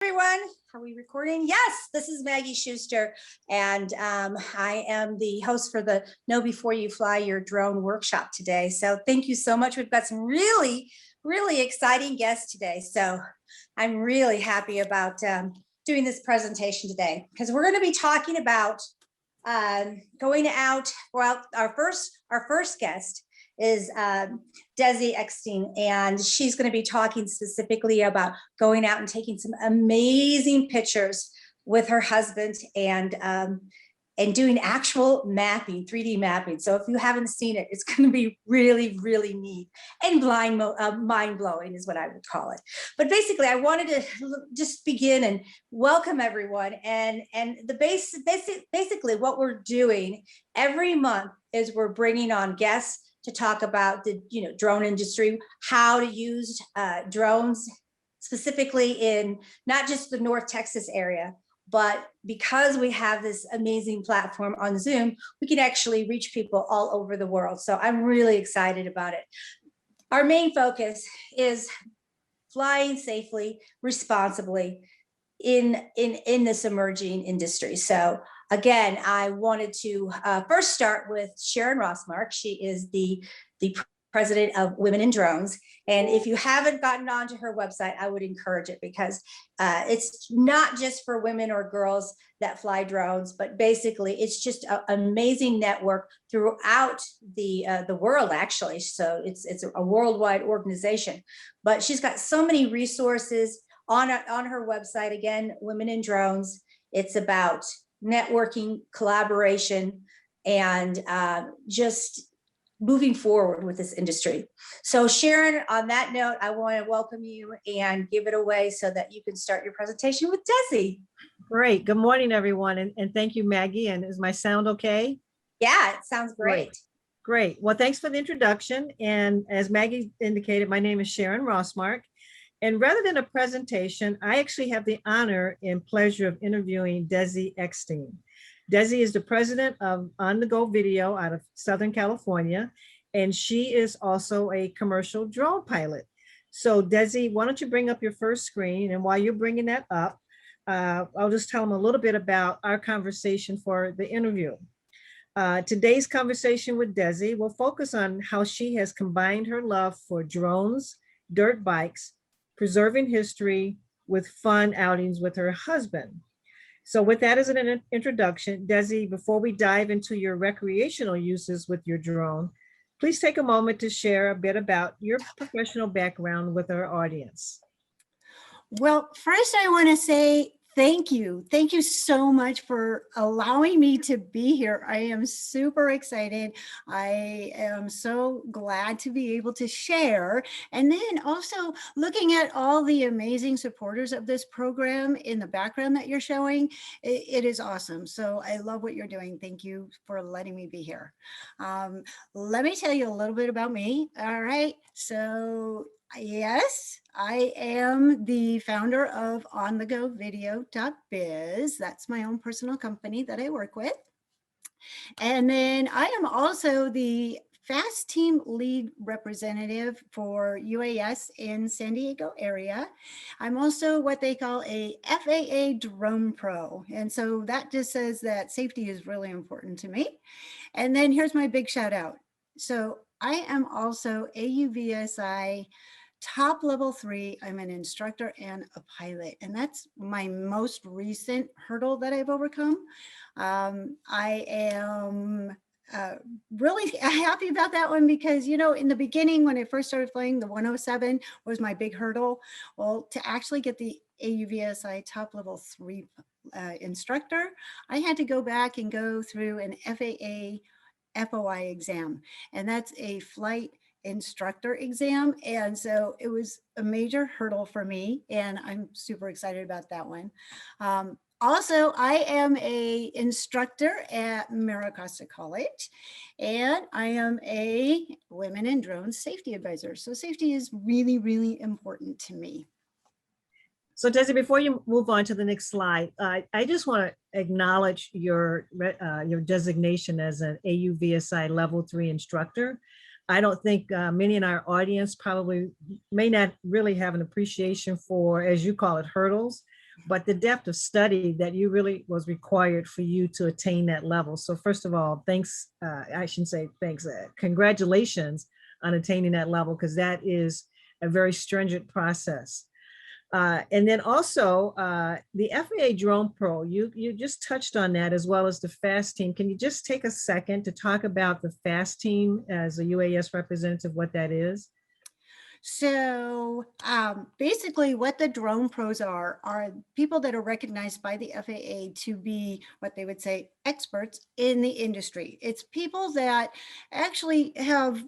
everyone. Are we recording? Yes, this is Maggie Schuster, and I am the host for the Know Before You Fly Your Drone workshop today. So thank you so much. We've got some really exciting guests today. So I'm really happy about doing this presentation today because we're going to be talking about going out. Well, our first guest is Desi Eckstein, and she's going to be talking specifically about going out and taking some amazing pictures with her husband and doing actual mapping, 3D mapping. So if you haven't seen it, it's going to be really neat and mind-blowing is what I would call it. But basically, I wanted to just begin and welcome everyone. And basically what we're doing every month is we're bringing on guests to talk about the drone industry, how to use drones specifically in not just the North Texas area, but because we have this amazing platform on Zoom, we can actually reach people all over the world. So I'm really excited about it. Our main focus is flying safely, responsibly in this emerging industry. So again, I wanted to first start with Sharon Rossmark. She is the president of Women in Drones. And if you haven't gotten onto her website, I would encourage it because it's not just for women or girls that fly drones, but basically it's just an amazing network throughout the world, actually. So it's a worldwide organization, but she's got so many resources on her website. Again, Women in Drones. It's about networking, collaboration, and just moving forward with this industry. So Sharon, on that note, I want to welcome you and give it away so that you can start your presentation with Desi. Great. Good morning, everyone. And thank you, Maggie. And is my sound okay? Yeah, it sounds great. Great. Well, thanks for the introduction. And as Maggie indicated, my name is Sharon Rossmark. And rather than a presentation, I actually have the honor and pleasure of interviewing Desi Eckstein. Desi is the president of On The Go Video out of Southern California, and she is also a commercial drone pilot. So Desi, why don't you bring up your first screen? And while you're bringing that up, I'll just tell them a little bit about our conversation for the interview. Today's conversation with Desi will focus on how she has combined her love for drones, dirt bikes, preserving history with fun outings with her husband. So with that as an introduction, Desi, before we dive into your recreational uses with your drone, please take a moment to share a bit about your professional background with our audience. Well, first I want to say thank you. Thank you so much for allowing me to be here. I am super excited. I am so glad to be able to share. And then also looking at all the amazing supporters of this program in the background that you're showing, it is awesome. So I love what you're doing. Thank you for letting me be here. Let me tell you a little bit about me. All right. So yes, I am the founder of onthegovideo.biz. That's my own personal company that I work with. And then I am also the FAST Team Lead Representative for UAS in San Diego area. I'm also what they call a FAA Drone Pro. And so that just says that safety is really important to me. And then here's my big shout out. So I am also AUVSI Top Level 3. I'm an instructor and a pilot, and that's my most recent hurdle that I've overcome. I am really happy about that one because, in the beginning, when I first started flying, the 107 was my big hurdle. Well, to actually get the AUVSI Top Level 3 instructor, I had to go back and go through an FAA FOI exam, and that's a flight instructor exam. And so it was a major hurdle for me, and I'm super excited about that one. Also, I am an instructor at Maricosta College, and I am a Women in Drones safety advisor. So safety is really important to me. So Desi, before you move on to the next slide, I just want to acknowledge your designation as an AUVSI Level 3 instructor. I don't think many in our audience probably may not really have an appreciation for, as you call it, hurdles. but the depth of study that you really was required for you to attain that level. So first of all, thanks, I shouldn't say thanks, congratulations on attaining that level, because that is a very stringent process. And then also the FAA Drone Pro, you just touched on that, as well as the FAST team. Can you just take a second to talk about the FAST team as a UAS representative, what that is? So basically what the drone pros are people that are recognized by the FAA to be what they would say experts in the industry. It's people that actually have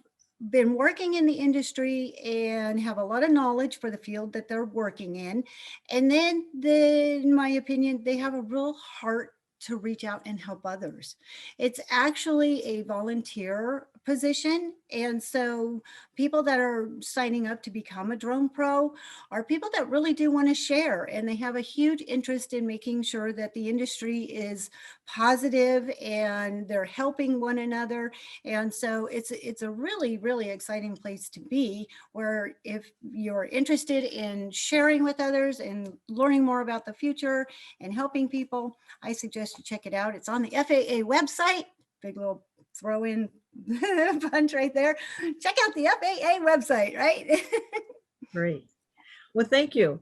been working in the industry and have a lot of knowledge for the field that they're working in. And then, in my opinion, they have a real heart to reach out and help others. It's actually a volunteer position. And so people that are signing up to become a drone pro are people that really do want to share, and they have a huge interest in making sure that the industry is positive and they're helping one another. And so it's a really, really exciting place to be, where if you're interested in sharing with others and learning more about the future and helping people, I suggest you check it out. It's on the FAA website. Big little throw in punch right there. Check out the FAA website, right? Great. Well, thank you.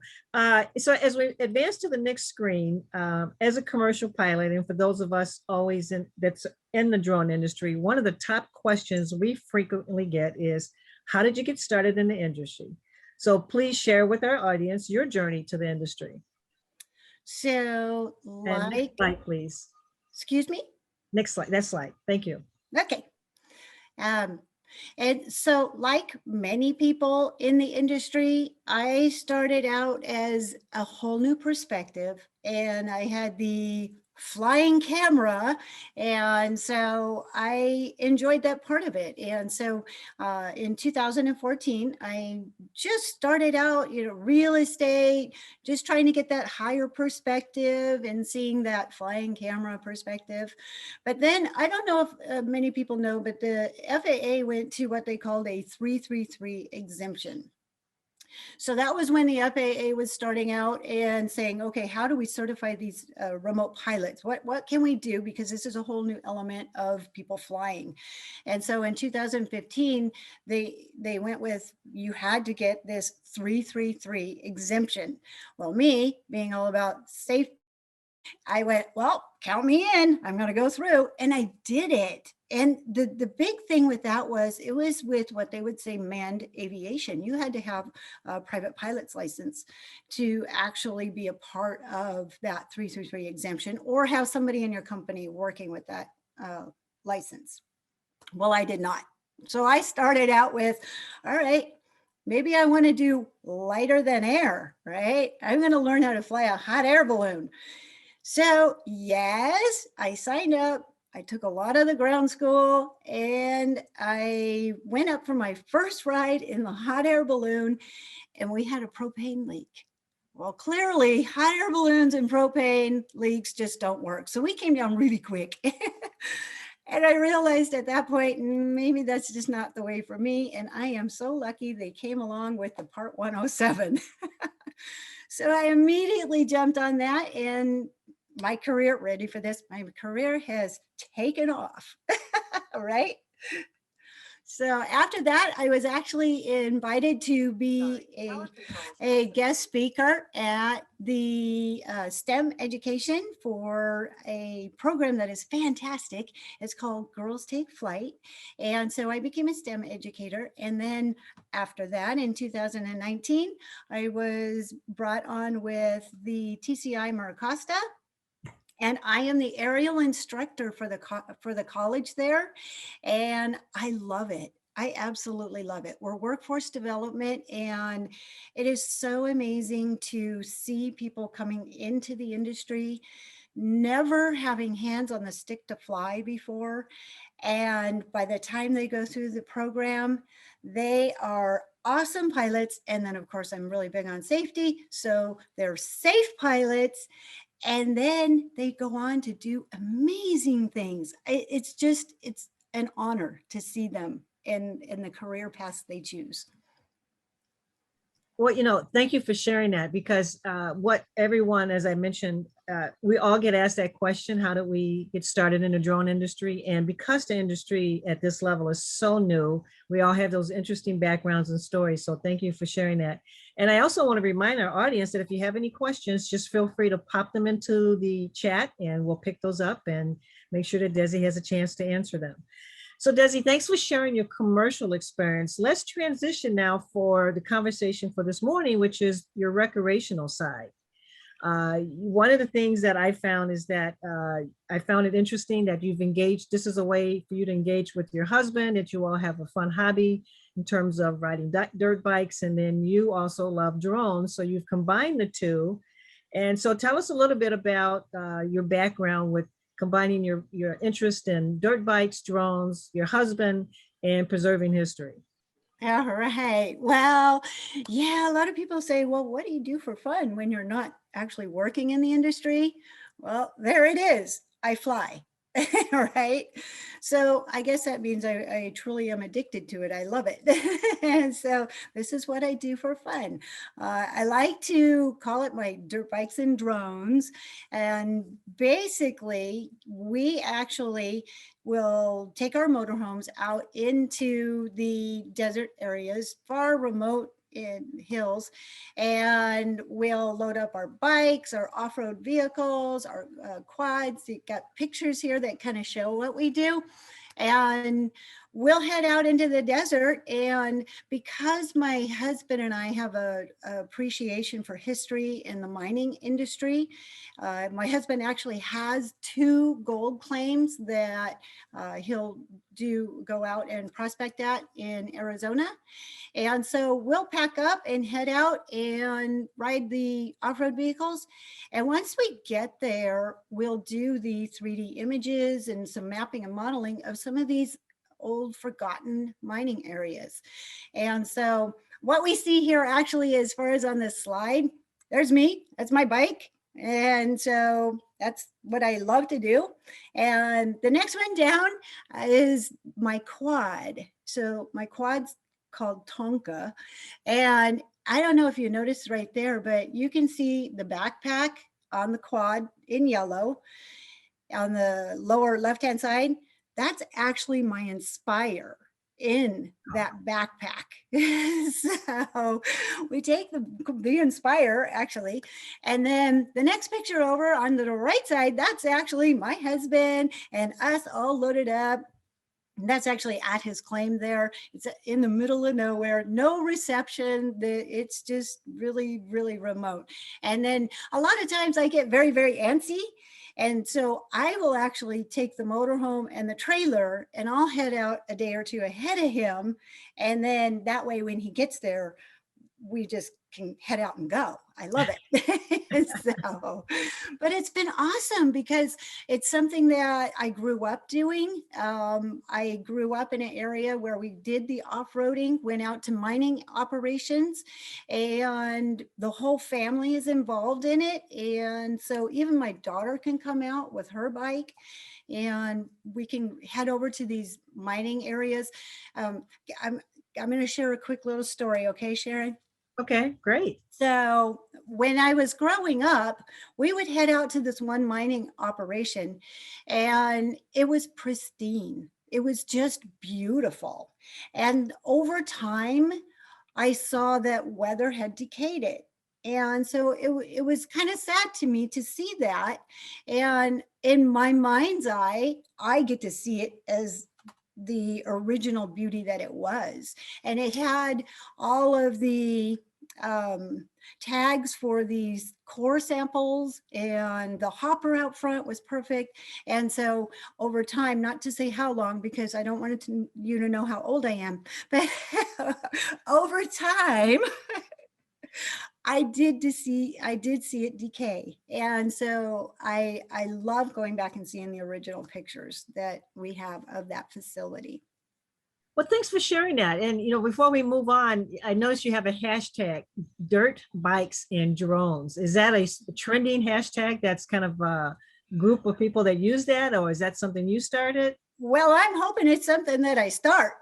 So as we advance to the next screen, as a commercial pilot, and for those of us always that's in the drone industry, one of the top questions we frequently get is, how did you get started in the industry? So please share with our audience your journey to the industry. So And next slide, please. Excuse me? Next slide, that slide. Thank you. Okay. And so like many people in the industry, I started out as a whole new perspective, and I had the flying camera. And so I enjoyed that part of it. And so in 2014, I just started out, real estate, just trying to get that higher perspective and seeing that flying camera perspective. But then I don't know if many people know, but the FAA went to what they called a 333 exemption. So that was when the FAA was starting out and saying, okay, how do we certify these remote pilots? What can we do? Because this is a whole new element of people flying. And so in 2015, they went with, you had to get this 333 exemption. Well, me being all about safety, I went, well, count me in. I'm going to go through. And I did it. And the big thing with that was, it was with what they would say manned aviation. You had to have a private pilot's license to actually be a part of that 333 exemption, or have somebody in your company working with that license. Well, I did not. So I started out with, all right, maybe I want to do lighter than air, right? I'm going to learn how to fly a hot air balloon. So yes, I signed up. I took a lot of the ground school, and I went up for my first ride in the hot air balloon, and we had a propane leak. Well, clearly hot air balloons and propane leaks just don't work. So we came down really quick. And I realized at that point, maybe that's just not the way for me. And I am so lucky they came along with the Part 107. So I immediately jumped on that, and my career, ready for this, my career has taken off. All right. So after that, I was actually invited to be a guest speaker at the STEM education for a program that is fantastic. It's called Girls Take Flight. And so I became a STEM educator. And then after that, in 2019, I was brought on with the TCI Miracosta. And I am the aerial instructor for the college there, and I love it. I absolutely love it. We're workforce development, and it is so amazing to see people coming into the industry, never having hands on the stick to fly before. And by the time they go through the program, they are awesome pilots. And then, of course, I'm really big on safety. So they're safe pilots. And then they go on to do amazing things. It's an honor to see them in the career paths they choose. Well, thank you for sharing that because what everyone, as I mentioned, we all get asked that question, how do we get started in the drone industry? And because the industry at this level is so new, we all have those interesting backgrounds and stories. So thank you for sharing that. And I also want to remind our audience that if you have any questions, just feel free to pop them into the chat and we'll pick those up and make sure that Desi has a chance to answer them. So Desi, thanks for sharing your commercial experience. Let's transition now for the conversation for this morning, which is your recreational side. One of the things that I found is that I found it interesting that you've engaged, this is a way for you to engage with your husband, that you all have a fun hobby in terms of riding dirt bikes, and then you also love drones. So you've combined the two. And so tell us a little bit about your background with combining your interest in dirt bikes, drones, your husband, and preserving history. All right. Well, yeah, a lot of people say, well, what do you do for fun when you're not actually working in the industry? Well, there it is. I fly. Right. So I guess that means I truly am addicted to it. I love it. And so this is what I do for fun. I like to call it my dirt bikes and drones. And basically, we actually will take our motorhomes out into the desert areas, far remote in hills, and we'll load up our bikes, our off-road vehicles, our quads. You got pictures here that kind of show what we do. And we'll head out into the desert. And because my husband and I have a appreciation for history in the mining industry, my husband actually has 2 gold claims that he'll go out and prospect at in Arizona. And so we'll pack up and head out and ride the off-road vehicles. And once we get there, we'll do the 3D images and some mapping and modeling of some of these old forgotten mining areas. And so what we see here actually, as far as on this slide, there's me, that's my bike. And so that's what I love to do. And the next one down is my quad. So my quad's called Tonka. And I don't know if you noticed right there, but you can see the backpack on the quad in yellow on the lower left-hand side. That's actually my Inspire in that backpack. So we take the Inspire actually, and then the next picture over on the right side, that's actually my husband and us all loaded up. That's actually at his claim there. It's in the middle of nowhere, no reception. It's just really, really remote. And then a lot of times I get very, very antsy. And so I will actually take the motorhome and the trailer and I'll head out a day or two ahead of him. And then that way, when he gets there, we just can head out and go. I love it. So, but it's been awesome because it's something that I grew up doing. I grew up in an area where we did the off-roading, went out to mining operations, and the whole family is involved in it. And so even my daughter can come out with her bike and we can head over to these mining areas. I'm going to share a quick little story. Okay, Sharon? Okay, great. So when I was growing up, we would head out to this one mining operation and it was pristine. It was just beautiful. And over time, I saw that weather had decayed it. And so it was kind of sad to me to see that. And in my mind's eye, I get to see it as the original beauty that it was. And it had all of the tags for these core samples, and the hopper out front was perfect. And so over time, not to say how long, because I don't want you to know how old I am, but over time, I did see it decay. And so I love going back and seeing the original pictures that we have of that facility. Well, thanks for sharing that. And, before we move on, I noticed you have a hashtag, dirt bikes and drones. Is that a trending hashtag that's kind of a group of people that use that, or is that something you started? Well, I'm hoping it's something that I start.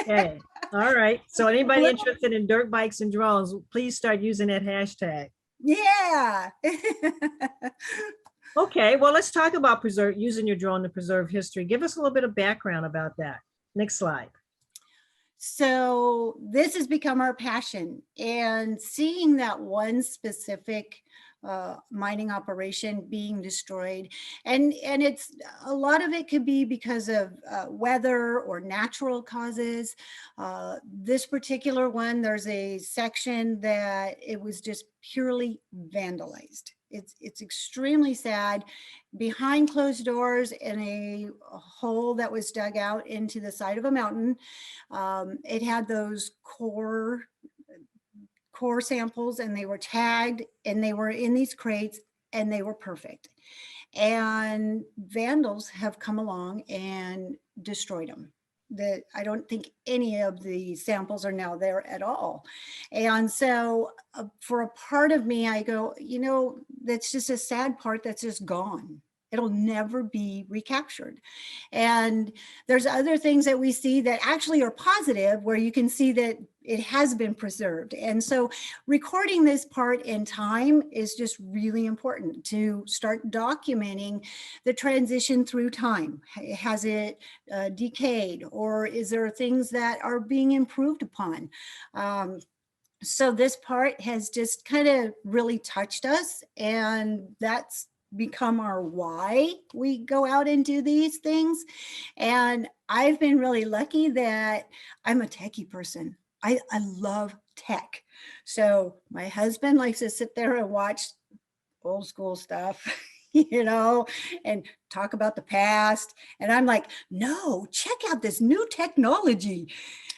Okay. All right. So anybody interested in dirt bikes and drones, please start using that hashtag. Yeah. Okay, well, let's talk about using your drone to preserve history. Give us a little bit of background about that. Next slide. So this has become our passion, and seeing that one specific mining operation being destroyed, and it's a lot of it could be because of weather or natural causes. This particular one, there's a section that it was just purely vandalized. It's extremely sad. Behind closed doors in a hole that was dug out into the side of a mountain. It had those core samples, and they were tagged, and they were in these crates, and they were perfect. And vandals have come along and destroyed them. That I don't think any of the samples are now there at all. And so for a part of me, I go, that's just a sad part that's just gone. It'll never be recaptured. And there's other things that we see that actually are positive, where you can see that it has been preserved. And so recording this part in time is just really important to start documenting the transition through time. Has it decayed, or is there things that are being improved upon? So this part has just kind of really touched us, and that's become our why we go out and do these things. And I've been really lucky that I'm a techie person. I love tech. So my husband likes to sit there and watch old school stuff, and talk about the past. And I'm like, no, check out this new technology.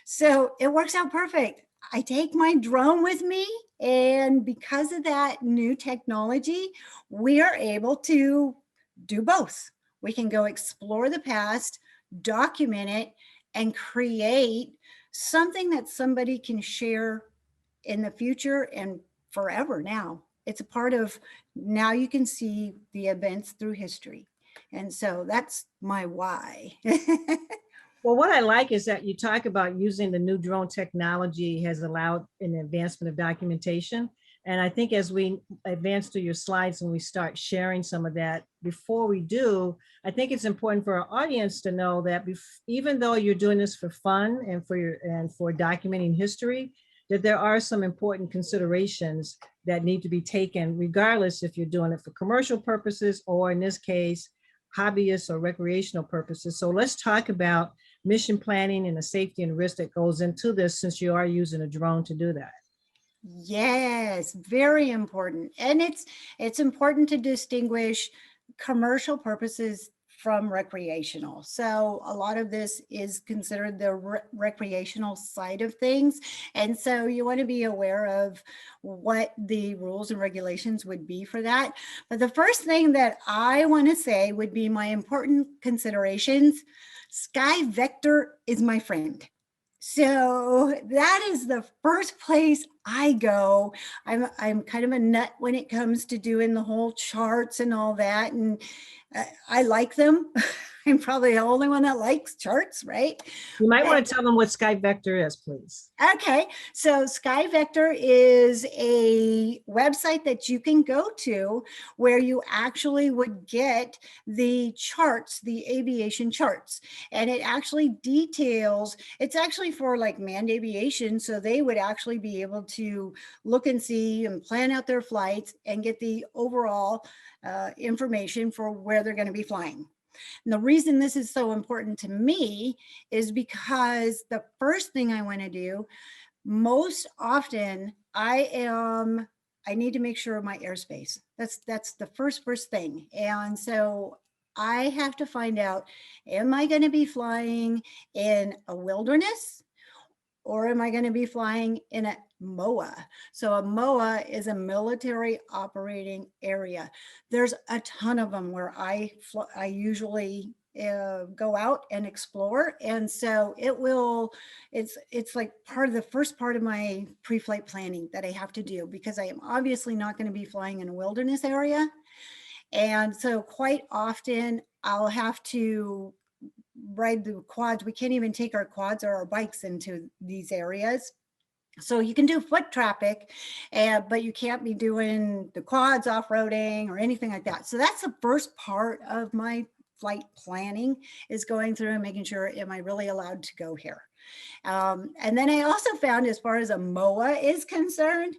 So it works out perfect. I take my drone with me, and because of that new technology, we are able to do both. We can go explore the past, document it, and create something that somebody can share in the future and forever now. It's a part of, now you can see the events through history. And so that's my why. Well, what I like is that you talk about using the new drone technology has allowed an advancement of documentation. And I think as we advance through your slides and we start sharing some of that, before we do, I think it's important for our audience to know that even though you're doing this for fun and for documenting history, that there are some important considerations that need to be taken, regardless if you're doing it for commercial purposes or, in this case, hobbyist or recreational purposes. So let's talk about mission planning and the safety and risk that goes into this, since you are using a drone to do that. Yes, very important. And it's important to distinguish commercial purposes from recreational. So a lot of this is considered the recreational side of things. And so you want to be aware of what the rules and regulations would be for that. But the first thing that I want to say would be my important considerations. Sky Vector is my friend. So that is the first place I go. I'm kind of a nut when it comes to doing the whole charts and all that. And I like them. I'm probably the only one that likes charts, right? You might want to tell them what Sky Vector is, please. Okay, so Sky Vector is a website that you can go to where you actually would get the charts, the aviation charts, and it actually details, it's actually for like manned aviation, so they would actually be able to look and see and plan out their flights and get the overall information for where they're going to be flying. And the reason this is so important to me is because the first thing I want to do, most often I need to make sure of my airspace. That's the first thing. And so I have to find out, am I going to be flying in a wilderness, or am I going to be flying in a MOA? So a MOA is a military operating area. There's a ton of them where I usually go out and explore. And so it's like part of the first part of my pre-flight planning that I have to do, because I am obviously not going to be flying in a wilderness area. And so quite often I'll have to ride the quads. We can't even take our quads or our bikes into these areas. So you can do foot traffic, but you can't be doing the quads off-roading or anything like that. So that's the first part of my flight planning, is going through and making sure, am I really allowed to go here? And then I also found, as far as a MOA is concerned,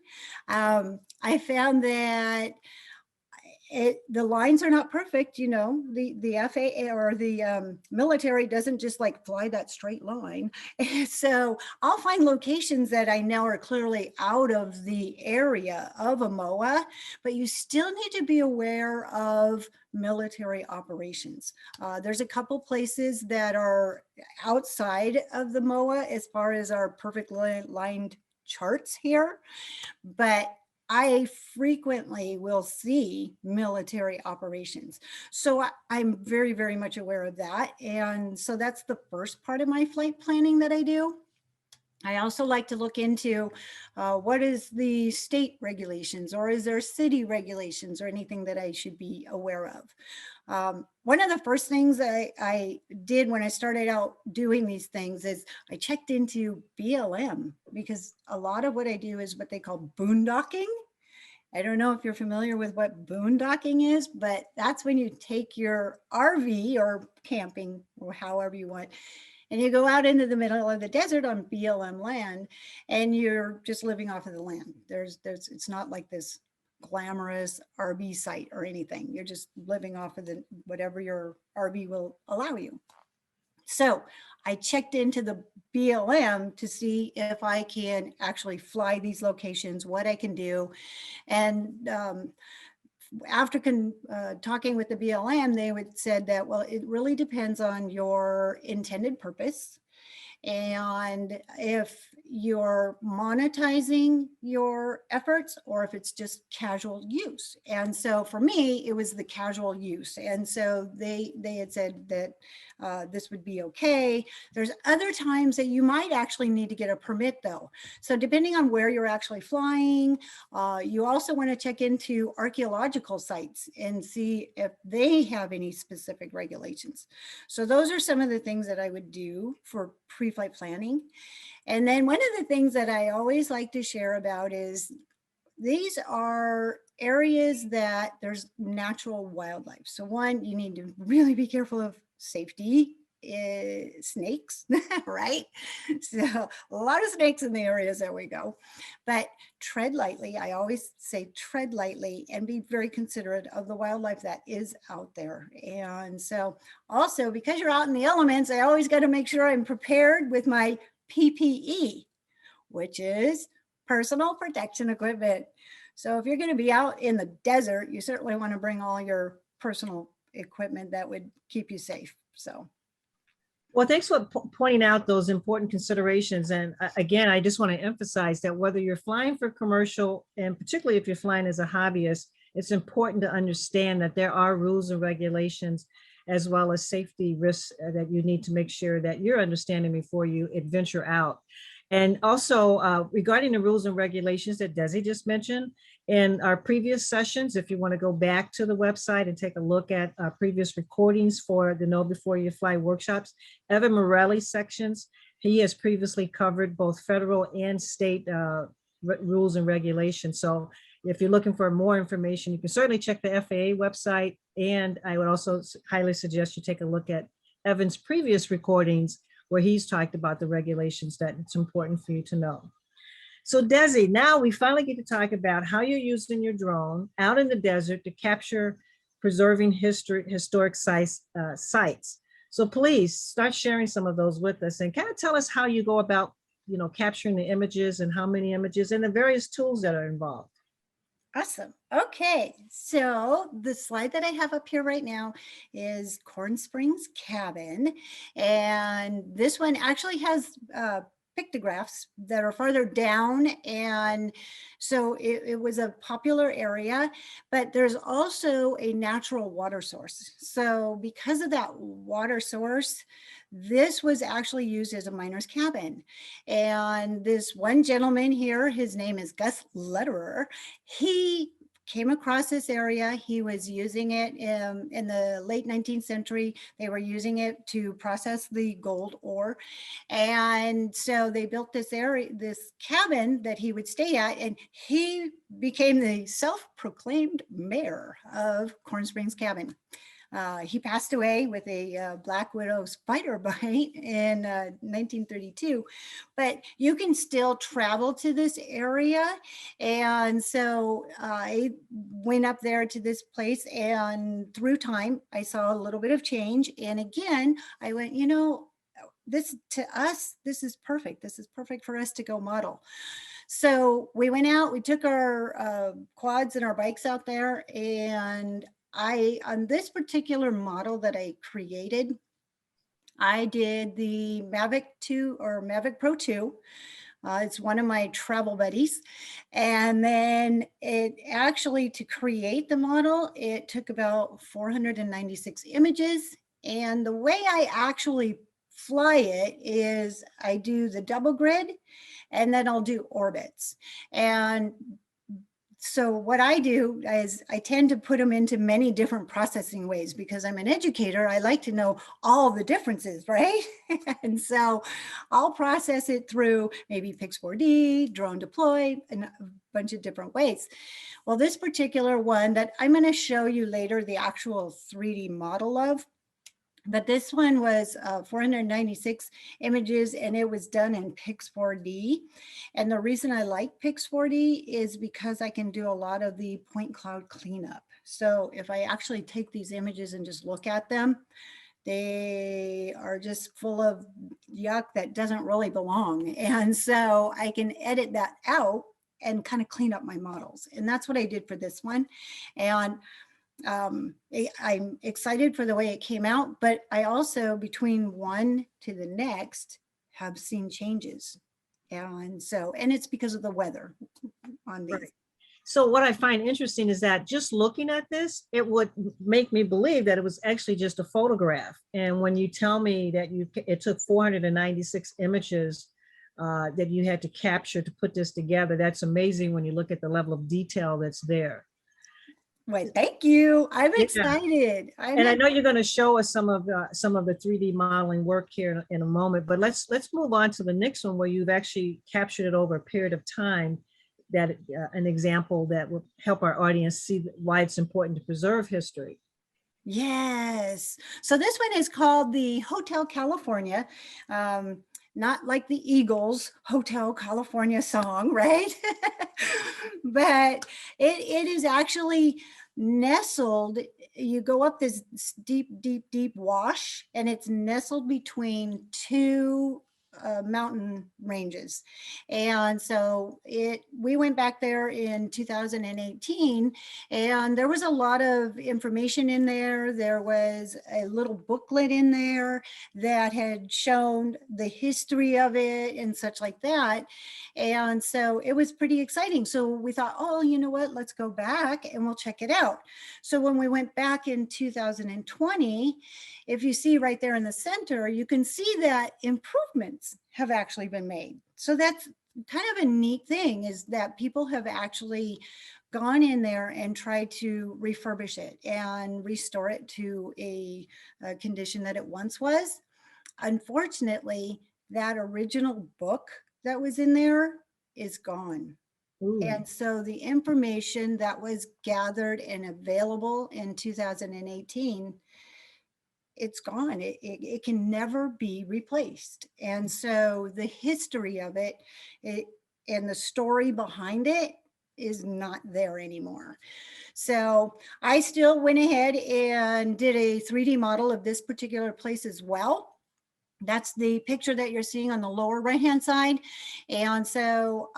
I found that the lines are not perfect. You know, the FAA or the military doesn't just like fly that straight line. So I'll find locations that I know are clearly out of the area of a MOA, but you still need to be aware of military operations. There's a couple places that are outside of the MOA as far as our perfect lined charts here, but I frequently will see military operations. So I'm very, very much aware of that. And so that's the first part of my flight planning that I do. I also like to look into what is the state regulations, or is there city regulations or anything that I should be aware of. One of the first things I did when I started out doing these things is I checked into BLM, because a lot of what I do is what they call boondocking. I don't know if you're familiar with what boondocking is, but that's when you take your RV or camping or however you want, and you go out into the middle of the desert on BLM land, and you're just living off of the land. It's not like this glamorous RV site or anything. You're just living off of whatever your RV will allow you. So I checked into the BLM to see if I can actually fly these locations, what I can do. And after talking with the BLM, they said that, well, it really depends on your intended purpose, and if you're monetizing your efforts or if it's just casual use. And so for me, it was the casual use. And so they had said that this would be okay. There's other times that you might actually need to get a permit though. So depending on where you're actually flying, you also want to check into archaeological sites and see if they have any specific regulations. So those are some of the things that I would do for pre-flight planning. And then one of the things that I always like to share about is these are areas that there's natural wildlife. So one, you need to really be careful of safety, snakes, right? So a lot of snakes in the areas that we go, but tread lightly. I always say tread lightly and be very considerate of the wildlife that is out there. And so also, because you're out in the elements, I always got to make sure I'm prepared with my PPE, which is personal protection equipment. So if you're going to be out in the desert, you certainly want to bring all your personal equipment that would keep you safe. So. Well, thanks for pointing out those important considerations. And again, I just want to emphasize that whether you're flying for commercial, and particularly if you're flying as a hobbyist, it's important to understand that there are rules and regulations as well as safety risks that you need to make sure that you're understanding before you adventure out. And also regarding the rules and regulations that Desi just mentioned, in our previous sessions, if you want to go back to the website and take a look at previous recordings for the Know Before You Fly workshops, Evan Morelli's sections, he has previously covered both federal and state rules and regulations. So if you're looking for more information, you can certainly check the FAA website. And I would also highly suggest you take a look at Evan's previous recordings where he's talked about the regulations that it's important for you to know. So Desi, now we finally get to talk about how you're using your drone out in the desert to capture preserving historic sites. So please start sharing some of those with us and kind of tell us how you go about, capturing the images and how many images and the various tools that are involved. Awesome. Okay, so the slide that I have up here right now is Corn Springs Cabin. And this one actually has pictographs that are farther down. And so it was a popular area, but there's also a natural water source. So because of that water source, this was actually used as a miner's cabin. And this one gentleman here, his name is Gus Lederer, he came across this area. He was using it in the late 19th century. They were using it to process the gold ore. And so they built this area, this cabin that he would stay at, and he became the self-proclaimed mayor of Corn Springs Cabin. He passed away with a black widow spider bite in 1932, but you can still travel to this area. And so I went up there to this place, and through time, I saw a little bit of change. And again, I went, you know, this to us, this is perfect. This is perfect for us to go model. So we went out, we took our quads and our bikes out there, and on this particular model that I created, I did the Mavic 2 or Mavic Pro 2. It's one of my travel buddies. And then it actually, to create the model, it took about 496 images. And the way I actually fly it is I do the double grid, and then I'll do orbits. And so what I do is I tend to put them into many different processing ways, because I'm an educator. I like to know all the differences, right? And so I'll process it through maybe Pix4D, drone deploy, and a bunch of different ways. Well, this particular one that I'm going to show you later, the actual 3D model of, but this one was 496 images, and it was done in Pix4D. And the reason I like Pix4D is because I can do a lot of the point cloud cleanup. So if I actually take these images and just look at them, they are just full of yuck that doesn't really belong. And so I can edit that out and kind of clean up my models. And that's what I did for this one. And I'm excited for the way it came out, but I also, between one to the next, have seen changes. And so, and it's because of the weather on these. Right. So what I find interesting is that just looking at this, it would make me believe that it was actually just a photograph. And when you tell me that it took 496 images that you had to capture to put this together, that's amazing when you look at the level of detail that's there. Well, thank you. I'm Yeah. excited. And I know you're going to show us some of the 3D modeling work here in a moment, but let's move on to the next one, where you've actually captured it over a period of time. That an example that will help our audience see why it's important to preserve history. Yes. So this one is called the Hotel California. Not like the Eagles Hotel California song, right? But it is actually nestled. You go up this deep, deep, deep wash, and it's nestled between two mountain ranges. And so we went back there in 2018, and there was a lot of information in there. There was a little booklet in there that had shown the history of it and such like that. And so it was pretty exciting. So we thought, oh, you know what, let's go back and we'll check it out. So when we went back in 2020, if you see right there in the center, you can see that improvements have actually been made. So that's kind of a neat thing, is that people have actually gone in there and tried to refurbish it and restore it to a condition that it once was. Unfortunately, that original book that was in there is gone. Ooh. And so the information that was gathered and available in 2018, it's gone. It can never be replaced. And so the history of it and the story behind it is not there anymore. So I still went ahead and did a 3D model of this particular place as well. That's the picture that you're seeing on the lower right-hand side. And so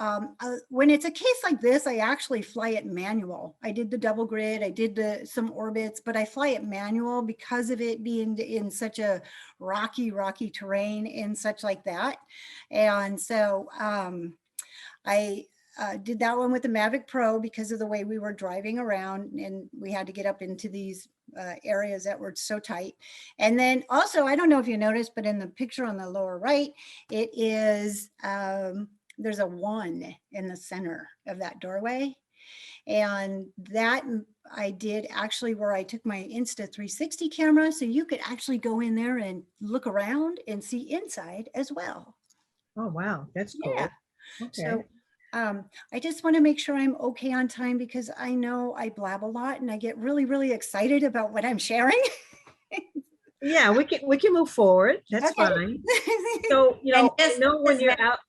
when it's a case like this, I actually fly it manual. I did the double grid, I did some orbits, but I fly it manual because of it being in such a rocky terrain and such like that. And so I did that one with the Mavic Pro because of the way we were driving around, and we had to get up into these areas that were so tight. And then also, I don't know if you noticed, but in the picture on the lower right, it is, there's a 1 in the center of that doorway. And that I did actually where I took my Insta360 camera, so you could actually go in there and look around and see inside as well. Oh, wow, that's cool. Yeah. Okay. So I just want to make sure I'm okay on time because I know I blab a lot and I get really, really excited about what I'm sharing. Yeah, we can move forward. That's Okay. fine. So, And I know when you're out.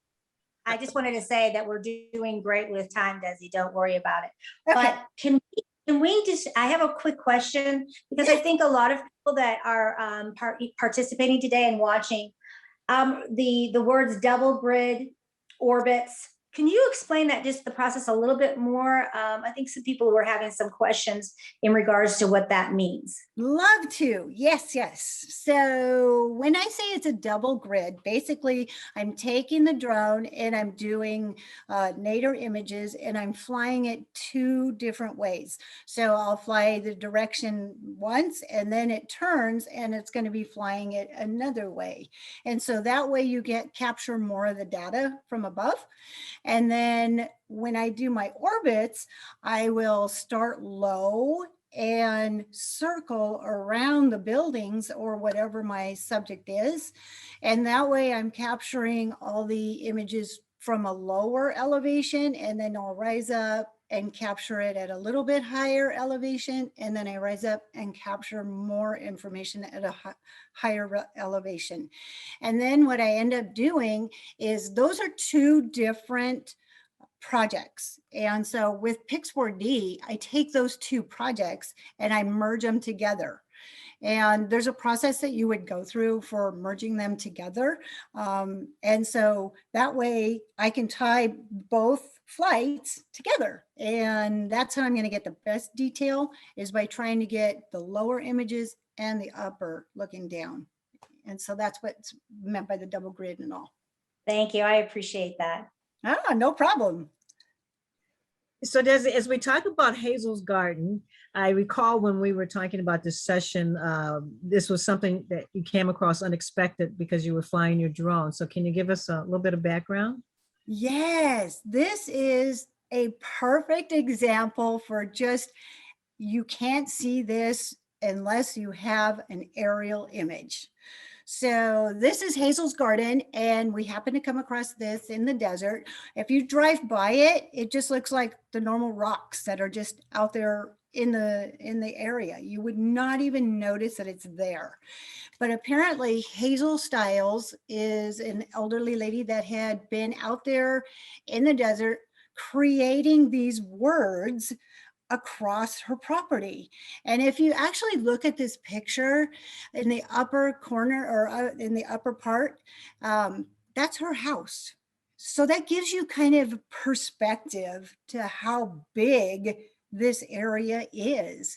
I just wanted to say that we're doing great with time, Desi. Don't worry about it. Okay. But can we just, I have a quick question because I think a lot of people that are participating today and watching, the words double grid, orbits. Can you explain that, just the process a little bit more? I think some people were having some questions in regards to what that means. Love to. Yes, yes. So when I say it's a double grid, basically I'm taking the drone and I'm doing nadir images and I'm flying it 2 different ways. So I'll fly the direction once and then it turns and it's going to be flying it another way. And so that way you capture more of the data from above. And then when I do my orbits, I will start low and circle around the buildings or whatever my subject is. And that way I'm capturing all the images from a lower elevation, and then I'll rise up and capture it at a little bit higher elevation. And then I rise up and capture more information at a higher elevation. And then what I end up doing is those are 2 different projects. And so with Pix4D, I take those 2 projects and I merge them together. And there's a process that you would go through for merging them together. And so that way I can tie both flights together. And that's how I'm going to get the best detail, is by trying to get the lower images and the upper looking down. And so that's what's meant by the double grid and all. Thank you. I appreciate that. Ah, no problem. So Desi, as we talk about Hazel's Garden, I recall when we were talking about this session, this was something that you came across unexpected because you were flying your drone. So can you give us a little bit of background? Yes, this is a perfect example for just, you can't see this unless you have an aerial image. So this is Hazel's Garden, and we happen to come across this in the desert. If you drive by it, it just looks like the normal rocks that are just out there in the area. You would not even notice that it's there. But apparently Hazel Stiles is an elderly lady that had been out there in the desert creating these words across her property. And if you actually look at this picture in the upper corner, or in the upper part, that's her house. So that gives you kind of perspective to how big this area is.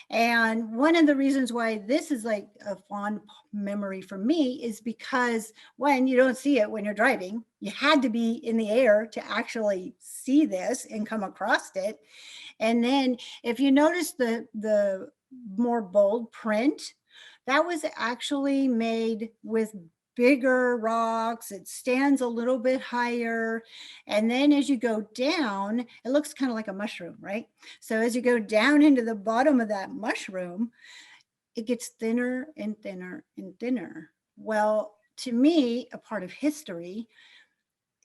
And one of the reasons why this is like a fond memory for me is because, when you don't see it when you're driving, you had to be in the air to actually see this and come across it. And then if you notice the more bold print, that was actually made with bigger rocks. It stands a little bit higher. And then as you go down, it looks kind of like a mushroom, right? So as you go down into the bottom of that mushroom, it gets thinner and thinner and thinner. Well, to me, a part of history,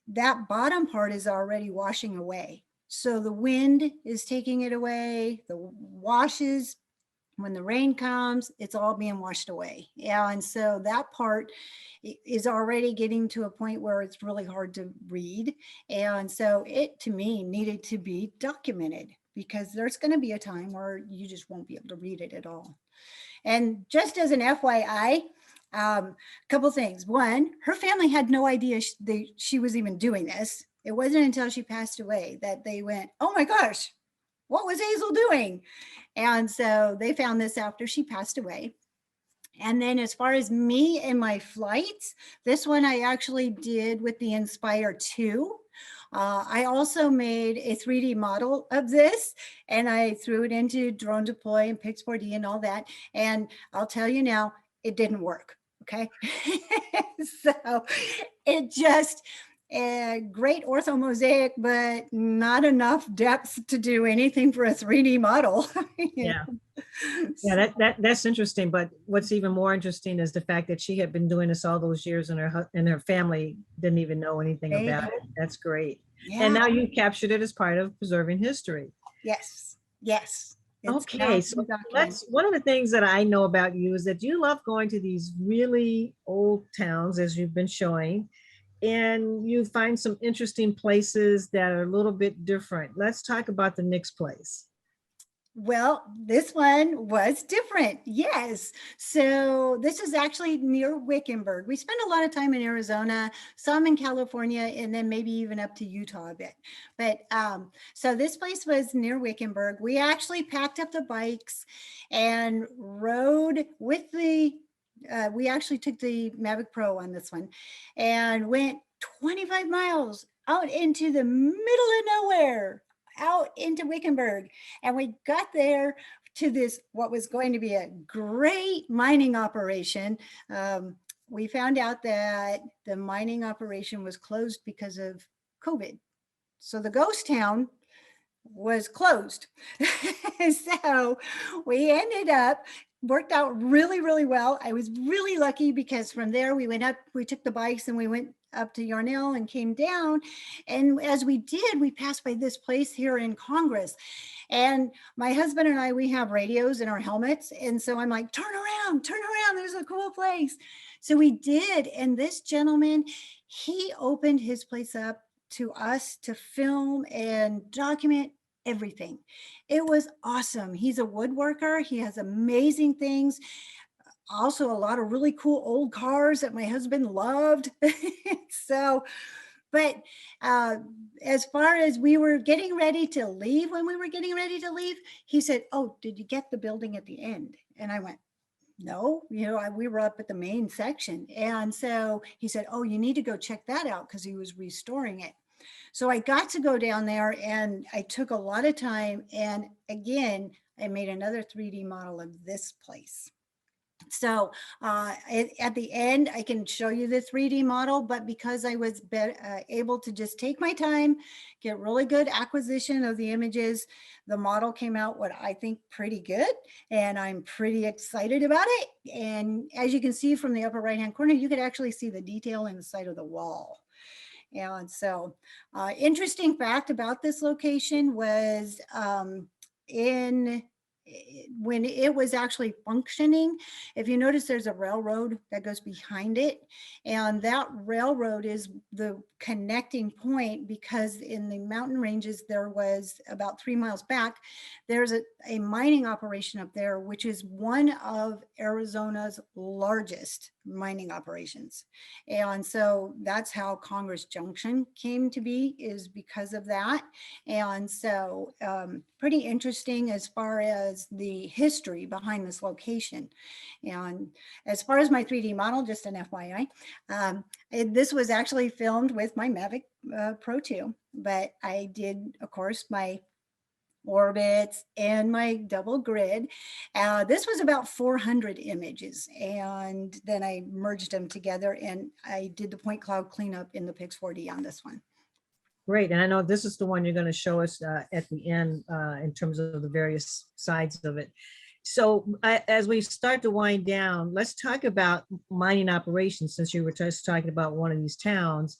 that bottom part is already washing away. So the wind is taking it away, the washes, when the rain comes, it's all being washed away. Yeah, and so that part is already getting to a point where it's really hard to read. And so it, to me, needed to be documented, because there's going to be a time where you just won't be able to read it at all. And just as an FYI, a couple things. One, her family had no idea she was even doing this. It wasn't until she passed away that they went, oh my gosh, what was Hazel doing? And so they found this after she passed away. And then as far as me and my flights, this one I actually did with the Inspire 2. I also made a 3D model of this, and I threw it into Drone Deploy and Pix4D and all that. And I'll tell you now, it didn't work. Okay. So it just, a great ortho mosaic, but not enough depth to do anything for a 3D model. Yeah. Yeah, that's interesting. But what's even more interesting is the fact that she had been doing this all those years, and her family didn't even know anything They about don't. it. That's great. And Yeah. now you captured it as part of preserving history. Yes. Yes. It's now Okay, so been documented. let's. One of the things that I know about you is that you love going to these really old towns, as you've been showing, and you find some interesting places that are a little bit different. Let's talk about the next place. Well, this one was different. Yes. So this is actually near Wickenburg. We spent a lot of time in Arizona, some in California, and then maybe even up to Utah a bit. But so this place was near Wickenburg. We actually packed up the bikes and rode with we actually took the Mavic Pro on this one and went 25 miles out into the middle of nowhere, out into Wickenburg. And we got there to this, what was going to be a great mining operation. We found out that the mining operation was closed because of COVID. So the ghost town was closed. So we ended up worked out really, really well. I was really lucky because from there we went up, we took the bikes and we went up to Yarnell and came down. And as we did, we passed by this place here in Congress. And my husband and I, we have radios in our helmets. And so I'm like, turn around, there's a cool place. So we did. And this gentleman, he opened his place up to us to film and document everything. It was awesome. He's a woodworker. He has amazing things. Also, a lot of really cool old cars that my husband loved. So, but as far as we were getting ready to leave, when we were getting ready to leave, he said, "Oh, did you get the building at the end?" And I went, "No, we were up at the main section." And so he said, "Oh, you need to go check that out," because he was restoring it. So I got to go down there and I took a lot of time. And again, I made another 3D model of this place. So at the end, I can show you the 3D model, but because I was able to just take my time, get really good acquisition of the images, the model came out what I think pretty good, and I'm pretty excited about it. And as you can see from the upper right-hand corner, you could actually see the detail in the side of the wall. And so interesting fact about this location was when it was actually functioning, if you notice there's a railroad that goes behind it, and that railroad is the connecting point, because in the mountain ranges there was about 3 miles back, there's a mining operation up there, which is one of Arizona's largest mining operations. And so that's how Congress Junction came to be, is because of that. And so pretty interesting as far as the history behind this location. And as far as my 3D model, just an FYI, this was actually filmed with my Mavic Pro 2, but I did, of course, my orbits and my double grid. This was about 400 images, and then I merged them together and I did the point cloud cleanup in the Pix 4D on this one. Great. And I know this is the one you're going to show us at the end in terms of the various sides of it. So as we start to wind down, let's talk about mining operations, since you were just talking about one of these towns.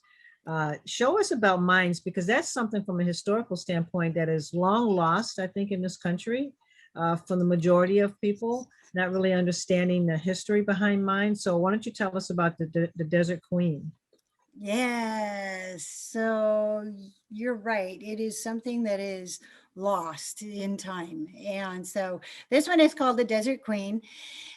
Show us about mines, because that's something from a historical standpoint that is long lost, I think, in this country for the majority of people, not really understanding the history behind mines. So why don't you tell us about the Desert Queen? Yes, so you're right. It is something that is lost in time. And so this one is called the Desert Queen.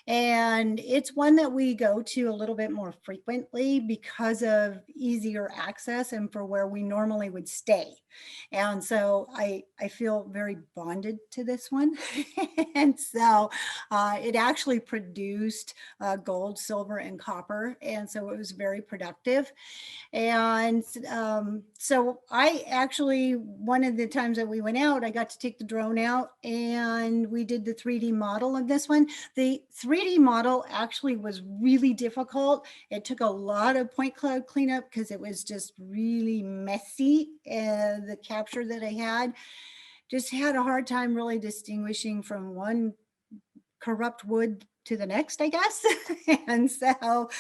And it's one that we go to a little bit more frequently because of easier access and for where we normally would stay. And so I feel very bonded to this one. And so it actually produced gold, silver, and copper. And so it was very productive. And so I actually, one of the times that we went out, I got to take the drone out and we did the 3D model of this one. The 3 3D model actually was really difficult. It took a lot of point cloud cleanup because it was just really messy. And the capture that I had just had a hard time really distinguishing from one corrupt wood to the next, I guess. And so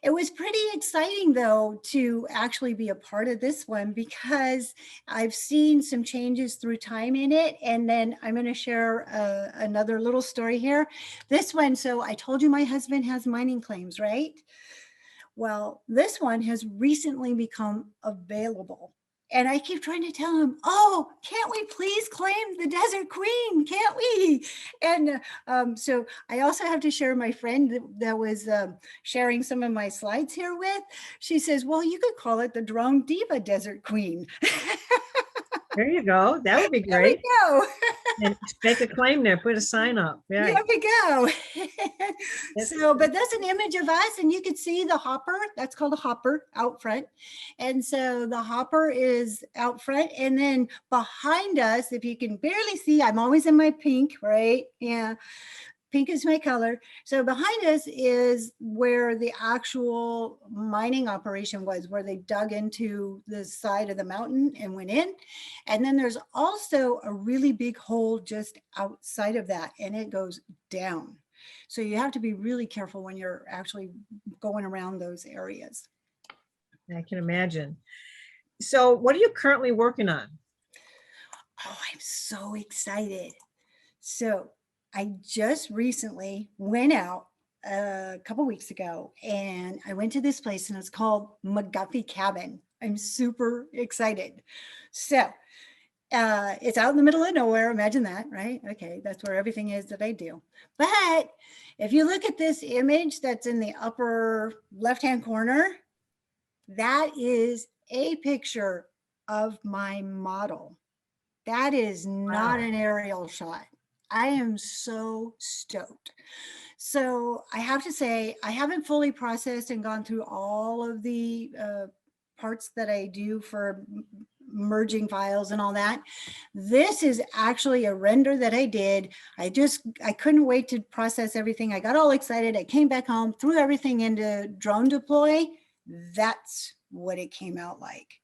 it was pretty exciting though to actually be a part of this one because I've seen some changes through time in it. And then I'm going to share another little story here. This one, so I told you my husband has mining claims, right? Well, this one has recently become available. And I keep trying to tell him, oh, can't we please claim the Desert Queen? Can't we? And so I also have to share my friend that was sharing some of my slides here with. She says, well, you could call it the Drone Diva Desert Queen. There you go. That would be There we great. go. And make a claim there, put a sign up. Yeah. There we go. Yes. So, but that's an image of us, and you could see the hopper. That's called a hopper out front. And so the hopper is out front, and then behind us, if you can barely see, I'm always in my pink, right? Yeah. Pink is my color. So behind us is where the actual mining operation was, where they dug into the side of the mountain and went in. And then there's also a really big hole just outside of that, and it goes down. So you have to be really careful when you're actually going around those areas. I can imagine. So what are you currently working on? Oh, I'm so excited. So I just recently went out a couple weeks ago and I went to this place and it's called McGuffey Cabin. I'm super excited. So it's out in the middle of nowhere. Imagine that, right? Okay, that's where everything is that I do. But if you look at this image that's in the upper left-hand corner, that is a picture of my model. That is not an aerial shot. I am so stoked. So I have to say, I haven't fully processed and gone through all of the parts that I do for merging files and all that. This is actually a render that I did. I couldn't wait to process everything. I got all excited. I came back home, threw everything into Drone Deploy. That's what it came out like.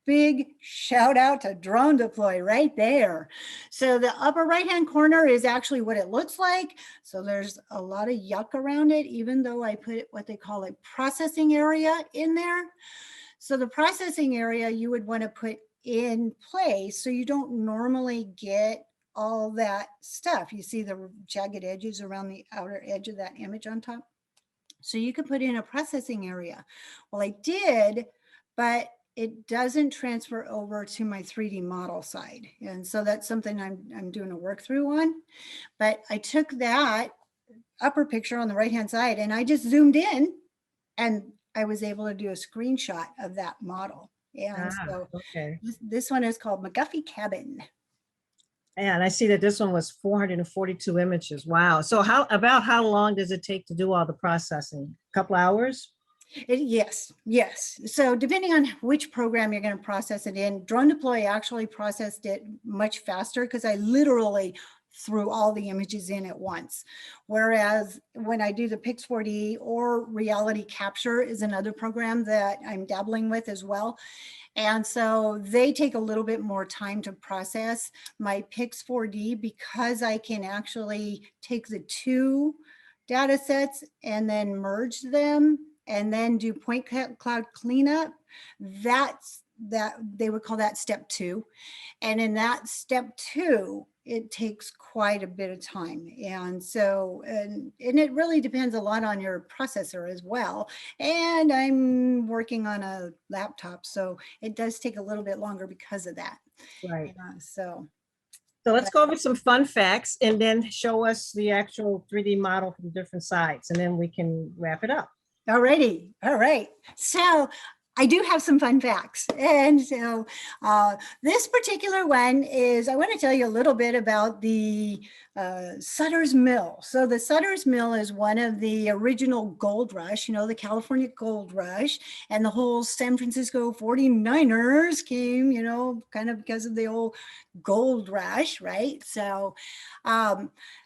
Big shout out to Drone Deploy right there. So the upper right hand corner is actually what it looks like. So there's a lot of yuck around it, even though I put what they call a processing area in there. So the processing area you would want to put in place so you don't normally get all that stuff. You see the jagged edges around the outer edge of that image on top. So you could put in a processing area. Well, I did, but it doesn't transfer over to my 3D model side. And so that's something I'm doing a work through on. But I took that upper picture on the right-hand side and I just zoomed in and I was able to do a screenshot of that model. And so okay. this one is called McGuffey Cabin. And I see that this one was 442 images. Wow. So about how long does it take to do all the processing? A couple hours? Yes. So depending on which program you're going to process it in, Drone Deploy actually processed it much faster because I literally threw all the images in at once. Whereas when I do the Pix4D or Reality Capture is another program that I'm dabbling with as well. And so they take a little bit more time to process. My Pix4D, because I can actually take the two data sets and then merge them and then do point cloud cleanup, that's that they would call that step 2. And in that step 2, it takes quite a bit of time. And so, and it really depends a lot on your processor as well. And I'm working on a laptop, so it does take a little bit longer because of that. Right. So let's go over some fun facts and then show us the actual 3D model from different sides, and then we can wrap it up. Alrighty. All right. So I do have some fun facts. And so this particular one is, I want to tell you a little bit about the Sutter's Mill. So the Sutter's Mill is one of the original gold rush, the California gold rush, and the whole San Francisco 49ers came, kind of because of the old gold rush, right? So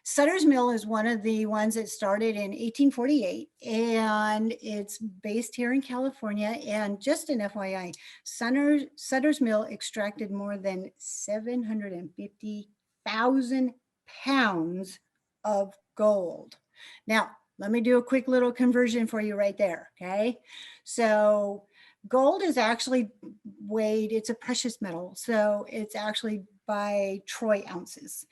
Sutter's Mill is one of the ones that started in 1848, and it's based here in California. And just an FYI, Sutter's Mill extracted more than 750,000 pounds of gold. Now, let me do a quick little conversion for you right there, okay? So gold is actually weighed, it's a precious metal, so it's actually by troy ounces.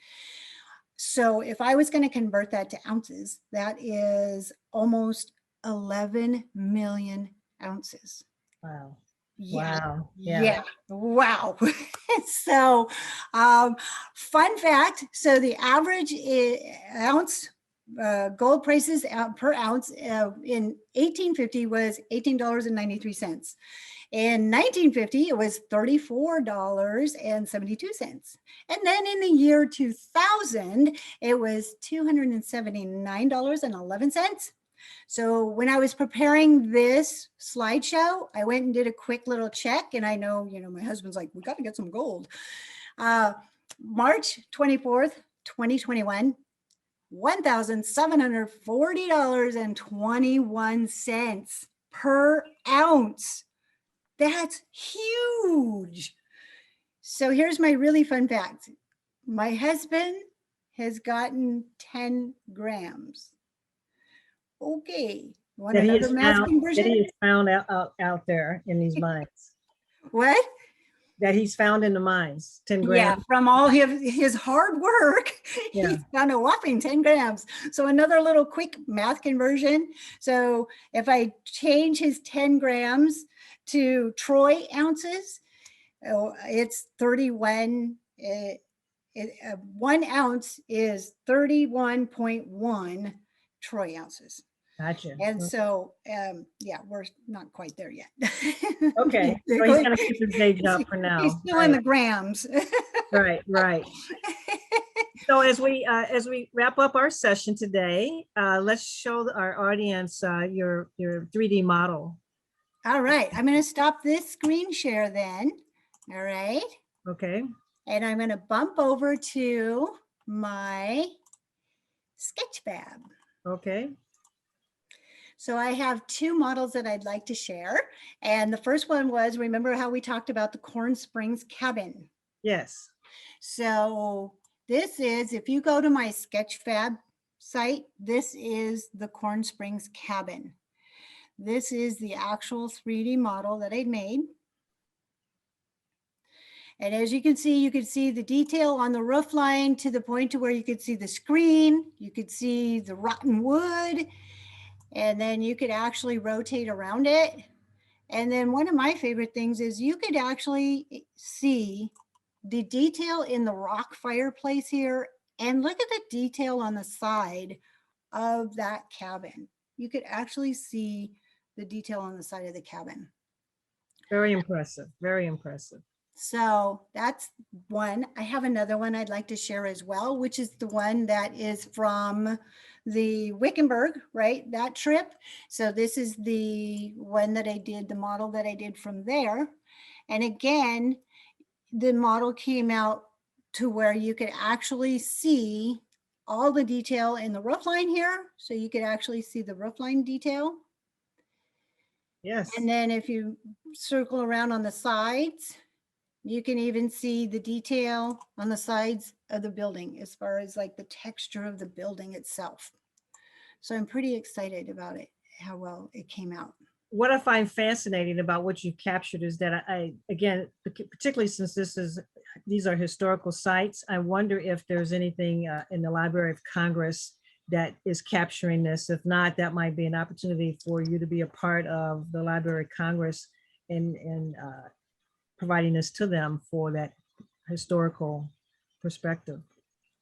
So if I was going to convert that to ounces, that is almost 11 million ounces. Wow. Yeah. Wow. Yeah. Wow. So, fun fact. So the average ounce gold prices per ounce in 1850 was $18.93. In 1950, it was $34.72. And then in the year 2000, it was $279.11. So when I was preparing this slideshow, I went and did a quick little check, and I know, my husband's like, we got to get some gold. March 24th, 2021, $1,740.21 per ounce. That's huge. So here's my really fun fact. My husband has gotten 10 grams. Okay. Want That he another is math found, conversion? that he is found out there in these mines. What? That he's found in the mines, 10 Yeah, grams. from all his hard work, Yeah. he's found a whopping 10 grams. So another little quick math conversion. So if I change his 10 grams to troy ounces, it's 31. 1 ounce is 31.1 troy ounces. Gotcha. And so, yeah, we're not quite there yet. Okay. So he's going to keep his day job for now. He's still in the grams. Right. So as we wrap up our session today, let's show our audience your 3D model. All right, I'm going to stop this screen share then. All right. Okay. And I'm going to bump over to my Sketchfab. Okay. So I have 2 models that I'd like to share. And the first one was, remember how we talked about the Corn Springs cabin? Yes. So this is, if you go to my Sketchfab site, this is the Corn Springs cabin. This is the actual 3D model that I made. And as you can see the detail on the roof line to the point to where you could see the screen, you could see the rotten wood, and then you could actually rotate around it. And then one of my favorite things is you could actually see the detail in the rock fireplace here, and look at the detail on the side of that cabin. You could actually see the detail on the side of the cabin. Very impressive. Very impressive. So that's one. I have another one I'd like to share as well, which is the one that is from the Wickenburg, right? That trip. So this is the one that I did, the model that I did from there. And again, the model came out to where you could actually see all the detail in the roof line here. So you could actually see the roof line detail. Yes. And then if you circle around on the sides, you can even see the detail on the sides of the building as far as like the texture of the building itself. So I'm pretty excited about it, how well it came out. What I find fascinating about what you captured is that I again, particularly since these are historical sites, I wonder if there's anything in the Library of Congress that is capturing this. If not, that might be an opportunity for you to be a part of the Library of Congress and providing this to them for that historical perspective.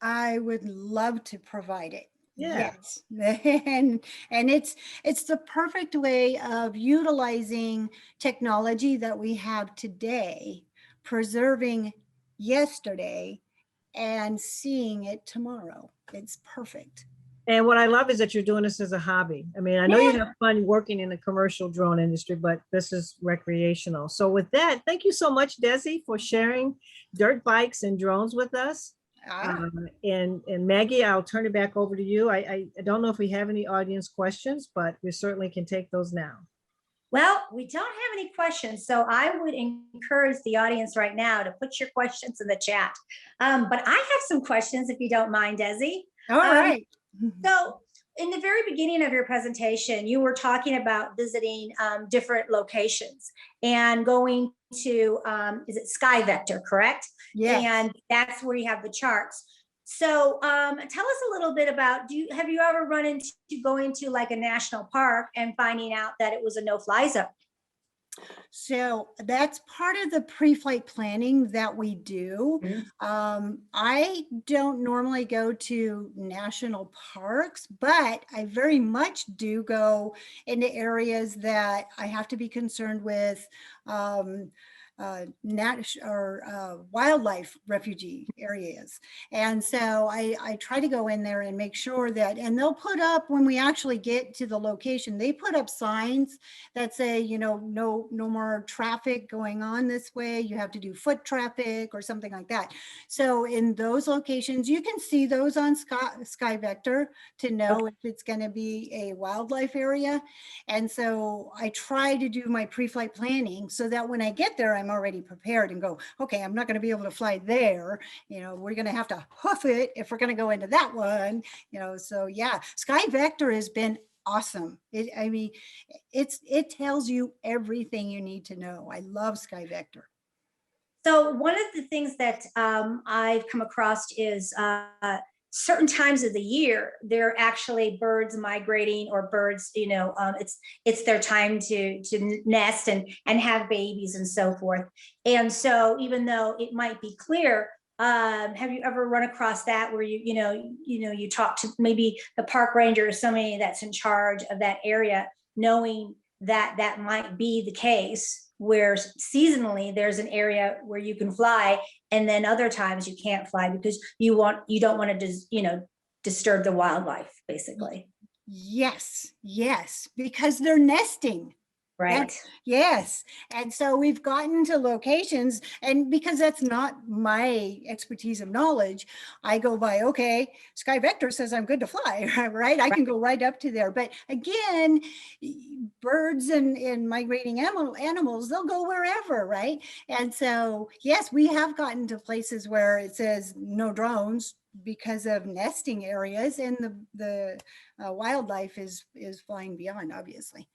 I would love to provide it. Yeah. Yes. And it's the perfect way of utilizing technology that we have today, preserving yesterday and seeing it tomorrow. It's perfect. And what I love is that you're doing this as a hobby. I mean, I know you Yeah. have fun working in the commercial drone industry, but this is recreational. So with that, thank you so much, Desi, for sharing dirt bikes and drones with us. Ah, And Maggie, I'll turn it back over to you. I don't know if we have any audience questions, but we certainly can take those now. Well, we don't have any questions, so I would encourage the audience right now to put your questions in the chat. But I have some questions, if you don't mind, Desi. all right. So in the very beginning of your presentation, you were talking about visiting different locations and going to, is it Sky Vector, correct? Yes. And that's where you have the charts. So tell us a little bit about, have you ever run into going to like a national park and finding out that it was a no-fly zone? So that's part of the pre-flight planning that we do. I don't normally go to national parks, but I very much do go into areas that I have to be concerned with wildlife refugee areas. And so I try to go in there and make sure that, and they'll put up, when we actually get to the location, they put up signs that say, you know, no more traffic going on this way. You have to do foot traffic or something like that. So in those locations, you can see those on Sky Vector to know if it's going to be a wildlife area. And so I try to do my pre-flight planning so that when I get there, I'm already prepared and go, okay, I'm not going to be able to fly there. You know, we're going to have to hoof it if we're going to go into that one, you know. So yeah, Sky Vector has been awesome. It tells you everything you need to know. I love Sky Vector. So one of the things that I've come across is certain times of the year, there are actually birds migrating, or birds, you know, it's their time to nest and have babies and so forth. And so even though it might be clear, have you ever run across that where you talk to maybe the park ranger or somebody that's in charge of that area, knowing that that might be the case, where seasonally there's an area where you can fly, and then other times you can't fly because you don't want to disturb the wildlife, basically. Yes, because they're nesting. Right. Yes. And so we've gotten to locations, and because that's not my expertise of knowledge, I go by, okay, Sky Vector says I'm good to fly, right? I can go right up to there. But again, birds and migrating animals, they'll go wherever, right? And so, yes, we have gotten to places where it says no drones because of nesting areas, and the wildlife is flying beyond, obviously.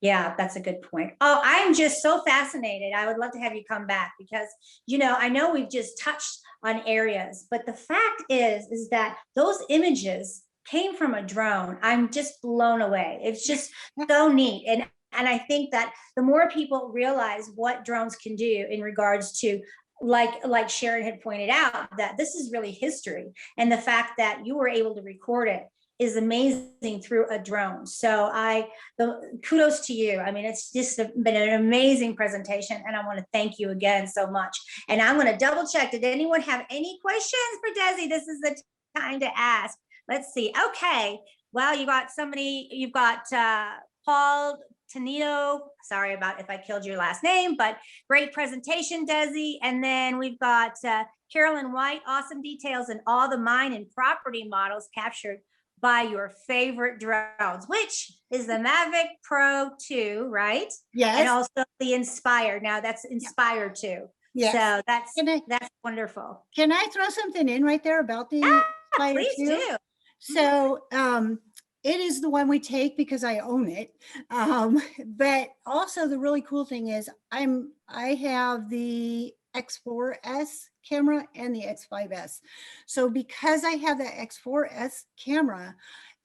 Yeah, that's a good point. Oh, I'm just so fascinated. I would love to have you come back because, I know we've just touched on areas, but the fact is that those images came from a drone. I'm just blown away. It's just so neat. And I think that the more people realize what drones can do in regards to, like Sharon had pointed out, that this is really history, and the fact that you were able to record it is amazing through a drone. So kudos to you. I mean, it's just been an amazing presentation, and I want to thank you again so much. And I'm going to double check. Did anyone have any questions for Desi? This is the time to ask. Let's see. Okay. Well, you've got Paul Tonito. Sorry about if I killed your last name, but great presentation, Desi. And then we've got Carolyn White. Awesome details and all the mine and property models captured by your favorite drones, which is the Mavic Pro 2, right? Yes. And also the Inspire. Now that's Inspire 2. Yes. So that's wonderful. Can I throw something in right there about the Inspire please 2? Do. So it is the one we take because I own it. But also the really cool thing is I have the X4S camera and the X5S. So because I have the X4S camera,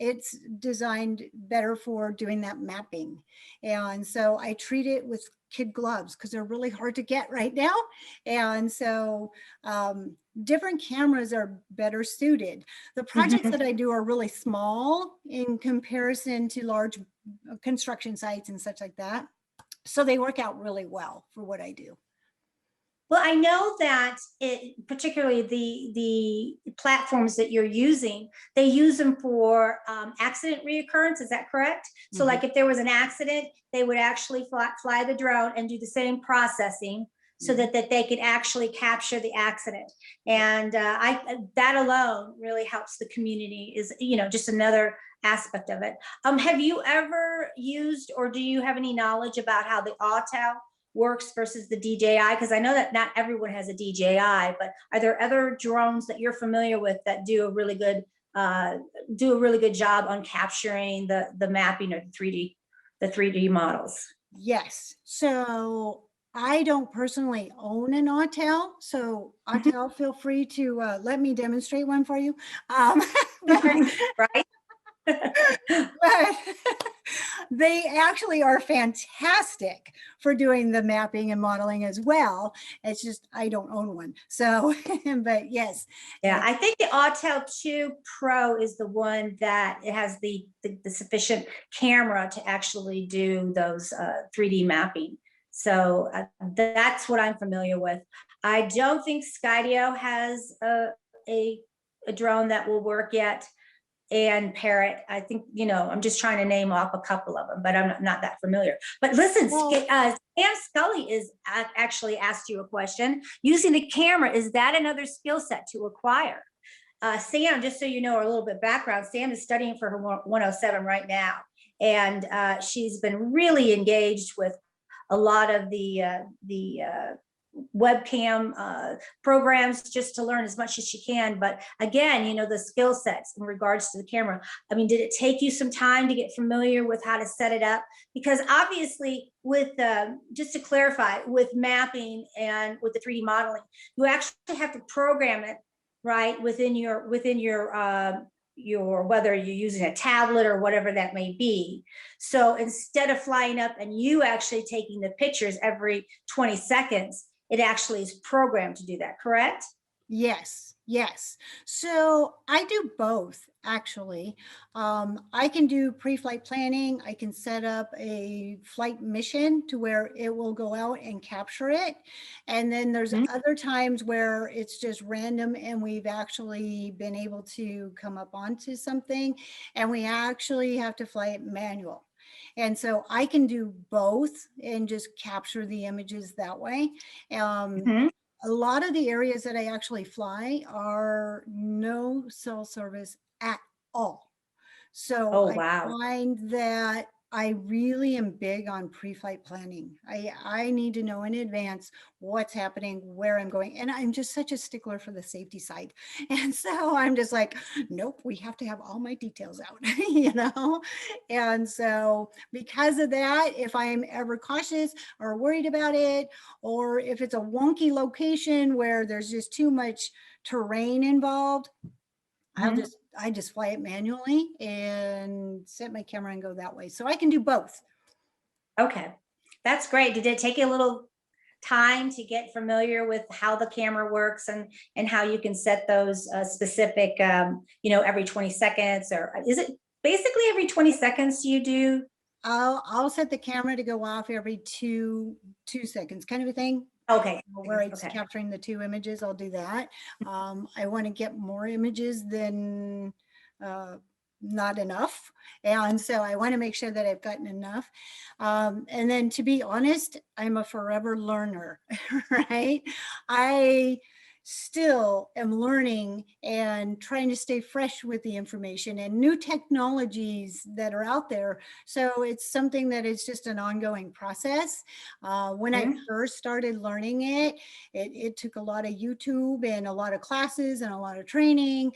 it's designed better for doing that mapping. And so I treat it with kid gloves because they're really hard to get right now. And so different cameras are better suited. The projects that I do are really small in comparison to large construction sites and such like that. So they work out really well for what I do. Well, I know that particularly the platforms that you're using, they use them for accident reoccurrence. Is that correct? So like if there was an accident, they would actually fly the drone and do the same processing so that they could actually capture the accident. And that alone really helps the community, is, just another aspect of it. Have you ever used, or do you have any knowledge about how the auto works versus the DJI? Because I know that not everyone has a DJI, but are there other drones that you're familiar with that do a really good job on capturing the mapping or the 3D models? Yes. So I don't personally own an Autel, so Autel, feel free to let me demonstrate one for you. But, Right. but they actually are fantastic for doing the mapping and modeling as well. It's just I don't own one. So, but yes. Yeah, I think the Autel 2 Pro is the one that it has the sufficient camera to actually do those 3D mapping. So that's what I'm familiar with. I don't think Skydio has a drone that will work yet. And Parrot, I think, I'm just trying to name off a couple of them, but I'm not that familiar. But listen, Sam Scully is actually asked you a question. Using the camera, is that another skill set to acquire? Sam, just so you know, a little bit background, Sam is studying for her 107 right now. And she's been really engaged with a lot of the webcam programs, just to learn as much as she can. But again, the skill sets in regards to the camera. I mean, did it take you some time to get familiar with how to set it up? Because obviously with, just to clarify, with mapping and with the 3D modeling, you actually have to program it right within your whether you're using a tablet or whatever that may be. So instead of flying up and you actually taking the pictures every 20 seconds, it actually is programmed to do that, correct? Yes, yes. So I do both, actually. I can do pre-flight planning. I can set up a flight mission to where it will go out and capture it. And then there's other times where it's just random and we've actually been able to come up onto something and we actually have to fly it manual. And so I can do both and just capture the images that way. A lot of the areas that I actually fly are no cell service at all. So I find that I really am big on pre-flight planning. I need to know in advance what's happening, where I'm going. And I'm just such a stickler for the safety side. And so I'm just like, nope, we have to have all my details out, And so because of that, if I'm ever cautious or worried about it, or if it's a wonky location where there's just too much terrain involved, I just fly it manually and set my camera and go that way. So I can do both. Okay, that's great. Did it take you a little time to get familiar with how the camera works and how you can set those specific, every 20 seconds, or is it basically every 20 seconds you do? I'll set the camera to go off every two seconds, kind of a thing. Okay. Where it's capturing the 2 images, I'll do that. I want to get more images than not enough. And so I want to make sure that I've gotten enough. And then to be honest, I'm a forever learner, right? I still am learning and trying to stay fresh with the information and new technologies that are out there. So it's something that is just an ongoing process. When I first started learning it took a lot of YouTube and a lot of classes and a lot of training.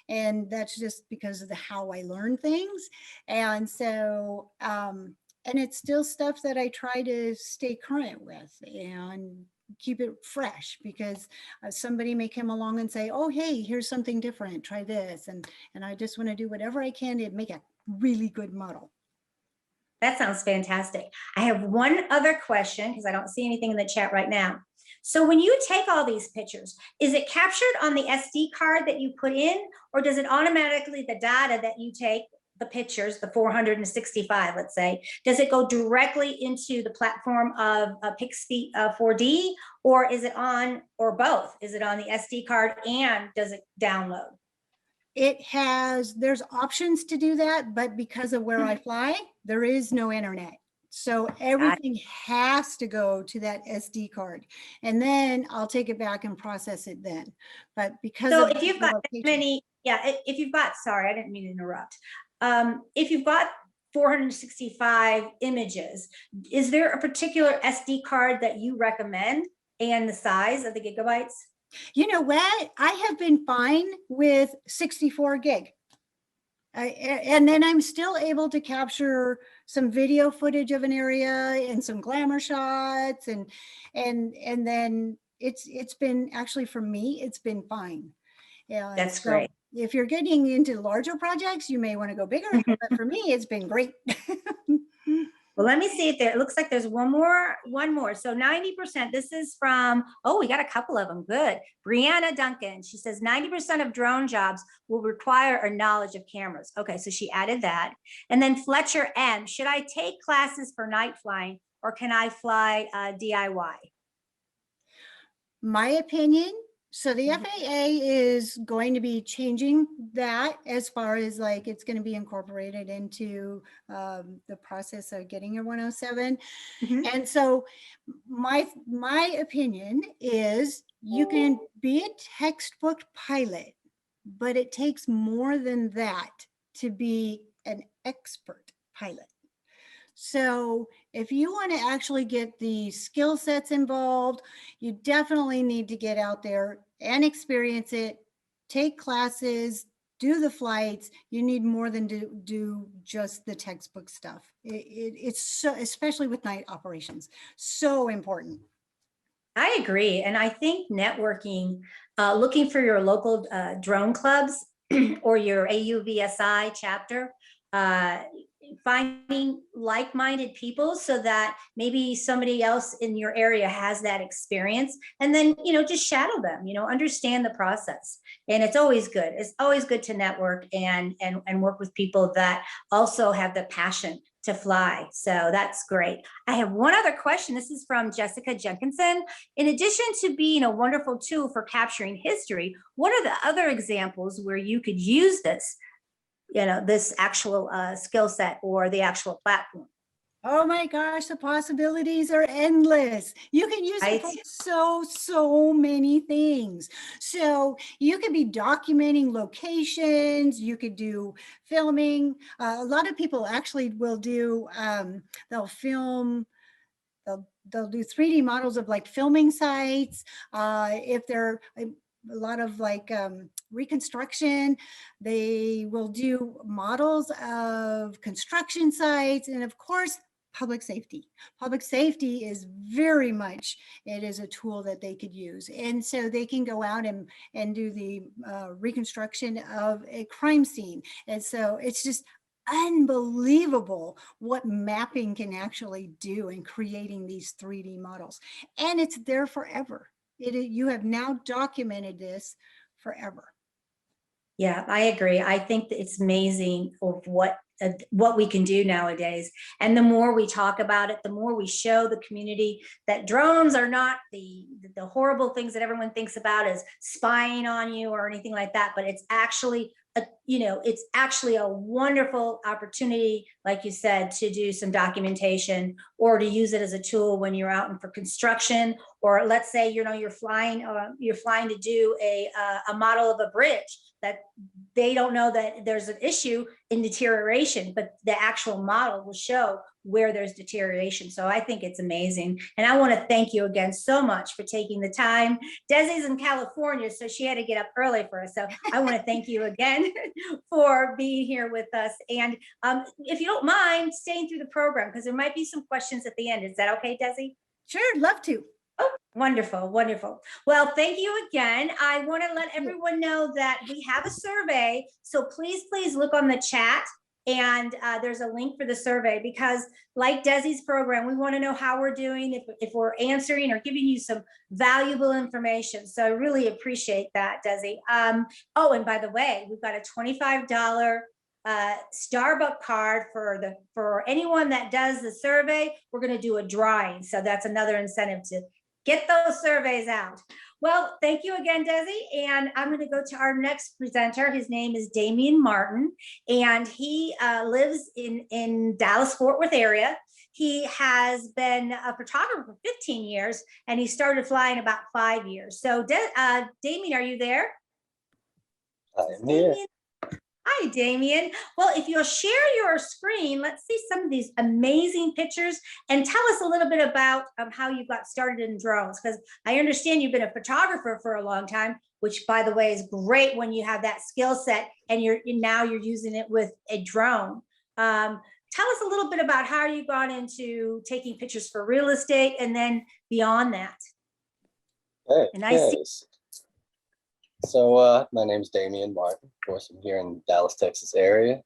And that's just because of how I learn things. And so, and it's still stuff that I try to stay current with and keep it fresh, because somebody may come along and say, oh, hey, here's something different, try this. And I just want to do whatever I can to make a really good model. That sounds fantastic. I have one other question because I don't see anything in the chat right now. So when you take all these pictures, is it captured on the SD card that you put in, or does it automatically, the data that you take the pictures, the 465, let's say, does it go directly into the platform of Pixspeed 4D, or is it on, or both? Is it on the SD card and does it download? There's options to do that, but because of where I fly, there is no internet. So everything has to go to that SD card, and then I'll take it back and process it then. But because So of if you've the got location- many, yeah, if you've got, sorry, I didn't mean to interrupt. If you've got 465 images, is there a particular SD card that you recommend and the size of the gigabytes? You know what? I have been fine with 64 gig. And then I'm still able to capture some video footage of an area and some glamour shots, and then it's been, actually for me, it's been fine. Yeah, That's so great. if you're getting into larger projects, you may want to go bigger, but for me, it's been great. Well, let me see if there, it looks like there's one more. So 90%, this is from, oh, we got a couple of them. Good. Brianna Duncan, she says 90% of drone jobs will require a knowledge of cameras. Okay, so she added that. And then Fletcher M, should I take classes for night flying or can I fly DIY? My opinion, so the Mhm. FAA is going to be changing that, as far as like it's going to be incorporated into the process of getting your 107. Mhm. And so my opinion is you can be a textbook pilot, but it takes more than that to be an expert pilot. So if you want to actually get the skill sets involved, you definitely need to get out there and experience it, take classes, do the flights. You need more than do just the textbook stuff. It's so, especially with night operations, so important. I agree. And I think networking, looking for your local drone clubs or your AUVSI chapter, finding like-minded people so that maybe somebody else in your area has that experience, and then, just shadow them, understand the process. And it's always good. It's always good to network and work with people that also have the passion to fly. So that's great. I have one other question. This is from Jessica Jenkinson. In addition to being a wonderful tool for capturing history, what are the other examples where you could use this, this actual skill set or the actual platform? Oh my gosh, the possibilities are endless. You can use it for so many things. So you could be documenting locations, you could do filming. A lot of people actually will do, they'll film, they'll do 3D models of like filming sites. If they're a lot of like reconstruction, they will do models of construction sites, and of course, public safety. Public safety is very much, it is a tool that they could use. And so they can go out and do the reconstruction of a crime scene. And so it's just unbelievable what mapping can actually do in creating these 3D models. And it's there forever. You have now documented this forever. Yeah, I agree. I think that it's amazing of what we can do nowadays. And the more we talk about it, the more we show the community that drones are not the horrible things that everyone thinks about as spying on you or anything like that, but it's actually it's actually a wonderful opportunity, like you said, to do some documentation or to use it as a tool when you're out and for construction, or let's say, you're flying to do a model of a bridge that they don't know that there's an issue in deterioration, but the actual model will show where there's deterioration. So I think it's amazing. And I want to thank you again so much for taking the time. Desi's in California, so she had to get up early for us. So I want to thank you again for being here with us. And if you don't mind staying through the program, because there might be some questions at the end. Is that okay, Desi? Sure, love to. Oh, wonderful, wonderful. Well, thank you again. I want to let everyone know that we have a survey. So please look on the chat, and there's a link for the survey, because like Desi's program, we want to know how we're doing, if we're answering or giving you some valuable information. So I really appreciate that, Desi. Oh, and by the way, we've got a $25 Starbucks card for anyone that does the survey. We're going to do a drawing. So that's another incentive to get those surveys out. Well, thank you again, Desi. And I'm going to go to our next presenter. His name is Damian Martin, and he lives in Dallas-Fort Worth area. He has been a photographer for 15 years, and he started flying about 5 years. So Damian, are you there? I'm here. Hi, Damian. Well, if you'll share your screen, let's see some of these amazing pictures and tell us a little bit about how you got started in drones, because I understand you've been a photographer for a long time, which, by the way, is great when you have that skill set and now you're using it with a drone. Tell us a little bit about how you got into taking pictures for real estate and then beyond that. Hey, And I see. So my name's Damian Martin. Of course, I'm here in the Dallas, Texas area.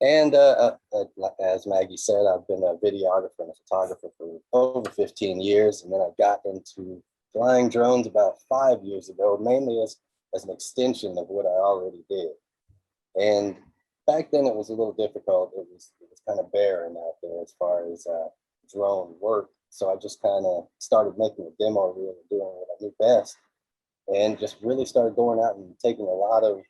And as Maggie said, I've been a videographer and a photographer for over 15 years. And then I got into flying drones about 5 years ago, mainly as an extension of what I already did. And back then it was a little difficult. It was kind of barren out there as far as drone work. So I just kind of started making a demo reel and doing what I knew best. And just really started going out and taking a lot of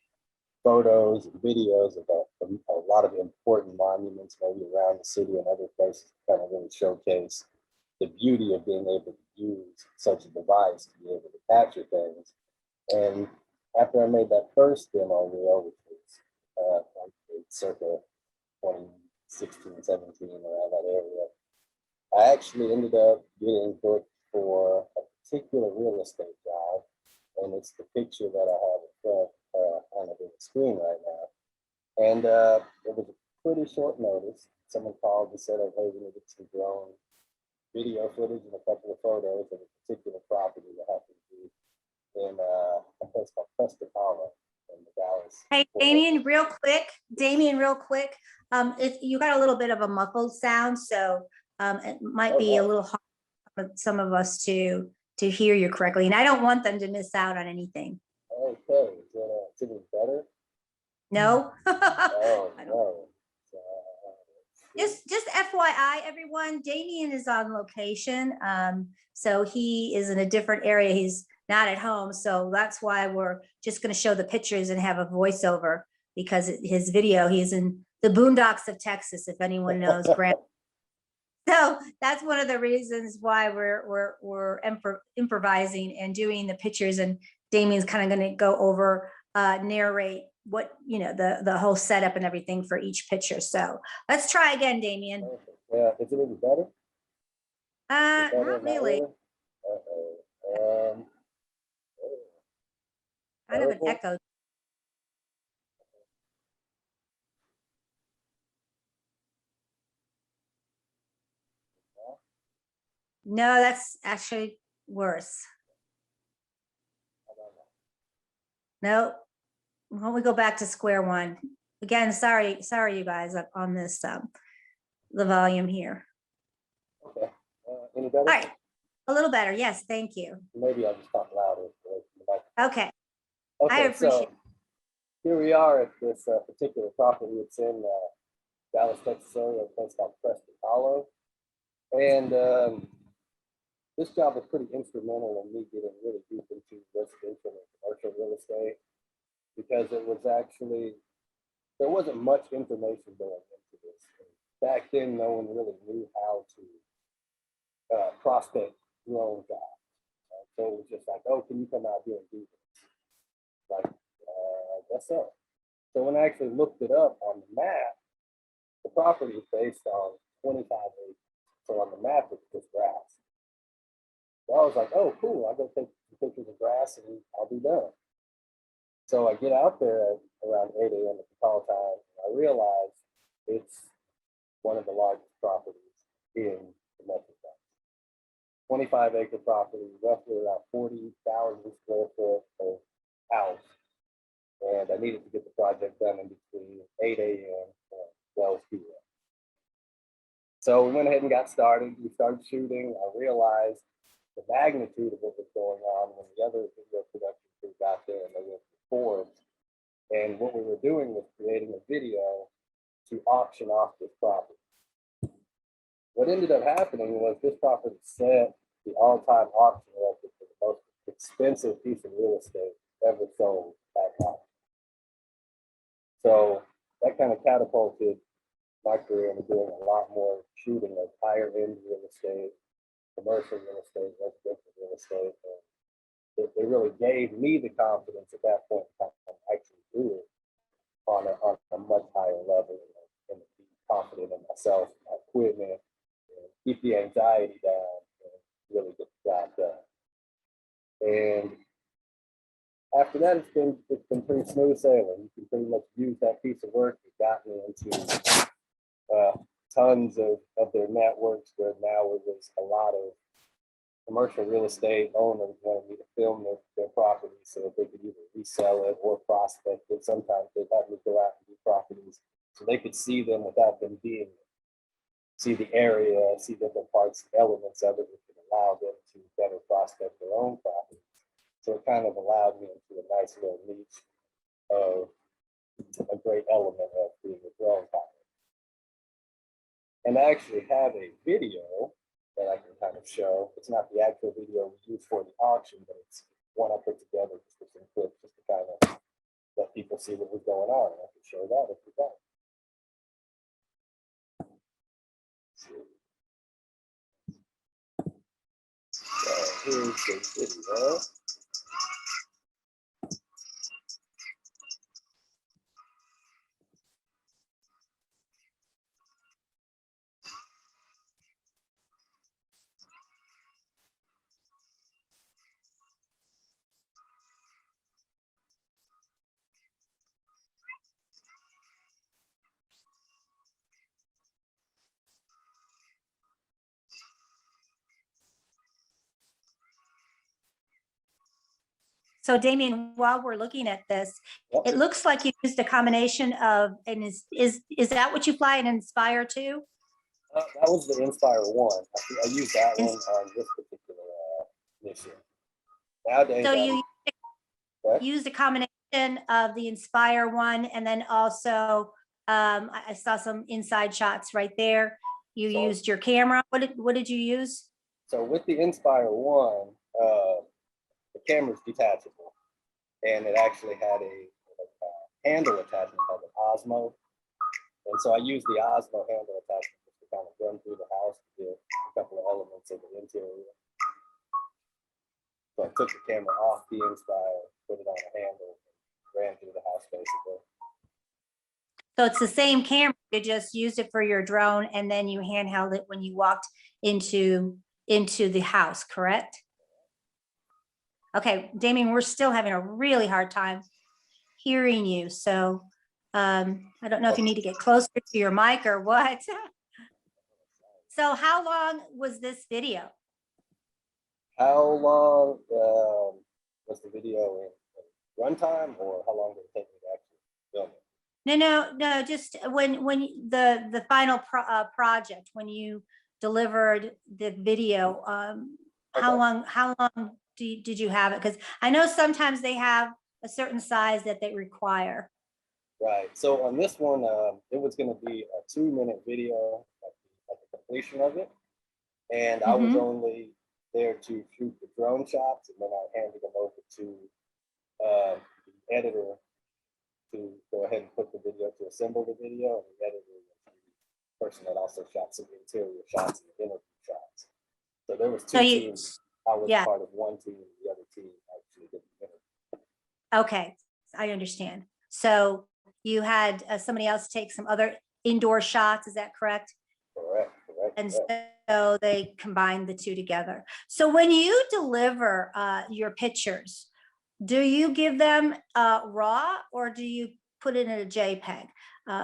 photos and videos of a lot of important monuments, maybe around the city and other places, to kind of really showcase the beauty of being able to use such a device to be able to capture things. And after I made that first demo reel, which was circa 2016, 17, around that area, I actually ended up getting booked for a particular real estate job. And it's the picture that I have in front on the screen right now. And it was a pretty short notice. Someone called and said, hey, we need to get some drone video footage and a couple of photos of a particular property that happened to be in a place called Preston Hollow in the Dallas. Hey, Damian, real quick. You got a little bit of a muffled sound, so it might be a little hard for some of us to hear you correctly, and I don't want them to miss out on anything. Okay, is it better? No. Oh, no. Just FYI, everyone, Damian is on location. So he is in a different area. He's not at home. So that's why we're just going to show the pictures and have a voiceover, because his video, he's in the boondocks of Texas, if anyone knows Grant. So that's one of the reasons why we're improvising and doing the pictures, and Damian's kind of going to go over, narrate what, the whole setup and everything for each picture. So let's try again, Damian. Yeah, is it any better? Not really. Kind of an echo. No, that's actually worse. No, why don't we go back to square one? Again, sorry, you guys, on this, the volume here. Okay, any better? All right, a little better. Yes, thank you. Maybe I'll just talk louder. Okay. Okay, I appreciate so here we are at this particular property. It's in Dallas, Texas area, a place called Preston Hollow. And this job was pretty instrumental in me getting really deep into residential and commercial real estate, because it was actually, there wasn't much information going into this. Back then, no one really knew how to prospect drone jobs. So it was just like, oh, can you come out here and do this? Like, I guess so. So when I actually looked it up on the map, the property is based on 25 acres. So on the map, it's just grass. So I was like, oh, cool. I'll go take some pictures of grass and I'll be done. So I get out there at around 8 a.m. at the call time, and I realize it's one of the largest properties in the Metroplex. 25-acre property, roughly around 40,000 square foot of house. And I needed to get the project done in between 8 a.m. and 12 p.m. So we went ahead and got started. We started shooting. I realized the magnitude of what was going on when the other video production crew got there and they went to Forbes. And what we were doing was creating a video to auction off this property. What ended up happening was this property set the all-time auction record for the most expensive piece of real estate ever sold at auction. So that kind of catapulted my career into doing a lot more shooting of higher end real estate, commercial real estate, residential real estate. And it really gave me the confidence at that point in time to actually do it on a much higher level and be confident in myself, my equipment, and keep the anxiety down and really get the job done. And after that, it's been pretty smooth sailing. You can pretty much use that piece of work that got me into tons of their networks, where now it was a lot of commercial real estate owners wanted me to film their properties so that they could either resell it or prospect it. Sometimes they'd have me go out and do properties so they could see them without them being there. See the area, see different parts, elements of it that could allow them to better prospect their own properties. So it kind of allowed me into a nice little niche of a great element of being a drone pilot. And I actually have a video that I can kind of show. It's not the actual video we used for the auction, but it's one I put together just with some clips just to kind of let people see what was going on. And I can show that if you'd like. So here's the video. So Damien, while we're looking at this, Yep. it looks like you used a combination of, and is that what you fly an Inspire 2? That was the Inspire 1. I used that one on this particular mission. Nowadays, So you what? used a combination of the Inspire 1, and then also I saw some inside shots right there. You So- used your camera. What did you use? So with the Inspire 1, the camera's detachable, and it actually had a handle attachment called an Osmo. And so I used the Osmo handle attachment just to kind of run through the house to get a couple of elements of the interior. So I took the camera off the Inspire, put it on a handle, and ran through the house basically. So it's the same camera, you just used it for your drone, and then you handheld it when you walked into the house, correct? Okay, Damien, we're still having a really hard time hearing you. So I don't know if you need to get closer to your mic or what. So how long was this video? How long was the video in runtime, or how long did it take me to actually film it? No, just when the final project, when you delivered the video, how long did you have it? Because I know sometimes they have a certain size that they require. Right. So on this one, it was going to be a 2-minute video at the completion of it, and I was only there to shoot the drone shots, and then I handed them over to the editor to go ahead and put the video, to assemble the video, and the editor was the person that also shot some interior shots and interview shots. So there was two teams. I was part of one team, the other team actually did the interview. Okay, I understand. So you had somebody else take some other indoor shots, is that correct? Correct. And so they combined the two together. So when you deliver your pictures, do you give them raw, or do you put it in a JPEG?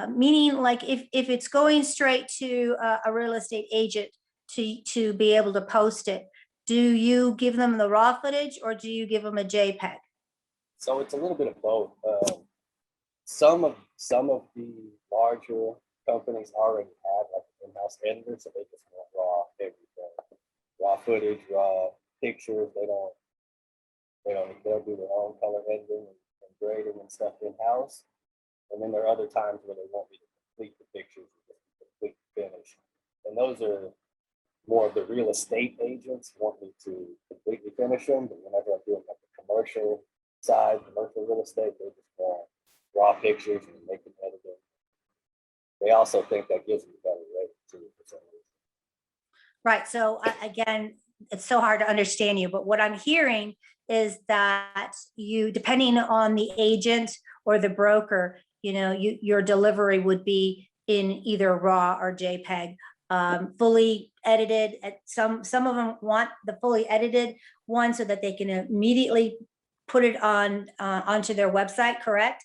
Meaning, like if it's going straight to a real estate agent to be able to post it, do you give them the raw footage, or do you give them a JPEG? So it's a little bit of both. Some of the larger companies already have like an in-house editor, so they just want raw everything, raw footage, raw pictures. They'll do their own color editing and grading and stuff in-house. And then there are other times where they want me to complete the picture those are more of the real estate agents want me to completely finish them, but whenever I'm doing like the commercial side, commercial real estate, they just want raw pictures and make them edit it. They also think that gives me a better rate too, for some reason. Right. So again, it's so hard to understand you, but what I'm hearing is that you, depending on the agent or the broker, your delivery would be in either RAW or JPEG, fully edited. Some of them want the fully edited one so that they can immediately put it on onto their website, correct?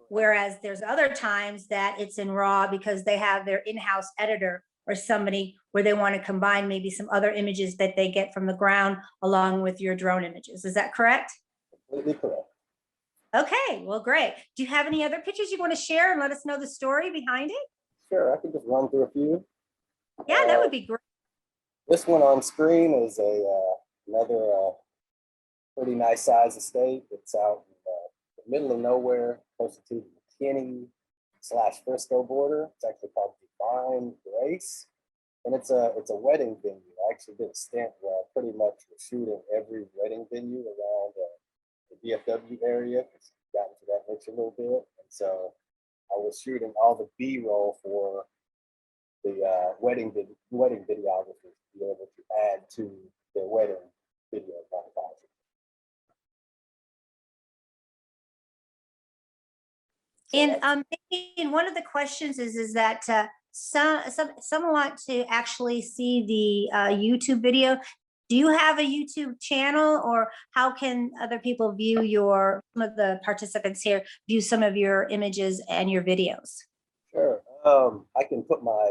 Whereas there's other times that it's in RAW because they have their in-house editor or somebody where they want to combine maybe some other images that they get from the ground along with your drone images. Is that correct? Completely correct. Okay, well, great. Do you have any other pictures you want to share and let us know the story behind it? Sure, I can just run through a few. Yeah, that would be great. This one on screen is another pretty nice size estate. It's out in the middle of nowhere, close to the McKinney/Frisco border. It's actually called Divine Grace, and it's a wedding venue. I actually did a stint where I pretty much was shooting every wedding venue around the DFW area. It's gotten to that niche a little bit, and so I was shooting all the B-roll for the wedding videographers to be able to add to their wedding video montage. And maybe one of the questions is that some want to actually see the YouTube video. Do you have a YouTube channel, or how can other people view some of the participants here view some of your images and your videos? Sure. I can put my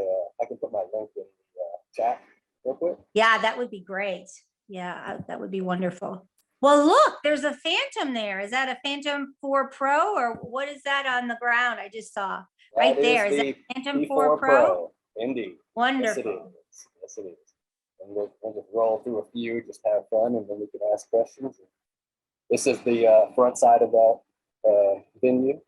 link in the chat real quick. Yeah, that would be great. Yeah, that would be wonderful. Well, look, there's a Phantom there. Is that a Phantom 4 Pro, or what is that on the ground? I just saw right there. Is that Phantom 4 Pro? Indeed. Wonderful. Yes, it is. Yes, it is. And we'll just roll through a few, just have fun, and then we can ask questions. This is the front side of that venue.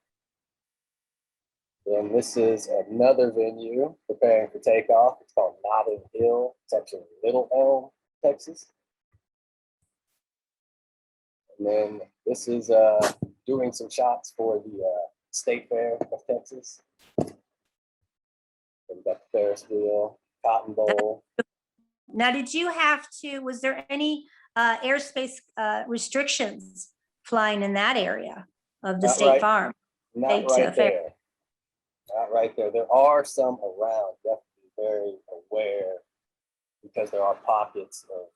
And this is another venue preparing for takeoff. It's called Notting Hill. It's actually in Little Elm, Texas. And then this is doing some shots for the State Fair of Texas. We've got the Ferris wheel, Cotton Bowl. Now, was there any airspace restrictions flying in that area of the Not State right- Farm? Not State right Fair. there. Not right there. There are some around, definitely very aware, because there are pockets of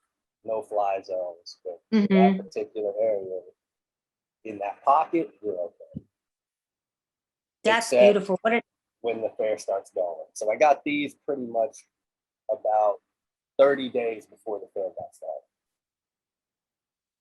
no-fly zones. But in that particular area, in that pocket, you're okay. That's Except beautiful. when the fair starts going. So I got these pretty much about 30 days before the fair got started.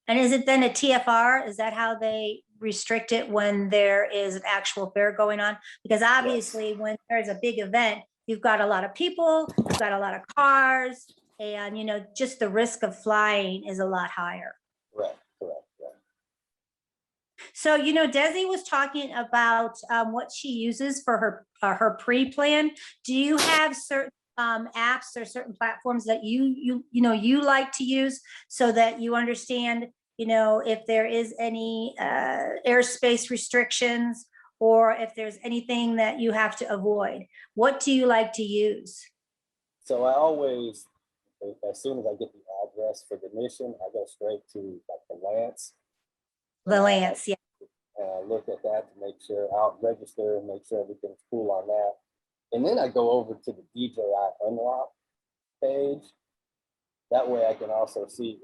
And is it then a TFR? Is that how they restrict it when there is an actual fair going on? Because obviously when there's a big event, you've got a lot of people, you've got a lot of cars, and just the risk of flying is a lot higher. Correct. So, Desi was talking about what she uses for her pre-plan. Do you have certain apps or certain platforms that you like to use so that you understand, if there is any airspace restrictions, or if there's anything that you have to avoid? What do you like to use? So I always, as soon as I get the address for the mission, I go straight to like the Lance. The Lance, yeah. And I look at that to make sure I'll register and make sure everything's cool on that. And then I go over to the DJI Unlock page. That way I can also see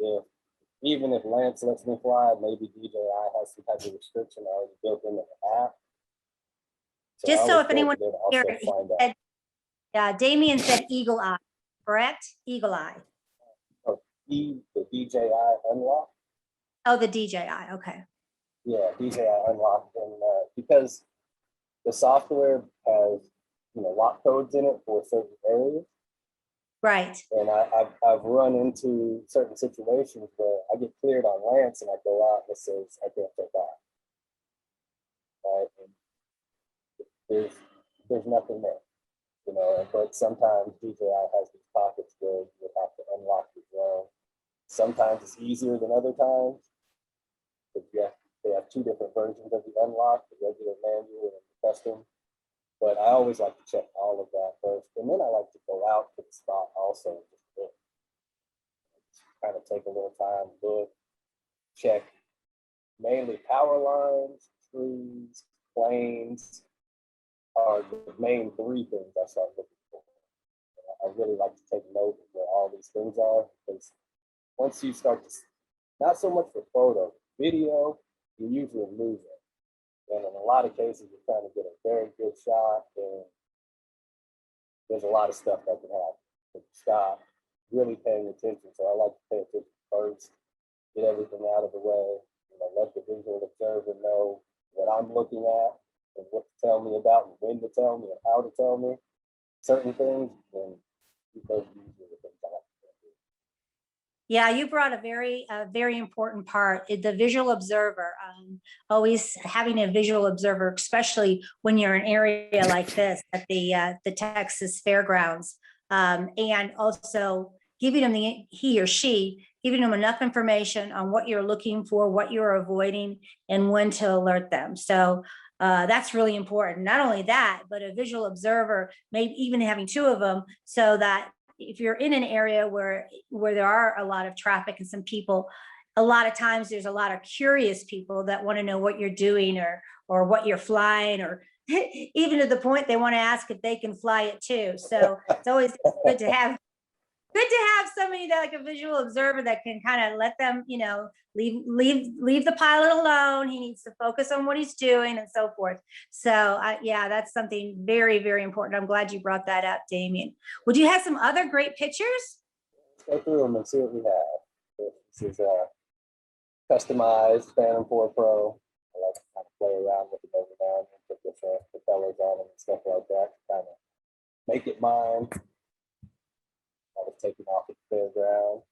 even if Lance lets me fly, maybe DJI has some type of restriction already built into the app. Just so if anyone here, Damien said Eagle Eye, correct? Eagle Eye. Oh, the DJI Unlock. Oh, the DJI, okay. Yeah, DJI Unlock, and because the software has lock codes in it for certain areas. Right. And I've run into certain situations where I get cleared on Lance and I go out and it says I can't take off. Right. And there's nothing there. you know, but sometimes DJI has these pockets where you have to unlock the drone. Sometimes it's easier than other times. But yeah, they have two different versions of the unlock, the regular manual and the custom. But I always like to check all of that first. And then I like to go out to the spot also. Just kind of take a little time, look, check mainly power lines, trees, planes are the main three things I start looking for. I really like to take note of where all these things are, because once you start to, not so much for photo, video, you usually lose it. And in a lot of cases, you're trying to get a very good shot, and there's a lot of stuff that can happen. But stop really paying attention. So I like to pay attention first, get everything out of the way, you know, let the visual observer know what I'm looking at and what to tell me about and when to tell me and how to tell me certain things. And those are usually the things I like to do. Yeah, you brought a very important part, the visual observer. Always having a visual observer, especially when you're in an area like this at the Texas Fairgrounds, and also giving them he or she giving them enough information on what you're looking for, what you're avoiding, and when to alert them. So that's really important. Not only that, but a visual observer, maybe even having two of them, so that if you're in an area where there are a lot of traffic and some people, a lot of times there's a lot of curious people that want to know what you're doing or what you're flying, or even to the point they want to ask if they can fly it too. So it's always good to have somebody that, like a visual observer, that can kind of let them, you know, leave the pilot alone. He needs to focus on what he's doing and so forth. So yeah, that's something very, very important. I'm glad you brought that up, Damien. Would you have some other great pictures? Let's go through them and see what we have. This is a customized Phantom 4 Pro. I like to kind of play around with it every now and then, put different propellers on it and stuff like that to kind of make it mine. I was taken off at the fairground.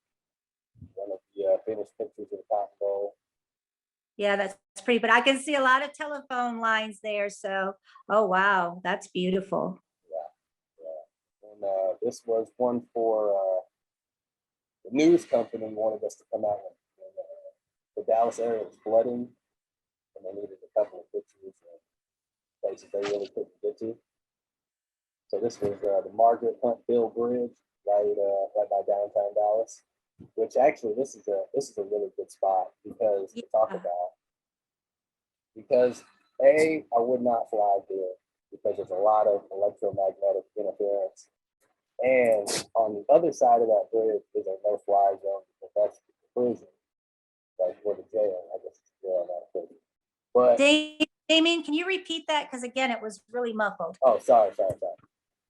One of the finished pictures of the Cotton Bowl. Yeah, that's pretty, but I can see a lot of telephone lines there. So, oh, wow, that's beautiful. Yeah. And this was one for the news company wanted us to come out and the Dallas area was flooding, and they needed a couple of pictures of places they really couldn't get to. So this was the Margaret Hunt Bill Bridge, right by downtown Dallas. Which actually, this is a really good spot because to talk about, because I would not fly there because there's a lot of electromagnetic interference, and on the other side of that bridge is a no-fly zone because that's the prison, like for the jail. I guess it's jail, not a prison. But Damien, can you repeat that? Because again, it was really muffled. oh, sorry.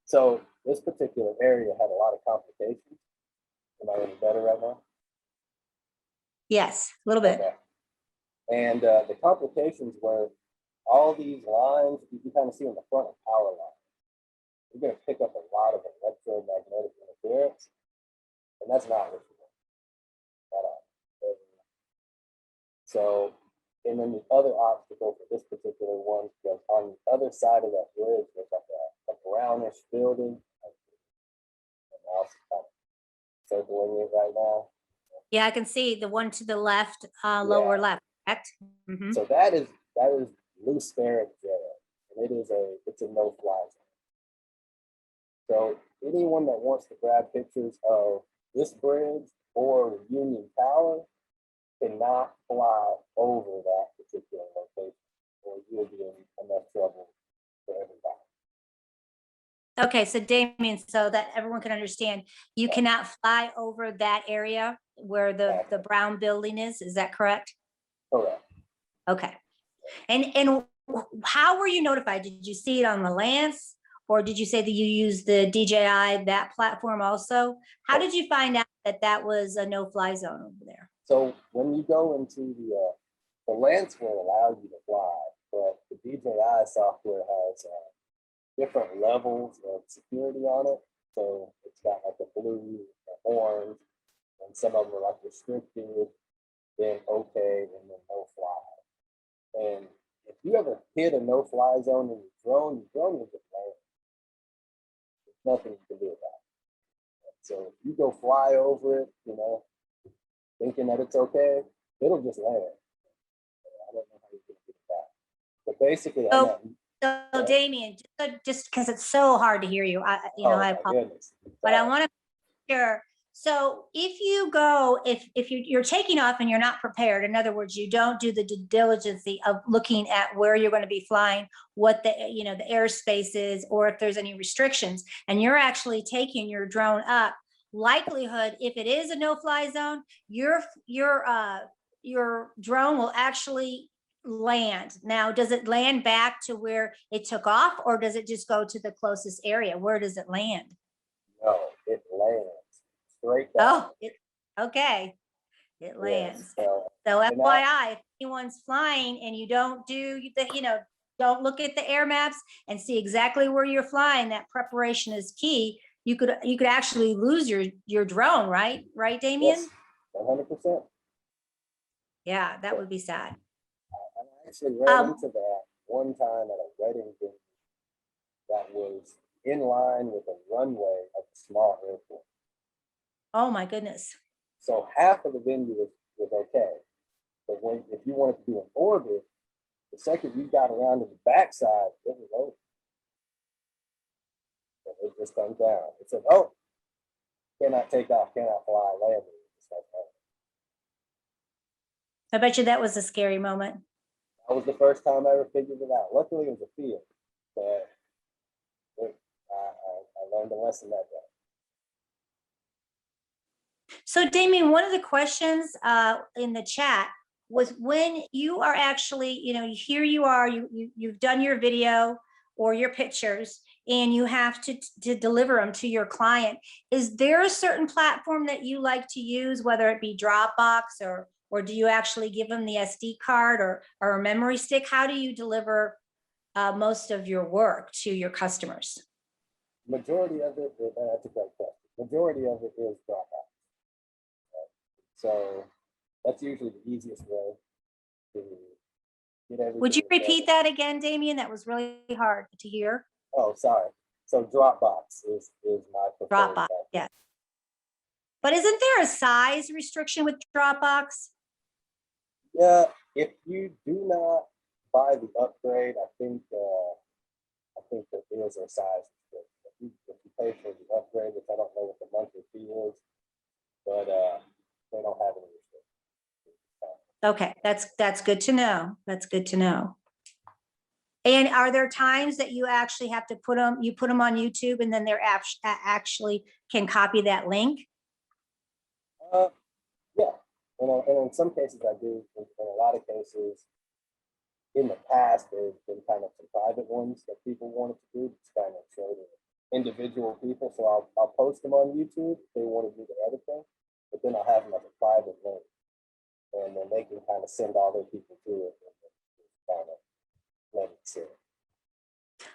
So this particular area had a lot of complications. Am I any better right now? Yes, a little bit. Okay. And the complications were all these lines you can kind of see on the front of power lines. You're going to pick up a lot of electromagnetic interference, and that's not what you want at all. So, and then the other obstacle for this particular one was on the other side of that bridge was like a brownish building. And I'll kind of circling it right now. Yeah, I can see the one to the left, lower left, correct? Mm-hmm. So that is loose ferret jail, and it's a no-fly zone. So anyone that wants to grab pictures of this bridge or Union Tower cannot fly over that particular location, or you'll be in enough trouble for everybody. Okay, so Damien, so that everyone can understand, you cannot fly over that area where the brown building is. Is that correct? Correct. Okay. And how were you notified? Did you see it on the Lance, or did you say that you used the DJI, that platform also? How did you find out that that was a no-fly zone over there? So when you go into the Lance will allow you to fly, but the DJI software has different levels of security on it. So it's got like a blue, an orange, and some of them are like restricted, then okay, and then no fly. And if you ever hit a no-fly zone in your drone will get land. nothing you can do about it. So if you go fly over it, thinking that it's okay, it'll just land. I don't know how you can do that. But basically, So, yeah. Damien, just because it's so hard to hear you, I Oh, I my apologize, goodness. but I want to sure. So if you go, if you're taking off and you're not prepared, in other words, you don't do the due diligence of looking at where you're going to be flying, what the the airspace is, or if there's any restrictions, and you're actually taking your drone up, likelihood, if it is a no-fly zone, your drone will actually land. Now, does it land back to where it took off, or does it just go to the closest area? Where does it land? No, it lands straight down. Oh, okay. It Yes, lands. so, So and FYI, if anyone's flying and you don't do the, don't look at the air maps and see exactly where you're flying, that preparation is key. You could actually lose your drone, right? Right, Damien? yes, 100%. Yeah, that would be sad. I actually ran Um, into that one time at a wedding venue that was in line with a runway of a small airport. Oh my goodness. So half of the venue was okay. But if you wanted to do an orbit, the second you got around to the backside, it was over. So it just comes down. It said, oh, cannot take off, cannot fly, landing. It's like, oh. I bet you that was a scary moment. That was the first time I ever figured it out. Luckily, it was a field, but I learned a lesson that day. So Damien, one of the questions in the chat was when you are actually, here you are, you've done your video or your pictures and you have to deliver them to your client. Is there a certain platform that you like to use, whether it be Dropbox or do you actually give them the SD card or a memory stick? How do you deliver most of your work to your customers? Majority of it, that's a great question. Majority of it is Dropbox. So that's usually the easiest way to get everything. Would you together. repeat that again, Damien? That was really hard to hear. Oh, sorry. So Dropbox is my preferred Dropbox, platform. yeah. But isn't there a size restriction with Dropbox? Yeah, if you do not buy the upgrade, I think there is a size restriction. If you pay for the upgrade, which I don't know what the monthly fee is, but they don't have any restrictions. Okay, that's good to know. That's good to know. And are there times that you actually have to put them on YouTube and then they're actually can copy that link? Yeah, and in some cases I do. In a lot of cases, in the past, there's been kind of some private ones that people wanted to do, just kind of show the individual people. So I'll post them on YouTube if they want to do the editing, but then I'll have them as a private link, and then they can kind of send all their people to it and kind of let it sit.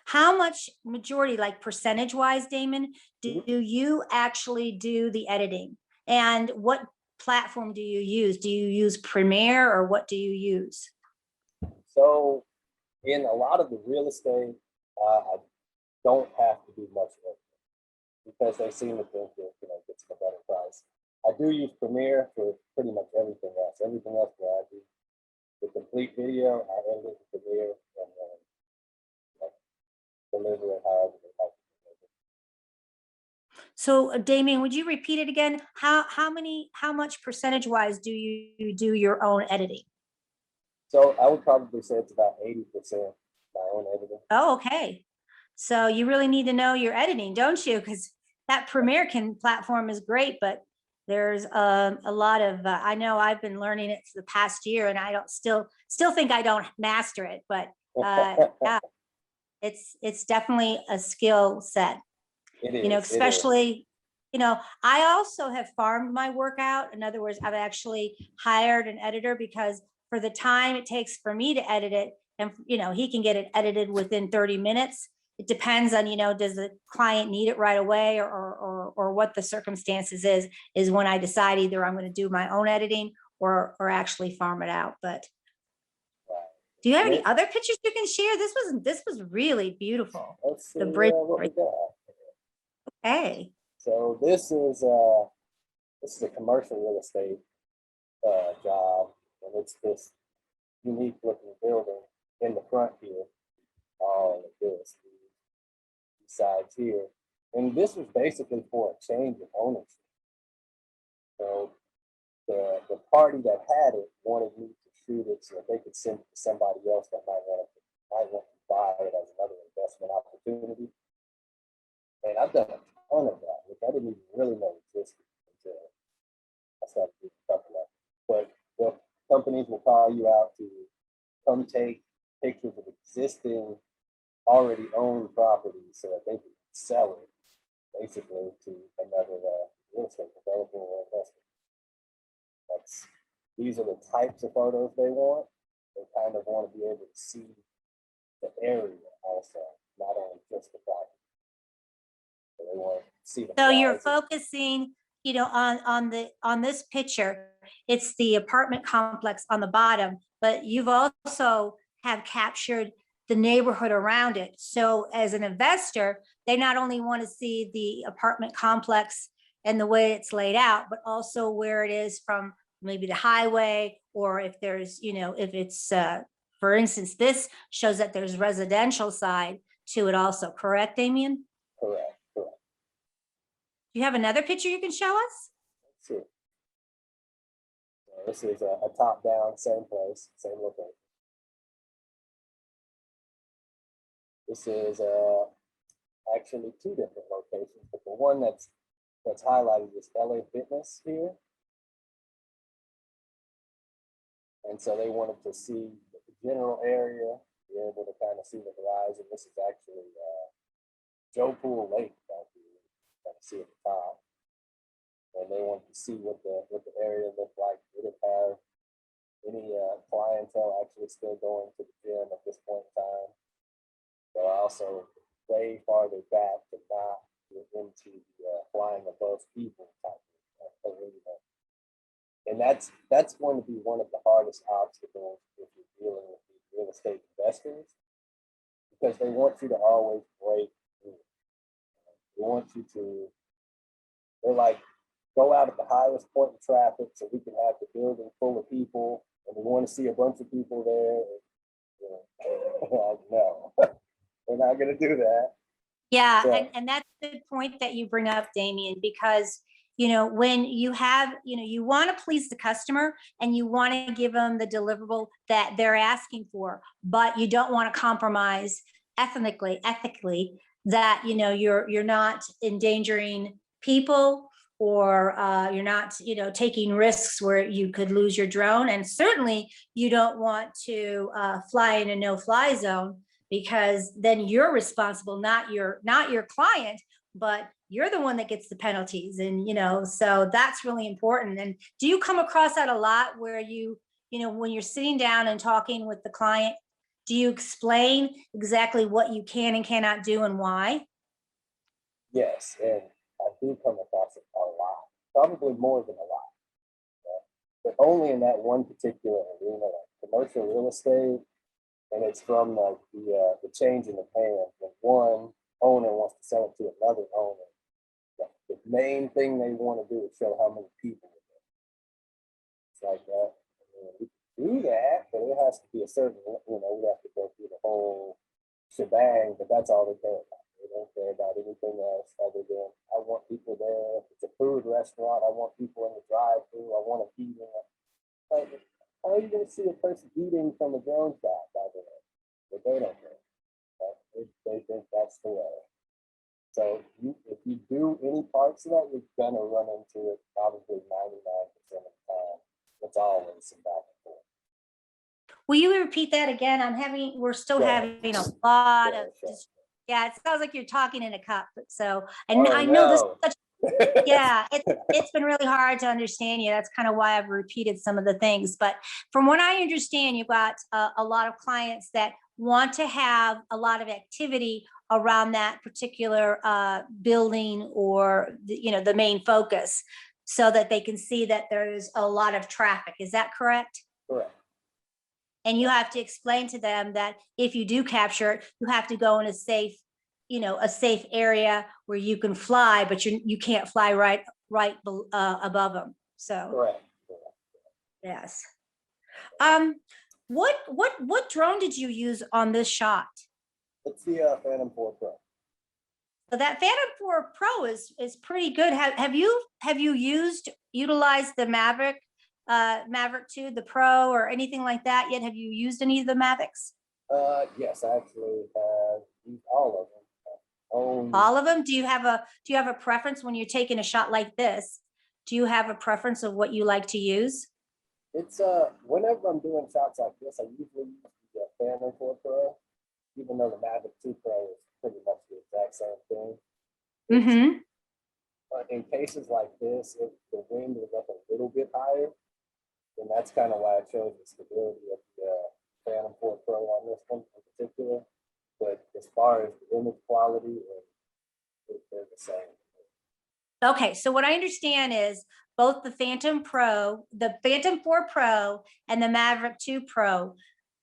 How much majority, like percentage wise, Damon, do you actually do the editing? And what platform do you use? Do you use Premiere or what do you use? So in a lot of the real estate, I don't have to do much editing because they seem to think that gets a better price. I do use Premiere for pretty much everything else. Everything else that I do, the complete video, I edit it in Premiere and then deliver it however they like to deliver it. So Damien, would you repeat it again? How much percentage wise do you do your own editing? So I would probably say it's about 80% my own editing. Oh, okay. So you really need to know your editing, don't you? Because that Premiere platform is great, but there's a lot of I know I've been learning it for the past year, and I don't still think I don't master it, but yeah, it's definitely a skill set. It is, especially, I also have farmed my work out. In other words, I've actually hired an editor because for the time it takes for me to edit it, and he can get it edited within 30 minutes. It depends on, does the client need it right away or what the circumstances is when I decide either I'm going to do my own editing or actually farm it out. But do you have any other pictures you can share? This was really beautiful. Let's see, the bridge. what we got. Hey, So this is a commercial real estate job, and it's this unique looking building in the front here. All of this, these sides here, and this was basically for a change of ownership. So the party that had it wanted me to shoot it so that they could send it to somebody else that might want to buy it as another investment opportunity. And I've done a ton of that, which I didn't even really know existed until I started doing stuff like that. But the companies will call you out to come take pictures of existing, already owned properties so that they can sell it basically to another real estate developer or investor. These are the types of photos they want. They kind of want to be able to see the area also, not only just the property. So they want to see the. so you're focusing, on this picture, it's the apartment complex on the bottom, but you've also have captured the neighborhood around it. So as an investor, they not only want to see the apartment complex and the way it's laid out, but also where it is from maybe the highway, or if there's, if it's, for instance, this shows that there's residential side to it also, correct, Damien? Correct. Do you have another picture you can show us? Sure. So this is a top down, same place, same location. This is actually two different locations, but the one that's highlighted is LA Fitness here. And so they wanted to see the general area, be able to kind of see the horizon. This is actually Joe Pool Lake back here, kind of see at the top. And they wanted to see what the area looked like. Did it have any clientele actually still going to the gym at this point in time? But also way farther back to not get into the flying above people type of arena. And that's going to be one of the hardest obstacles if you're dealing with these real estate investors, because they want you to always break through. They want you to, they're like, go out at the highest point in traffic so we can have the building full of people, and we want to see a bunch of people there. No, we're not going to do that. Yeah, So, and that's the point that you bring up, Damien, because when you have, you want to please the customer and you want to give them the deliverable that they're asking for, but you don't want to compromise ethically that you're not endangering people, or you're not taking risks where you could lose your drone, and certainly you don't want to fly in a no-fly zone, because then you're responsible, not your client, but you're the one that gets the penalties. And so that's really important. And do you come across that a lot, where when you're sitting down and talking with the client, do you explain exactly what you can and cannot do and why? yes, and I do come across it a lot, probably more than a lot, but only in that one particular arena, like commercial real estate. And it's from the change in the hands. When one owner wants to sell it to another owner, the main thing they want to do is show how many people are there. It's like that. I mean, we can do that, but it has to be a certain, we have to go through the whole shebang, but that's all they care about. They don't care about anything else other than, I want people there. If it's a food restaurant, I want people in the drive-thru. I want to eat in it. Like, how are you going to see a person eating from a drone shot, by the way? But they don't know. They think that's the way. So if you do any parts of that, you're going to run into it probably 99% of the time. It's always some back and forth. Will you repeat that again? We're still having a lot of, yeah, it sounds like you're talking in a cup. So I know this is such, yeah, it's been really hard to understand you. That's kind of why I've repeated some of the things. But from what I understand, you've got a lot of clients that want to have a lot of activity around that particular building, or the main focus, so that they can see that there's a lot of traffic. Is that correct? Correct. And you have to explain to them that if you do capture it, you have to go in a safe, a safe area where you can fly, but you can't fly above them. So, Correct. yes. What drone did you use on this shot? It's the Phantom 4 Pro. So that Phantom 4 Pro is pretty good. Have you utilized the Maverick 2, the Pro, or anything like that yet? Have you used any of the Mavics? Yes, I actually have used all of them. All of them? Do you have a preference when you're taking a shot like this? Do you have a preference of what you like to use? It's whenever I'm doing shots like this, I usually use the Phantom 4 Pro, even though the Mavic 2 Pro is pretty much the exact same thing. Mm-hmm. But in cases like this, if the wind is up a little bit higher, then that's kind of why I chose the stability of the Phantom 4 Pro on this one in particular. But as far as the image quality, they're the same. Okay, so what I understand is both the Phantom 4 Pro and the Maverick 2 Pro,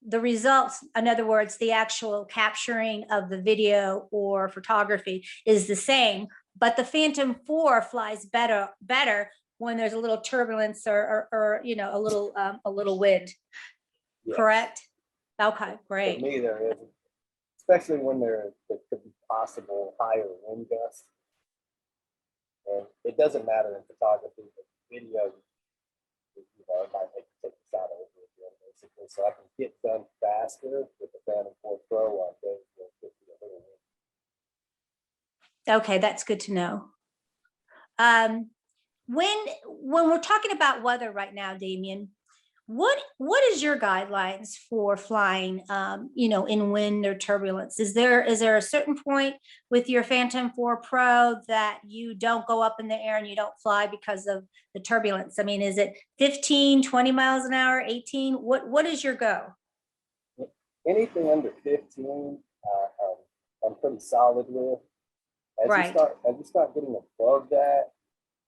the results, in other words, the actual capturing of the video or photography is the same, but the Phantom 4 flies better when there's a little turbulence or a little wind. Yes. Correct? Okay, For great. me, there is, especially when there could be possible higher wind gusts. And it doesn't matter in photography, but video, it might make you take a shot over again, basically. So I can get done faster with the Phantom 4 Pro on days where it could be a little wind. Okay, that's good to know. When we're talking about weather right now, Damien, what is your guidelines for flying, in wind or turbulence? Is there a certain point with your Phantom 4 Pro that you don't go up in the air and you don't fly because of the turbulence? I mean, is it 15, 20 miles an hour, 18? What is your go? Anything under 15, I'm pretty solid with. As Right. you start getting above that,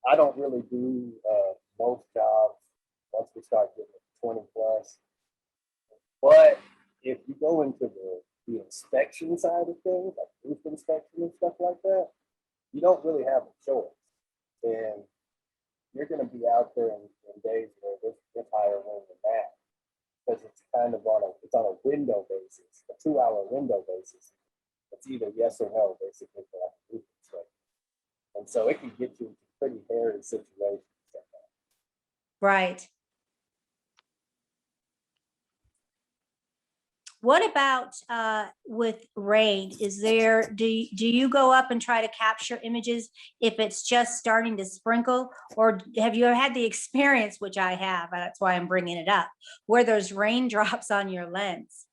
I don't really do most jobs once we start getting 20 plus. But if you go into the inspection side of things, like roof inspection and stuff like that, you don't really have a choice. And you're going to be out there in days where there's higher wind than that, because it's kind of on a window basis, a 2-hour window basis. It's either yes or no, basically, for like a roof inspection. And so it can get you into pretty hairy situations. Right. What about with rain? Do you go up and try to capture images if it's just starting to sprinkle? Or have you ever had the experience, which I have, and that's why I'm bringing it up, where there's raindrops on your lens?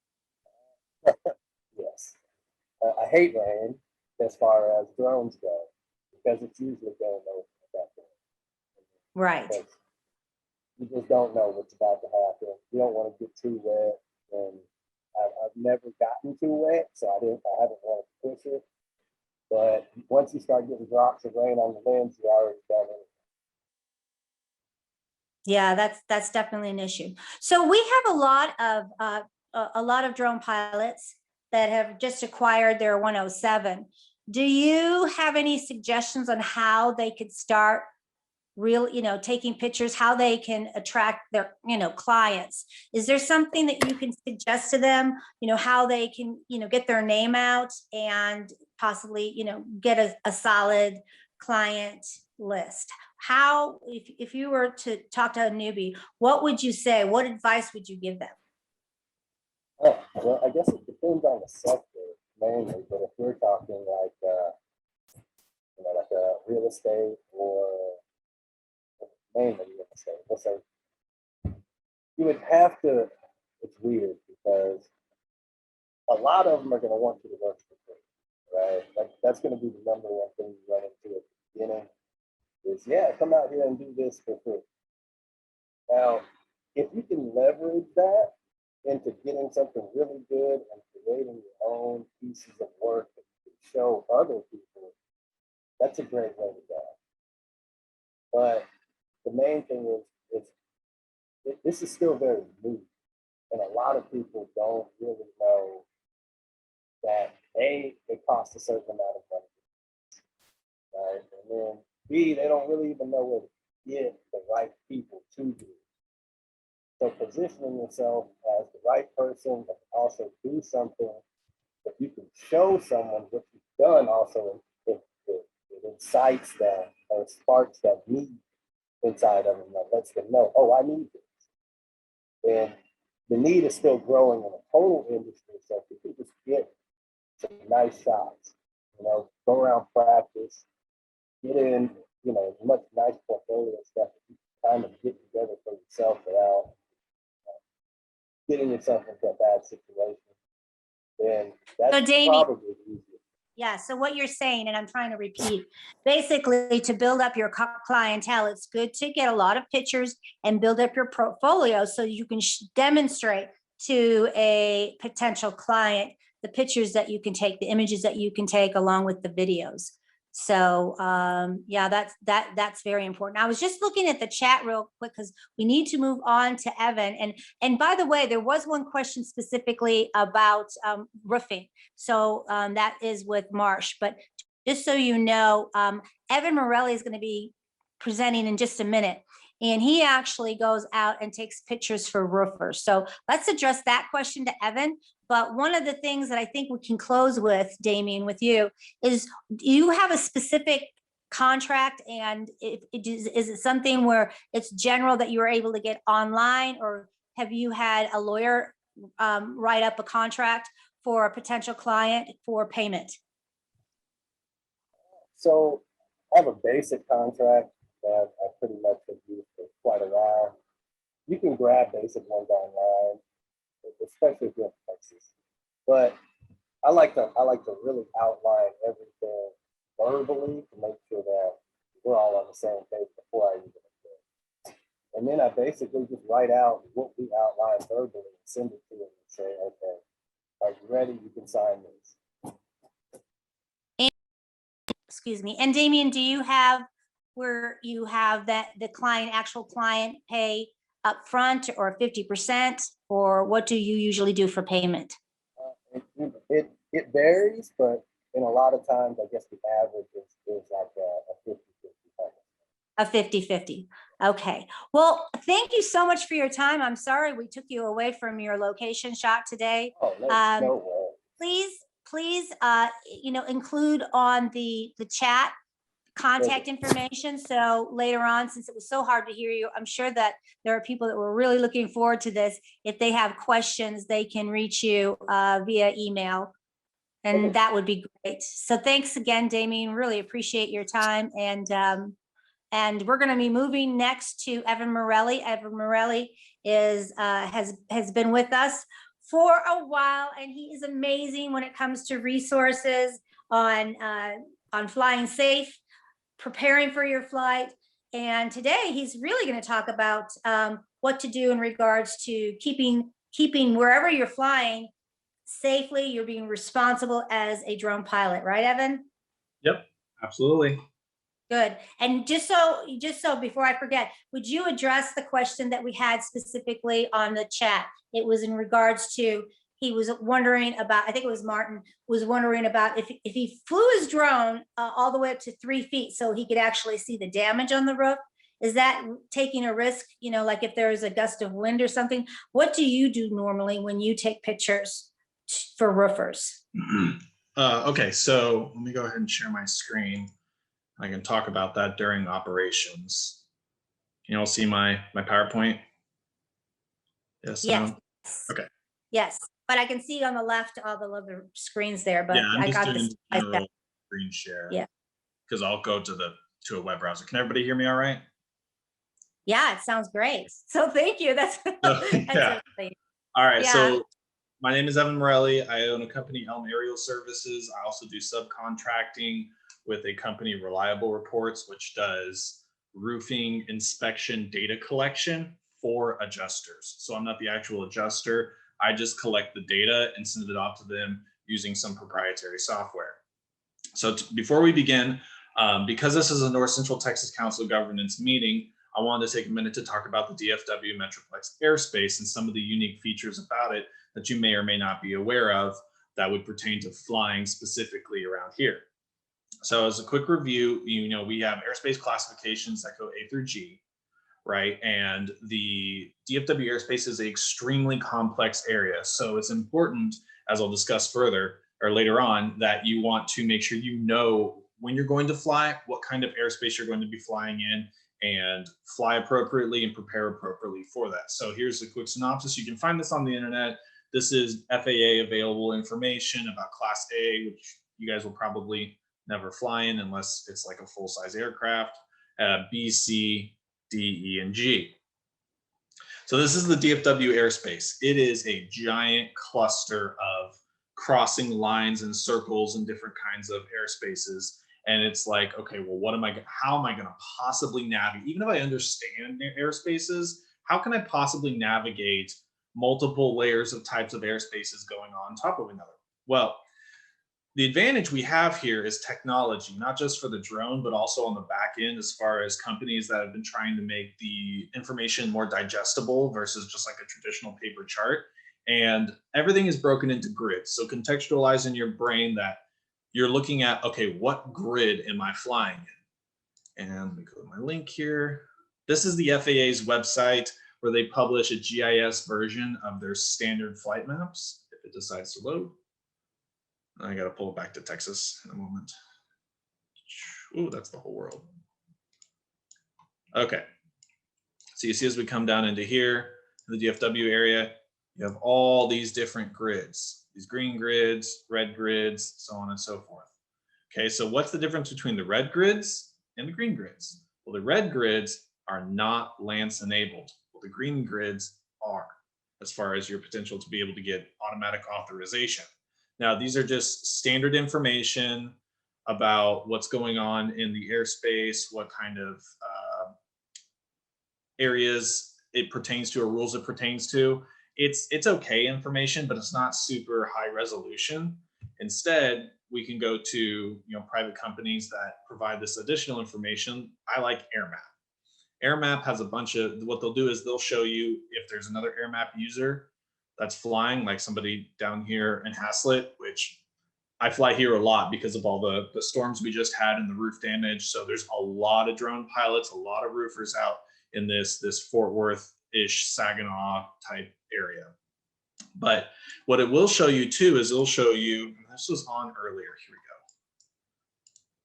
Yes. I hate rain as far as drones go, because it's usually going over at that point. Right. Because you just don't know what's about to happen. You don't want to get too wet, and I've never gotten too wet, so I haven't wanted to push it. But once you start getting drops of rain on the lens, you're already done it. Yeah, that's definitely an issue. So we have a lot of drone pilots that have just acquired their 107. Do you have any suggestions on how they could start taking pictures, how they can attract their, clients? Is there something that you can suggest to them, how they can, get their name out and possibly, get a solid client list? How, if you were to talk to a newbie, what would you say? What advice would you give them? Oh, well, I guess it depends on the sector mainly, but if we're talking like real estate or mainly real estate, let's say you would have to. It's weird because a lot of them are going to want you to work for free, right? That's going to be the number one thing you run into at the beginning. Is come out here and do this for free. Now, if you can leverage that into getting something really good and creating your own pieces of work that you can show other people, that's a great way to go. But the main thing is this is still very new, and a lot of people don't really know that A, it costs a certain amount of money, right? And then B, they don't really even know where to get the right people to do it. So positioning yourself as the right person, but also do something that you can show someone what you've done. Also, it incites them or sparks that need inside of them that lets them know, oh, I need this. And the need is still growing in the total industry. So if you can just get some nice shots, go around practice, get in, as much nice portfolio stuff that you can kind of get together for yourself without getting yourself into a bad situation, then So that's Damien, probably easier. yeah, so what you're saying, and I'm trying to repeat, basically to build up your clientele, it's good to get a lot of pictures and build up your portfolio so you can demonstrate to a potential client the pictures that you can take, the images that you can take along with the videos. So yeah, that's very important. I was just looking at the chat real quick because we need to move on to Evan. And by the way, there was one question specifically about roofing. So that is with Marsh, but just so you know, Evan Morelli is going to be presenting in just a minute. And he actually goes out and takes pictures for roofers. So let's address that question to Evan. But one of the things that I think we can close with, Damien, with you, is do you have a specific contract? And is it something where it's general that you were able to get online, or have you had a lawyer write up a contract for a potential client for payment? So I have a basic contract that I pretty much have used for quite a while. You can grab basic ones online, especially if you're in Texas. But I like to really outline everything verbally to make sure that we're all on the same page before I even do it. And then I basically just write out what we outlined verbally and send it to them and say, okay, are you ready? You can sign this. And, excuse me. And Damien, do you have where you have that the actual client pay up front or 50%, or what do you usually do for payment? It varies, but in a lot of times, I guess the average is like a 50-50. A 50-50. Okay. Well, thank you so much for your time. I'm sorry we took you away from your location shot today. Oh, no way. Please, include on the chat contact information. So later on, since it was so hard to hear you, I'm sure that there are people that were really looking forward to this. If they have questions, they can reach you via email, and Okay. that would be great. So thanks again, Damien. Really appreciate your time. And we're going to be moving next to Evan Morelli. Evan Morelli has been with us for a while, and he is amazing when it comes to resources on flying safe, preparing for your flight. And today he's really going to talk about what to do in regards to keeping wherever you're flying safely. You're being responsible as a drone pilot, right, Evan? Yep, absolutely. Good. And just so before I forget, would you address the question that we had specifically on the chat? It was in regards to, he was wondering about, I think it was Martin, was wondering about if he flew his drone all the way up to 3 feet so he could actually see the damage on the roof. Is that taking a risk? Like if there is a gust of wind or something, what do you do normally when you take pictures for roofers? Okay, so let me go ahead and share my screen. I can talk about that during operations. Can you all see my PowerPoint? Yes. Yes. No? Okay. Yes, but I can see on the left all the other screens there. But yeah, I got this. general screen share. Yeah. Because I'll go to a web browser. Can everybody hear me all right? Yeah, it sounds great. So thank you. That's, yeah. All right. Yeah. So my name is Evan Morelli. I own a company, Elm Aerial Services. I also do subcontracting with a company, Reliable Reports, which does roofing inspection data collection for adjusters. So I'm not the actual adjuster. I just collect the data and send it off to them using some proprietary software. So before we begin, because this is a North Central Texas Council of Governments meeting, I wanted to take a minute to talk about the DFW Metroplex airspace and some of the unique features about it that you may or may not be aware of. that would pertain to flying specifically around here. So as a quick review, we have airspace classifications that go A through G, right? And the DFW airspace is an extremely complex area. So it's important, as I'll discuss further or later on, that you want to make sure you know when you're going to fly, what kind of airspace you're going to be flying in, and fly appropriately and prepare appropriately for that. So here's a quick synopsis. You can find this on the internet. This is FAA available information about Class A, which you guys will probably never fly in unless it's like a full-size aircraft, B, C, D, E, and G. So this is the DFW airspace. It is a giant cluster of crossing lines and circles and different kinds of airspaces. And it's like, okay, well, how am I going to possibly navigate? Even if I understand airspaces, how can I possibly navigate multiple layers of types of airspaces going on top of another? Well, the advantage we have here is technology, not just for the drone, but also on the back end, as far as companies that have been trying to make the information more digestible versus just like a traditional paper chart. And everything is broken into grids. So contextualize in your brain that you're looking at, okay, what grid am I flying in? And let me go to my link here. This is the FAA's website where they publish a GIS version of their standard flight maps, if it decides to load. I got to pull it back to Texas in a moment. Ooh, that's the whole world. Okay. So you see, as we come down into here, the DFW area, you have all these different grids, these green grids, red grids, so on and so forth. Okay, so what's the difference between the red grids and the green grids? Well, the red grids are not LANC enabled. Well, the green grids are, as far as your potential to be able to get automatic authorization. Now, these are just standard information about what's going on in the airspace, what kind of areas it pertains to or rules it pertains to. It's okay information, but it's not super high resolution. Instead, we can go to private companies that provide this additional information. I like AirMap. AirMap has a bunch of, what they'll do is they'll show you if there's another AirMap user that's flying, like somebody down here in Haslett, which I fly here a lot because of all the storms we just had and the roof damage. So there's a lot of drone pilots, a lot of roofers out in this Fort Worth-ish Saginaw type area. But what it will show you too is it'll show you, this was on earlier, here we go.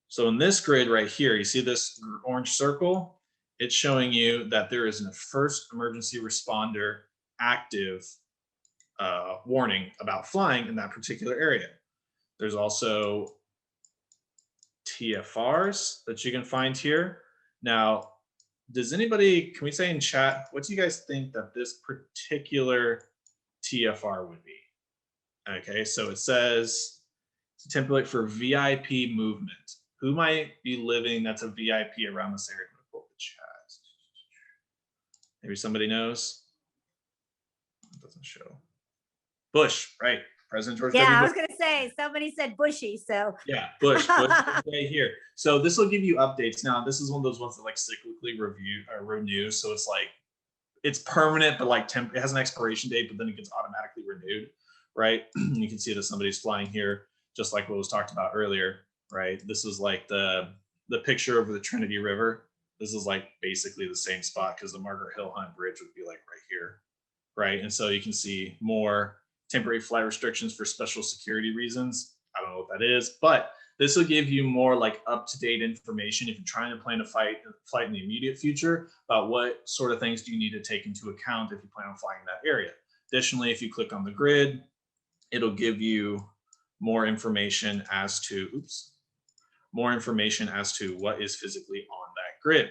So in this grid right here, you see this orange circle? It's showing you that there is a first emergency responder active warning about flying in that particular area. There's also TFRs that you can find here. Now, does anybody, can we say in chat, what do you guys think that this particular TFR would be? Okay, so it says it's a template for VIP movement. Who might be living that's a VIP around this area? Pull the chat. Maybe somebody knows. It doesn't show. Bush, right? President George W. Yeah, I Bush. was going to say, somebody said Bushy, so. Yeah, Bush right here. So this will give you updates. Now, this is one of those ones that like cyclically renew. So it's like, it's permanent, but like it has an expiration date, but then it gets automatically renewed, right? You can see that somebody's flying here, just like what was talked about earlier, right? This is like the picture over the Trinity River. This is like basically the same spot because the Margaret Hill Hunt Bridge would be like right here, right? And so you can see more temporary flight restrictions for special security reasons. I don't know what that is, but this will give you more like up-to-date information if you're trying to plan a flight in the immediate future about what sort of things do you need to take into account if you plan on flying in that area. Additionally, if you click on the grid, it'll give you more information as to, what is physically on that grid.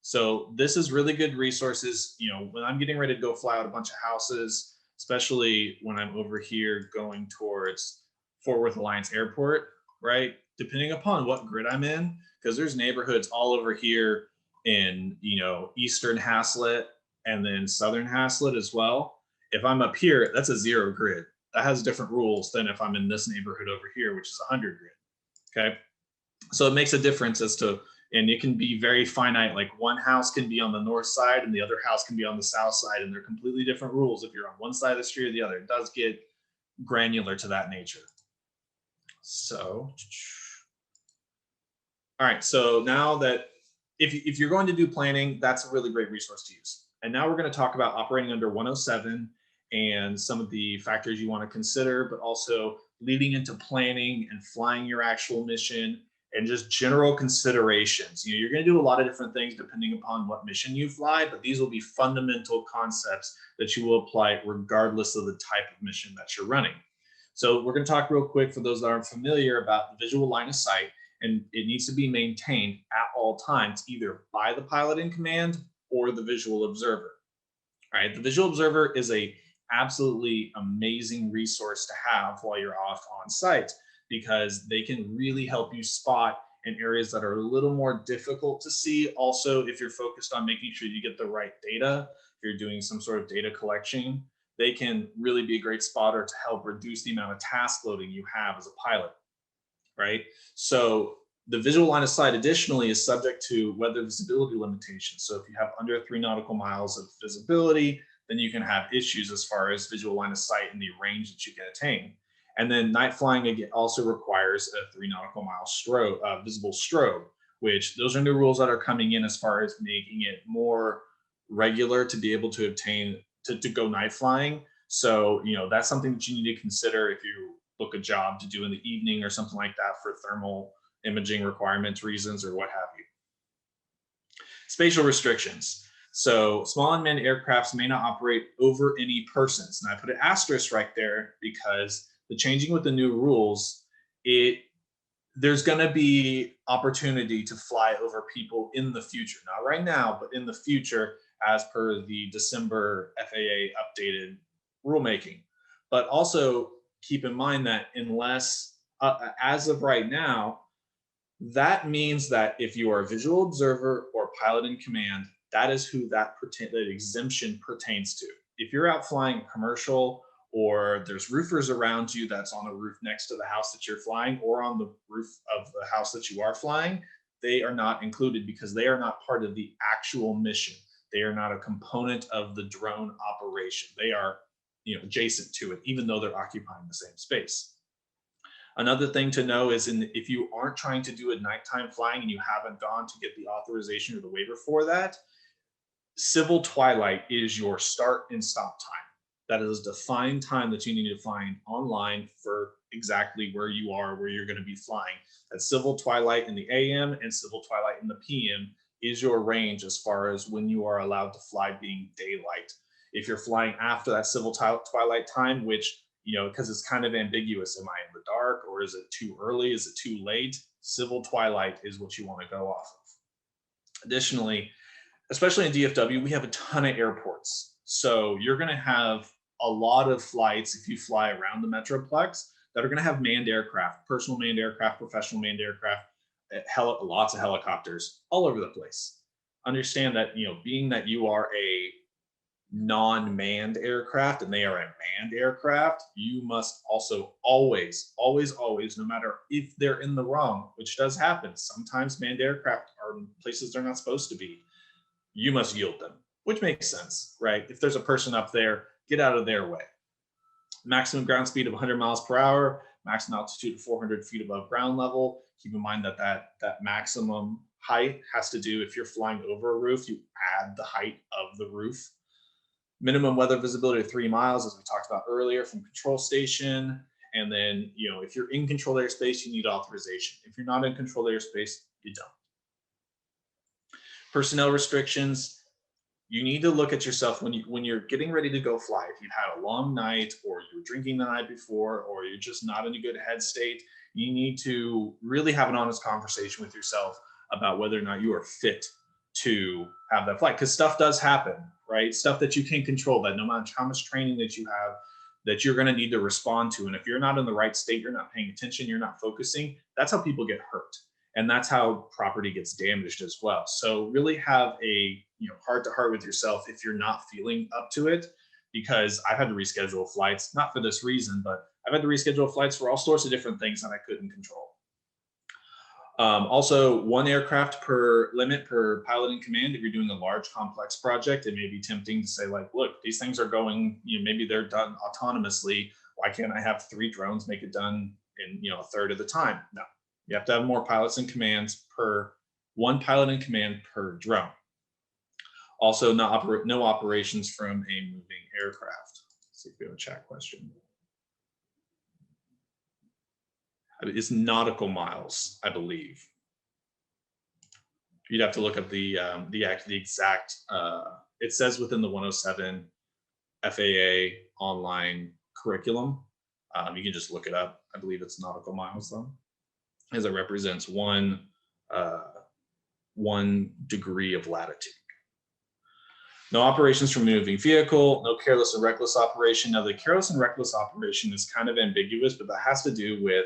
So this is really good resources. When I'm getting ready to go fly out a bunch of houses, especially when I'm over here going towards Fort Worth Alliance Airport, right? Depending upon what grid I'm in, because there's neighborhoods all over here in, Eastern Haslett and then Southern Haslett as well. If I'm up here, that's a 0 grid. That has different rules than if I'm in this neighborhood over here, which is 100 grid, okay? So it makes a difference as to, and it can be very finite, like one house can be on the north side and the other house can be on the south side, and they're completely different rules if you're on one side of the street or the other. It does get granular to that nature. So, all right, so now that if you're going to do planning, that's a really great resource to use. And now we're going to talk about operating under 107 and some of the factors you want to consider, but also leading into planning and flying your actual mission and just general considerations. You know, you're going to do a lot of different things depending upon what mission you fly, but these will be fundamental concepts that you will apply regardless of the type of mission that you're running. So we're going to talk real quick for those that aren't familiar about the visual line of sight, and it needs to be maintained at all times, either by the pilot in command or the visual observer. All right, the visual observer is a absolutely amazing resource to have while you're off on site, because they can really help you spot in areas that are a little more difficult to see. Also, if you're focused on making sure you get the right data, if you're doing some sort of data collection, they can really be a great spotter to help reduce the amount of task loading you have as a pilot, right? So the visual line of sight additionally is subject to weather visibility limitations. So if you have under 3 nautical miles of visibility, then you can have issues as far as visual line of sight and the range that you can attain. And then night flying again also requires a 3 nautical mile strobe, visible strobe, which those are new rules that are coming in as far as making it more regular to be able to obtain to go night flying. So, you know, that's something that you need to consider if you book a job to do in the evening or something like that for thermal imaging requirements reasons or what have you. Spatial restrictions. So small unmanned aircrafts may not operate over any persons. And I put an asterisk right there because the changing with the new rules, there's going to be opportunity to fly over people in the future. Not right now, but in the future, as per the December FAA updated rulemaking. But also keep in mind that unless, as of right now, that means that if you are a visual observer or pilot in command, that is who that exemption pertains to. If you're out flying commercial, or there's roofers around you that's on the roof next to the house that you're flying or on the roof of the house that you are flying, they are not included because they are not part of the actual mission. They are not a component of the drone operation. They are, you know, adjacent to it, even though they're occupying the same space. Another thing to know is if you aren't trying to do a nighttime flying and you haven't gone to get the authorization or the waiver for that, civil twilight is your start and stop time. That is a defined time that you need to find online for exactly where you are, where you're going to be flying. That civil twilight in the AM and civil twilight in the PM is your range as far as when you are allowed to fly being daylight. If you're flying after that civil twilight time, which, you know, because it's kind of ambiguous, am I in the dark or is it too early? Is it too late? Civil twilight is what you want to go off of. Additionally, especially in DFW, we have a ton of airports. So you're going to have a lot of flights if you fly around the Metroplex that are going to have manned aircraft, personal manned aircraft, professional manned aircraft, lots of helicopters all over the place. Understand that, you know, being that you are a non-manned aircraft and they are a manned aircraft, you must also always, no matter if they're in the wrong, which does happen. Sometimes manned aircraft are in places they're not supposed to be. You must yield them, which makes sense, right? If there's a person up there, get out of their way. Maximum ground speed of 100 miles per hour, maximum altitude of 400 feet above ground level. Keep in mind that that maximum height has to do, if you're flying over a roof, you add the height of the roof. Minimum weather visibility of 3 miles, as we talked about earlier, from control station. And then, you know, if you're in controlled airspace, you need authorization. If you're not in controlled airspace, you don't. Personnel restrictions. You need to look at yourself when you're getting ready to go fly. If you've had a long night, or you're drinking the night before, or you're just not in a good head state, you need to really have an honest conversation with yourself about whether or not you are fit to have that flight. Because stuff does happen, right? Stuff that you can't control, that no matter how much training that you have, that you're going to need to respond to. And if you're not in the right state, you're not paying attention, you're not focusing, that's how people get hurt. And that's how property gets damaged as well. So really have a, you know, heart to heart with yourself if you're not feeling up to it, because I've had to reschedule flights, not for this reason, but I've had to reschedule flights for all sorts of different things that I couldn't control. Also, 1 aircraft per limit per pilot in command. If you're doing a large complex project, it may be tempting to say, like, look, these things are going, you know, maybe they're done autonomously, Why can't I have 3 drones make it done in, a third of the time? No, you have to have more pilots and commands per one pilot in command per drone. Also, no operations from a moving aircraft. Let's see if we have a chat question. It's nautical miles, I believe. You'd have to look up the exact. It says within the 107 FAA online curriculum. You can just look it up. I believe it's nautical miles though, as it represents one degree of latitude. No operations from moving vehicle, no careless and reckless operation. Now the careless and reckless operation is kind of ambiguous, but that has to do with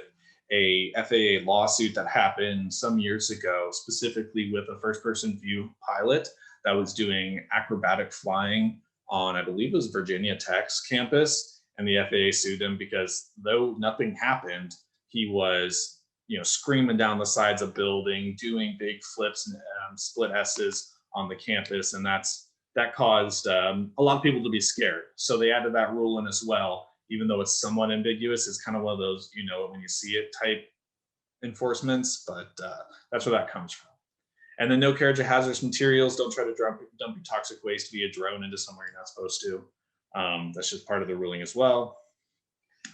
a FAA lawsuit that happened some years ago, specifically with a first-person view pilot that was doing acrobatic flying on, I believe it was Virginia Tech's campus, and the FAA sued him because though nothing happened, he was, screaming down the sides of building, doing big flips and split S's on the campus, and that caused a lot of people to be scared. So they added that rule in as well. Even though it's somewhat ambiguous, it's kind of one of those, when you see it type enforcements, but that's where that comes from. And then no carriage of hazardous materials. Don't try to dump your toxic waste via drone into somewhere you're not supposed to. That's just part of the ruling as well.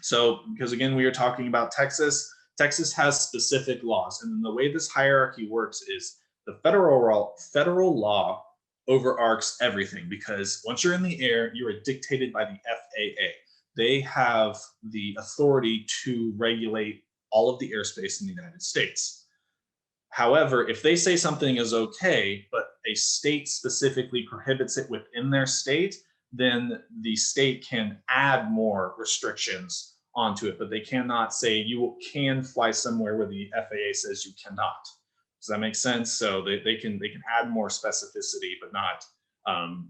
So, because again, we are talking about Texas. Texas has specific laws. And then the way this hierarchy works is the federal law overarches everything, because once you're in the air, you are dictated by the FAA. They have the authority to regulate all of the airspace in the United States. However, if they say something is okay, but a state specifically prohibits it within their state, then the state can add more restrictions onto it, but they cannot say you can fly somewhere where the FAA says you cannot. Does that make sense? So they can add more specificity, but not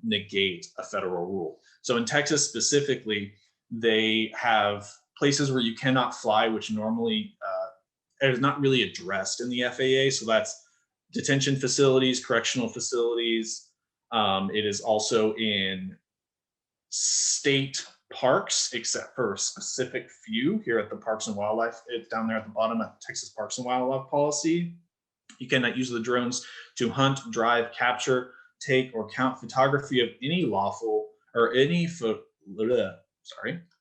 negate a federal rule. So in Texas specifically, they have places where you cannot fly, which normally is not really addressed in the FAA. So that's detention facilities, correctional facilities. It is also in state parks, except for a specific few here at the Parks and Wildlife. It's down there at the bottom at Texas Parks and Wildlife policy. You cannot use the drones to hunt, drive, capture, take, or count photography of any lawful or any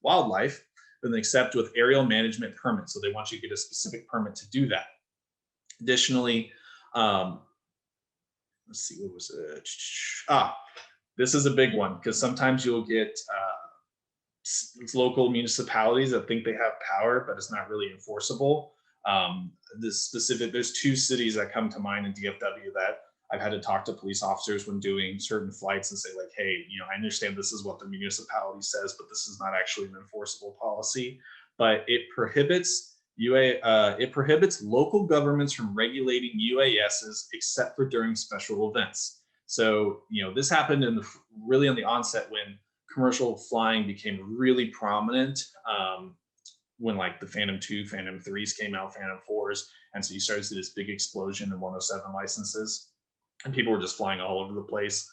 wildlife, except with aerial management permit. So they want you to get a specific permit to do that. Additionally, let's see, what was it? This is a big one, because sometimes you'll get local municipalities that think they have power, but it's not really enforceable. There's 2 cities that come to mind in DFW that I've had to talk to police officers when doing certain flights and say like, hey, I understand this is what the municipality says, but this is not actually an enforceable policy. But it prohibits local governments from regulating UASs except for during special events. So, this happened really on the onset when commercial flying became really prominent, when like the Phantom 2, Phantom 3s came out, Phantom 4s. And so you started to see this big explosion in 107 licenses, and people were just flying all over the place.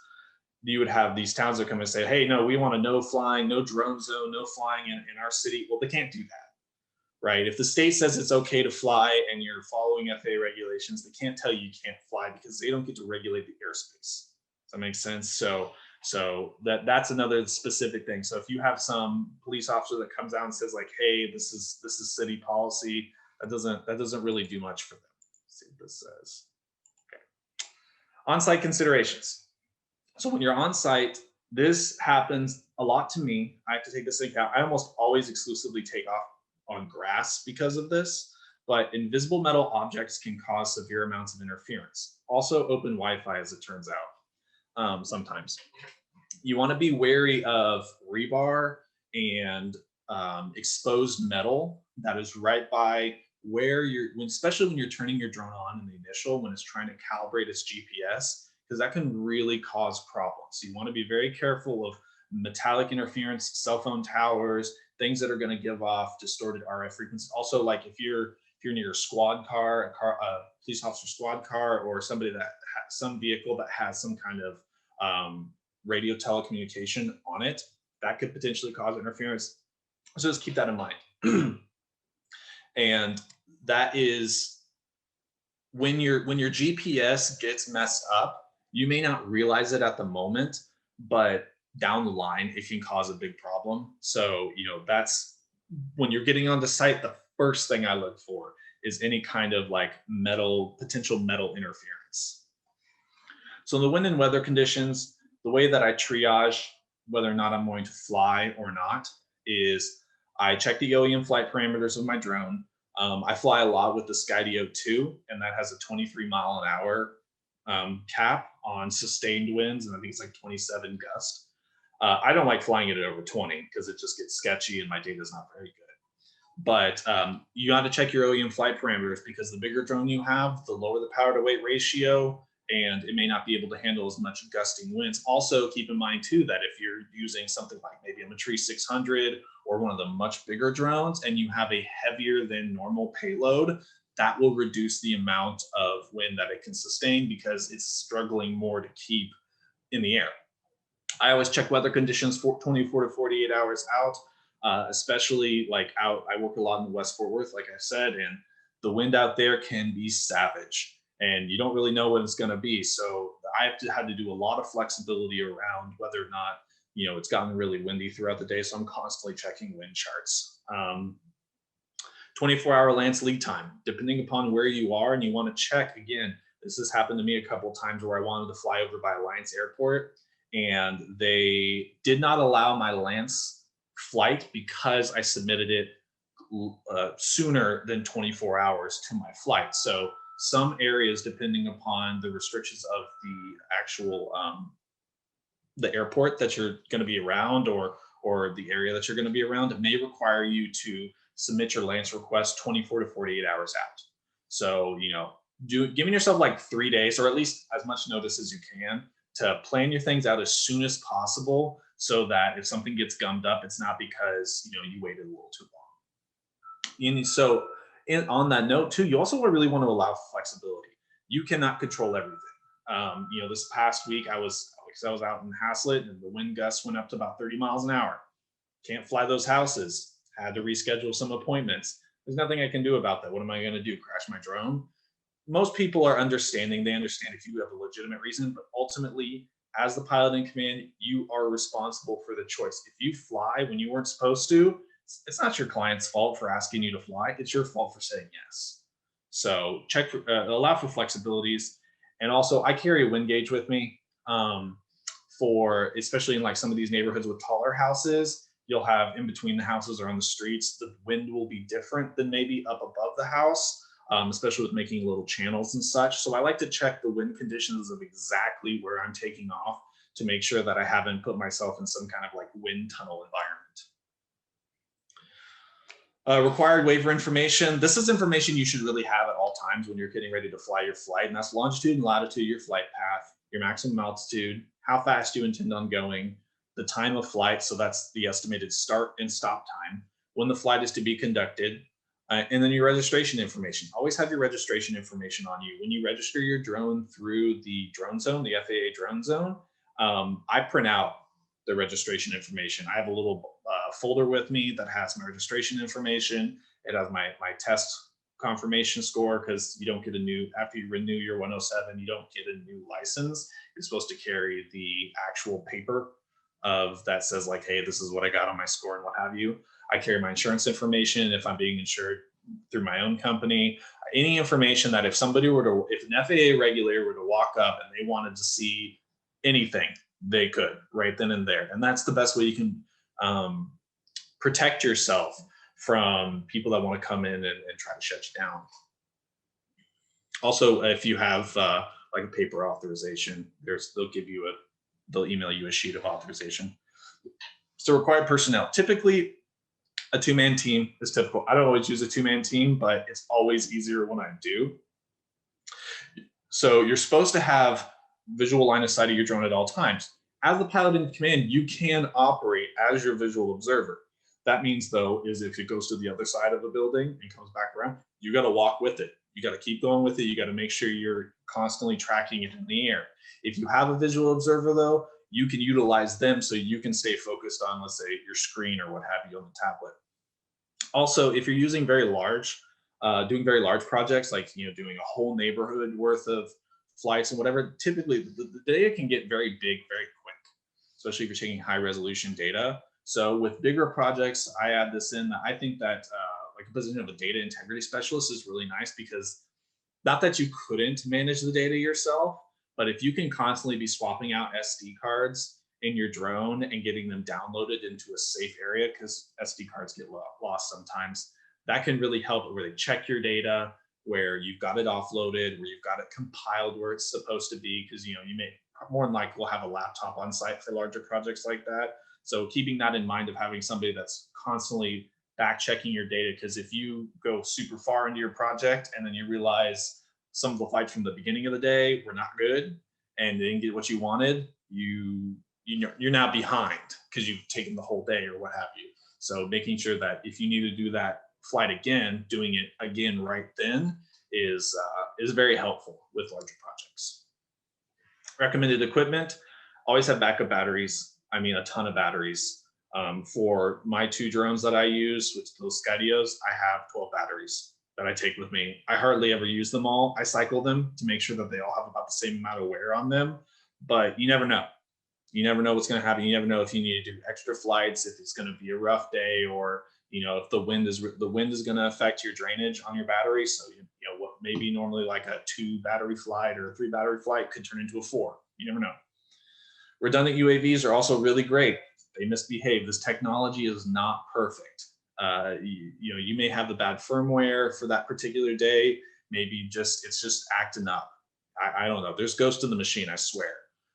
You would have these towns that come and say, hey, no, we want a no flying, no drone zone, no flying in our city. Well, they can't do that, right? If the state says it's okay to fly and you're following FAA regulations, they can't tell you can't fly because they don't get to regulate the airspace. Does that make sense? So that's another specific thing. So if you have some police officer that comes out and says like, hey, this is city policy, that doesn't really do much for them. Let's see what this says. Okay. On-site considerations. So when you're on site, this happens a lot to me. I have to take this into account. I almost always exclusively take off on grass because of this, but invisible metal objects can cause severe amounts of interference. Also open Wi-Fi, as it turns out, sometimes. You want to be wary of rebar and exposed metal that is right by where especially when you're turning your drone on in the initial, when it's trying to calibrate its GPS, because that can really cause problems. So you want to be very careful of metallic interference, cell phone towers, things that are going to give off distorted RF frequency. Also, like if you're near a squad car, a police officer squad car, or somebody that has some vehicle that has some kind of radio telecommunication on it, that could potentially cause interference. So just keep that in mind. And that is when your GPS gets messed up, you may not realize it at the moment, but down the line, it can cause a big problem. So, that's when you're getting onto site, the first thing I look for is any kind of like potential metal interference. So the wind and weather conditions, the way that I triage whether or not I'm going to fly or not is I check the OEM flight parameters of my drone. I fly a lot with the Skydio 2, and that has a 23-mile-an-hour cap on sustained winds, and I think it's like 27 gust. I don't like flying it at over 20 because it just gets sketchy and my data is not very good. But you got to check your OEM flight parameters, because the bigger drone you have, the lower the power to weight ratio, and it may not be able to handle as much gusting winds. Also, keep in mind too that if you're using something like maybe a Matrice 600 or one of the much bigger drones, and you have a heavier than normal payload, that will reduce the amount of wind that it can sustain because it's struggling more to keep in the air. I always check weather conditions for 24 to 48 hours out, especially like out. I work a lot in West Fort Worth, like I said, and the wind out there can be savage, and you don't really know what it's going to be. So I had to do a lot of flexibility around whether or not, it's gotten really windy throughout the day. So I'm constantly checking wind charts. 24-hour Lance lead time, depending upon where you are, and you want to check again. This has happened to me a couple of times where I wanted to fly over by Alliance Airport, and they did not allow my Lance flight because I submitted it sooner than 24 hours to my flight. So some areas, depending upon the restrictions of the actual the airport that you're going to be around, or the area that you're going to be around, it may require you to submit your Lance request 24 to 48 hours out. So, giving yourself like 3 days, or at least as much notice as you can, to plan your things out as soon as possible, so that if something gets gummed up, it's not because you waited a little too long. And so, on that note too, you also really want to allow flexibility. You cannot control everything. This past week I was out in Haslett, and the wind gusts went up to about 30 miles an hour. Can't fly those houses. Had to reschedule some appointments. There's nothing I can do about that. What am I going to do? Crash my drone? Most people are understanding. They understand if you have a legitimate reason, but ultimately, as the pilot in command, you are responsible for the choice. If you fly when you weren't supposed to, it's not your client's fault for asking you to fly. It's your fault for saying yes. So allow for flexibilities. And also, I carry a wind gauge with me especially in like some of these neighborhoods with taller houses. You'll have in between the houses or on the streets, the wind will be different than maybe up above the house, especially with making little channels and such. So I like to check the wind conditions of exactly where I'm taking off to make sure that I haven't put myself in some kind of like wind tunnel environment. Required waiver information. This is information you should really have at all times when you're getting ready to fly your flight, and that's longitude and latitude, your flight path, your maximum altitude, how fast you intend on going, the time of flight, so that's the estimated start and stop time, when the flight is to be conducted, and then your registration information. Always have your registration information on you. When you register your drone through the drone zone, the FAA drone zone, I print out the registration information. I have a little folder with me that has my registration information. It has my test confirmation score, because you don't get after you renew your 107, you don't get a new license. You're supposed to carry the actual paper that says like, hey, this is what I got on my score and what have you. I carry my insurance information if I'm being insured through my own company. Any information that if an FAA regulator were to walk up and they wanted to see anything, they could right then and there. And that's the best way you can protect yourself from people that want to come in and try to shut you down. Also, if you have like a paper authorization, they'll email you a sheet of authorization. So required personnel, typically a two-man team is typical. I don't always use a two-man team, but it's always easier when I do. So you're supposed to have visual line of sight of your drone at all times. As the pilot in command, you can operate as your visual observer. That means, though, is if it goes to the other side of the building and comes back around, you got to walk with it. You got to keep going with it. You got to make sure you're constantly tracking it in the air. If you have a visual observer, though, you can utilize them so you can stay focused on, let's say, your screen or what have you on the tablet. Also, if you're using very large, doing very large projects, like, doing a whole neighborhood worth of flights and whatever, typically the data can get very big very quick, especially if you're taking high resolution data. So with bigger projects, I add this in. I think that like a position of a data integrity specialist is really nice, because not that you couldn't manage the data yourself, but if you can constantly be swapping out SD cards in your drone and getting them downloaded into a safe area, because SD cards get lost sometimes, that can really help where they check your data, where you've got it offloaded, where you've got it compiled where it's supposed to be, because you may more than likely will have a laptop on site for larger projects like that. So keeping that in mind of having somebody that's constantly back checking your data, because if you go super far into your project and then you realize some of the flights from the beginning of the day were not good and didn't get what you wanted, you're now behind because you've taken the whole day or what have you. So making sure that if you need to do that flight again, doing it again right then is very helpful with larger projects. Recommended equipment: always have backup batteries. I mean, a ton of batteries. For my 2 drones that I use, which those Skydios, I have 12 batteries that I take with me. I hardly ever use them all. I cycle them to make sure that they all have about the same amount of wear on them, but you never know. You never know what's going to happen. You never know if you need to do extra flights, if it's going to be a rough day, or if the wind is going to affect your drainage on your battery. So what maybe normally like a 2 battery flight or a 3 battery flight could turn into a 4. You never know. Redundant UAVs are also really great. They misbehave. This technology is not perfect. You may have the bad firmware for that particular day. Maybe it's just acting up. I don't know. There's ghosts in the machine, I swear,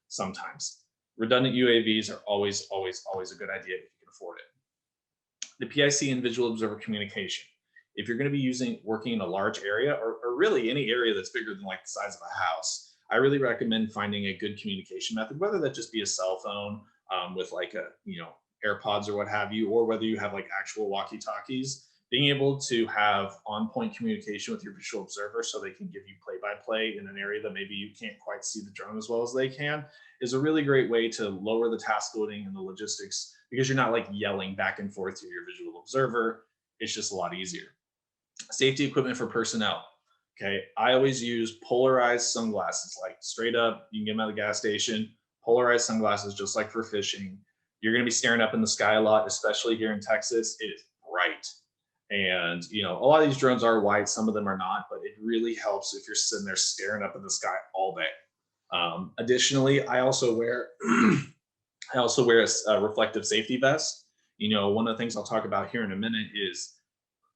sometimes. Redundant UAVs are always a good idea if you can afford it. The PIC and visual observer communication. If you're going to be working in a large area, or really any area that's bigger than like the size of a house, I really recommend finding a good communication method, whether that just be a cell phone with like a, AirPods or what have you, or whether you have like actual walkie-talkies. Being able to have on-point communication with your visual observer so they can give you play-by-play in an area that maybe you can't quite see the drone as well as they can is a really great way to lower the task loading and the logistics, because you're not like yelling back and forth to your visual observer. It's just a lot easier. Safety equipment for personnel. Okay, I always use polarized sunglasses, like straight up, you can get them at the gas station, polarized sunglasses, just like for fishing. You're going to be staring up in the sky a lot, especially here in Texas. It is bright. And, a lot of these drones are white, some of them are not, but it really helps if you're sitting there staring up in the sky all day. Additionally, I also wear a reflective safety vest. One of the things I'll talk about here in a minute is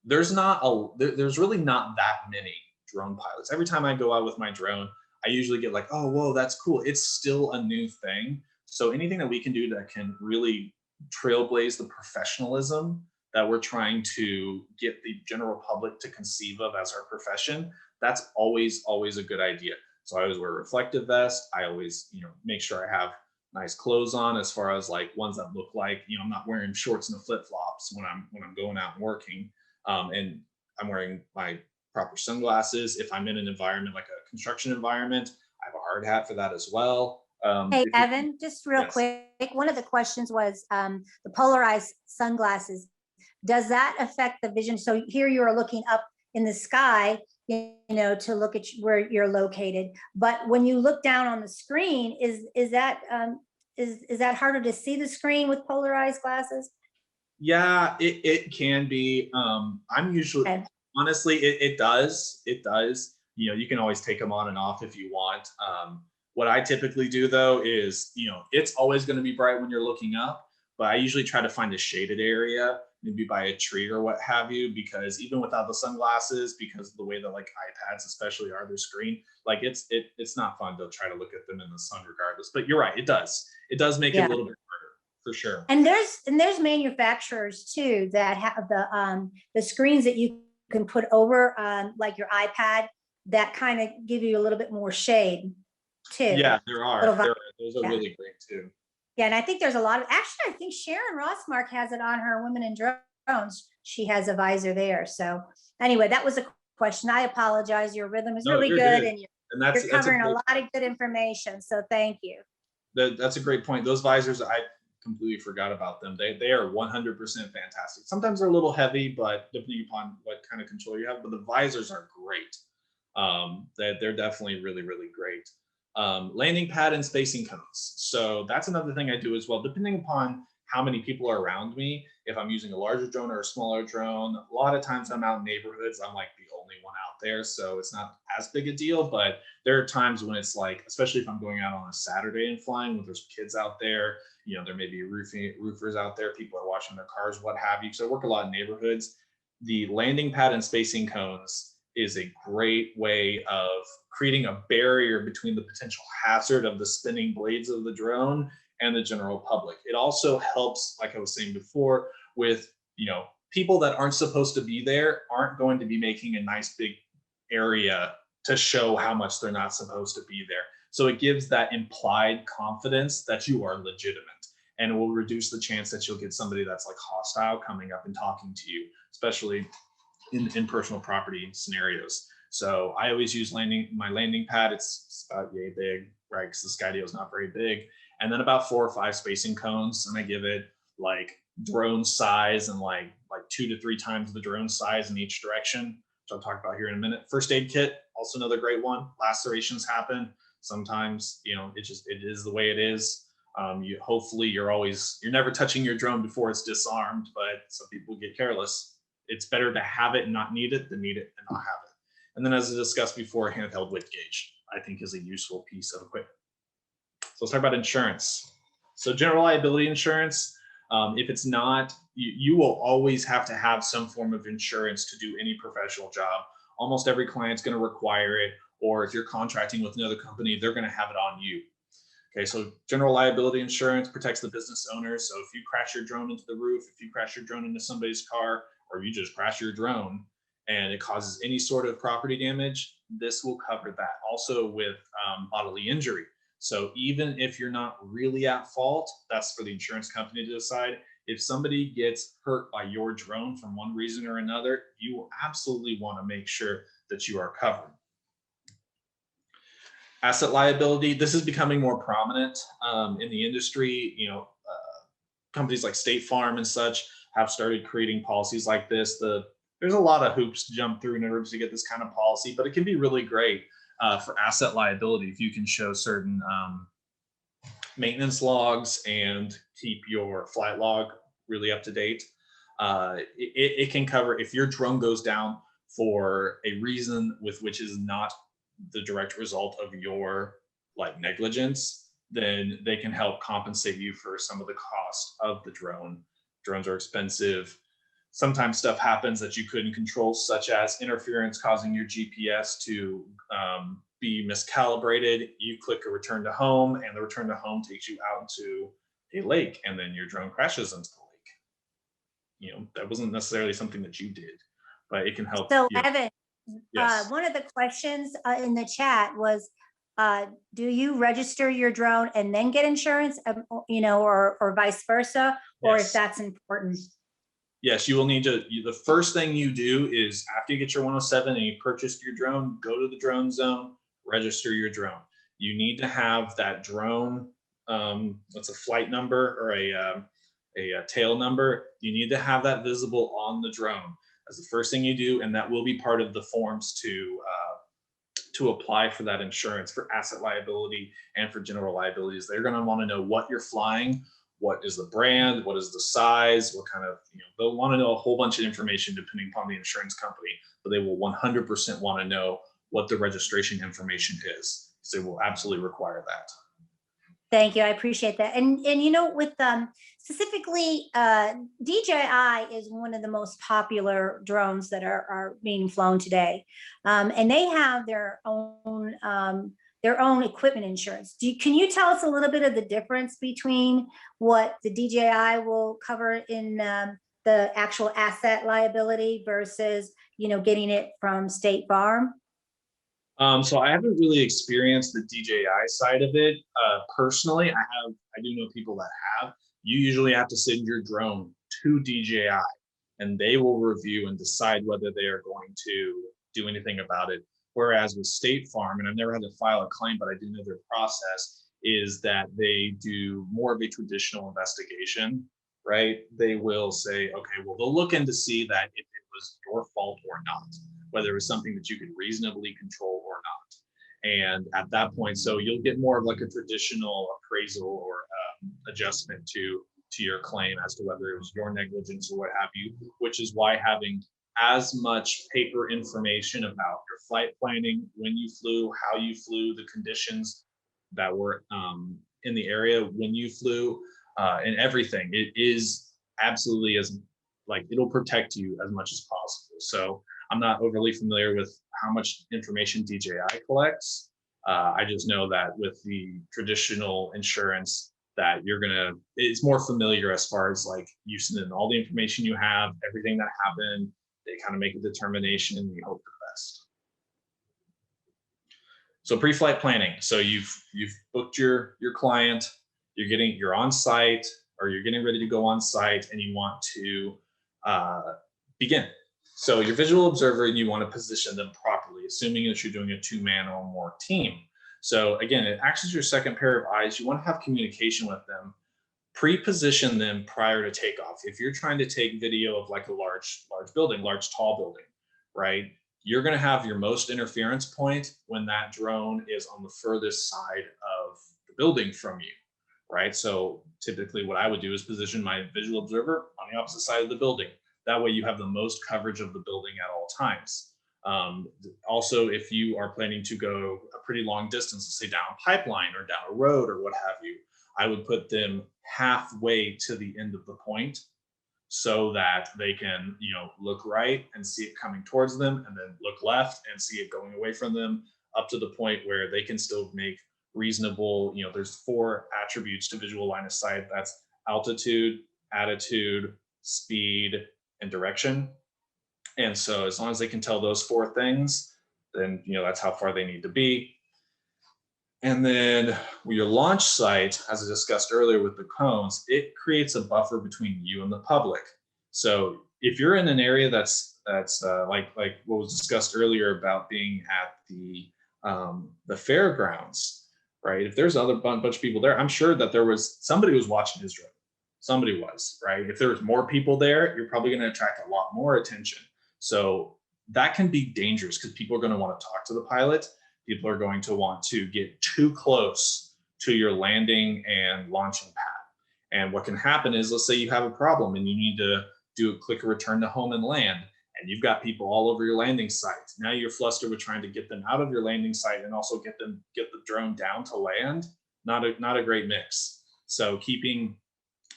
there's really not that many drone pilots. Every time I go out with my drone, I usually get like, oh, whoa, that's cool. It's still a new thing. So anything that we can do that can really trailblaze the professionalism that we're trying to get the general public to conceive of as our profession, that's always a good idea. So I always wear a reflective vest. I always, make sure I have nice clothes on, as far as like ones that look like, I'm not wearing shorts and flip-flops when I'm going out and working. And I'm wearing my proper sunglasses. If I'm in an environment like a construction environment, I have a hard hat for that as well. Hey, Evan, just real Yes. quick. One of the questions was the polarized sunglasses. Does that affect the vision? So here you are looking up in the sky, to look at where you're located. But when you look down on the screen, is that harder to see the screen with polarized glasses? Yeah, it can be. I'm usually, Okay. honestly, it does. You can always take them on and off if you want. What I typically do though is, it's always going to be bright when you're looking up, but I usually try to find a shaded area, maybe by a tree or what have you, because even without the sunglasses, because of the way that like iPads especially are their screen, like it's not fun to try to look at them in the sun regardless. But you're right, it does make it a little bit harder for sure. And there's manufacturers too that have the screens that you can put over like your iPad that kind of give you a little bit more shade too. Yeah, there are. Those are really great too. Yeah, and I think there's a lot of, actually, I think Sharon Rossmark has it on her Women in Drones. She has a visor there. So anyway, that was a question. I apologize. Your rhythm is really good, and you're covering a lot of good information. So thank you. That's a great point. Those visors, I completely forgot about them. They are 100% fantastic. Sometimes they're a little heavy, but depending upon what kind of control you have, but the visors are great. They're definitely really, really great. Landing pad and spacing cones. So that's another thing I do as well, depending upon how many people are around me. If I'm using a larger drone or a smaller drone, a lot of times I'm out in neighborhoods, I'm like the only one out there, so it's not as big a deal. But there are times when it's like, especially if I'm going out on a Saturday and flying, when there's kids out there, you know, there may be roofers out there, people are washing their cars, what have you. So I work a lot in neighborhoods. The landing pad and spacing cones is a great way of creating a barrier between the potential hazard of the spinning blades of the drone and the general public. It also helps, like I was saying before, with, you know, people that aren't supposed to be there aren't going to be making a nice big area to show how much they're not supposed to be there. So it gives that implied confidence that you are legitimate, and it will reduce the chance that you'll get somebody that's like hostile coming up and talking to you, especially in personal property scenarios. So I always use my landing pad. It's about yay big, right? Because the Skydio is not very big. And then about 4 or 5 spacing cones, and I give it like drone size and like 2 to 3 times the drone size in each direction, which I'll talk about here in a minute. First aid kit, also another great one. Lacerations happen. Sometimes, you know, it is the way it is. Hopefully you're never touching your drone before it's disarmed, but some people get careless. It's better to have it and not need it than need it and not have it. And then, as I discussed before, handheld width gauge, I think, is a useful piece of equipment. So let's talk about insurance. So general liability insurance, if it's not, you will always have to have some form of insurance to do any professional job. Almost every client's going to require it, or if you're contracting with another company, they're going to have it on you. Okay, so general liability insurance protects the business owners. So if you crash your drone into the roof, if you crash your drone into somebody's car, or you just crash your drone and it causes any sort of property damage, this will cover that. Also with bodily injury. So even if you're not really at fault, that's for the insurance company to decide. If somebody gets hurt by your drone from one reason or another, you will absolutely want to make sure that you are covered. Asset liability, this is becoming more prominent in the industry. You know, companies like State Farm and such have started creating policies like this. There's a lot of hoops to jump through in order to get this kind of policy, but it can be really great for asset liability if you can show certain maintenance logs and keep your flight log really up to date. It can cover if your drone goes down for a reason with which is not the direct result of your like negligence, then they can help compensate you for some of the cost of the drone. Drones are expensive. Sometimes stuff happens that you couldn't control, such as interference causing your GPS to be miscalibrated. You click a return to home, and the return to home takes you out into a lake, and then your drone crashes into the lake. You know, that wasn't necessarily something that you did, but it can help. So you. Evan, Yes. one of the questions in the chat was, do you register your drone and then get insurance, you know, or vice versa, or Yes. if that's important? Yes, you will need to, the first thing you do is after you get your 107 and you purchased your drone, go to the drone zone, register your drone. You need to have that drone, what's a flight number or a tail number. You need to have that visible on the drone. That's the first thing you do, and that will be part of the forms to apply for that insurance for asset liability and for general liabilities. They're going to want to know what you're flying, what is the brand, what is the size, what kind of, you know, they'll want to know a whole bunch of information depending upon the insurance company, but they will 100% want to know what the registration information is. So they will absolutely require that. Thank you. I appreciate that. And you know, with specifically DJI is one of the most popular drones that are being flown today. And they have their own equipment insurance. Can you tell us a little bit of the difference between what the DJI will cover in the actual asset liability versus, you know, getting it from State Farm? So I haven't really experienced the DJI side of it personally. I do know people that have. You usually have to send your drone to DJI, and they will review and decide whether they are going to do anything about it. Whereas with State Farm, and I've never had to file a claim, but I do know their process. is that they do more of a traditional investigation, right? They will say, okay, well, they'll look in to see that if it was your fault or not, whether it was something that you could reasonably control or not. And at that point, so you'll get more of like a traditional appraisal or adjustment to your claim as to whether it was your negligence or what have you, which is why having as much paper information about your flight planning, when you flew, how you flew, the conditions that were in the area when you flew, and everything, it is absolutely as like it'll protect you as much as possible. So I'm not overly familiar with how much information DJI collects. I just know that with the traditional insurance that it's more familiar as far as like you send in all the information you have, everything that happened, they kind of make a determination and you hope for the best. So pre-flight planning. So you've booked your client, you're on site or you're getting ready to go on site and you want to begin. So your visual observer, you want to position them properly, assuming that you're doing a 2-man or more team. So again, it acts as your second pair of eyes. You want to have communication with them, pre-position them prior to takeoff. If you're trying to take video of like a large building, large tall building, right? You're going to have your most interference point when that drone is on the furthest side of the building from you, right? So typically what I would do is position my visual observer on the opposite side of the building. That way you have the most coverage of the building at all times. Also, if you are planning to go a pretty long distance, let's say down a pipeline or down a road or what have you, I would put them halfway to the end of the point so that they can, look right and see it coming towards them, and then look left and see it going away from them, up to the point where they can still make reasonable, there's 4 attributes to visual line of sight. That's altitude, attitude, speed, and direction. And so as long as they can tell those 4 things, then, that's how far they need to be. And then your launch site, as I discussed earlier with the cones, it creates a buffer between you and the public. So if you're in an area that's like what was discussed earlier about being at the fairgrounds, right? If there's other bunch of people there, I'm sure that somebody was watching his drone. Somebody was, right? If there was more people there, you're probably going to attract a lot more attention. So that can be dangerous because people are going to want to talk to the pilot. People are going to want to get too close to your landing and launching pad. And what can happen is, let's say you have a problem and you need to click a return to home and land, and you've got people all over your landing site. Now you're flustered with trying to get them out of your landing site and also get the drone down to land. Not a great mix. So keeping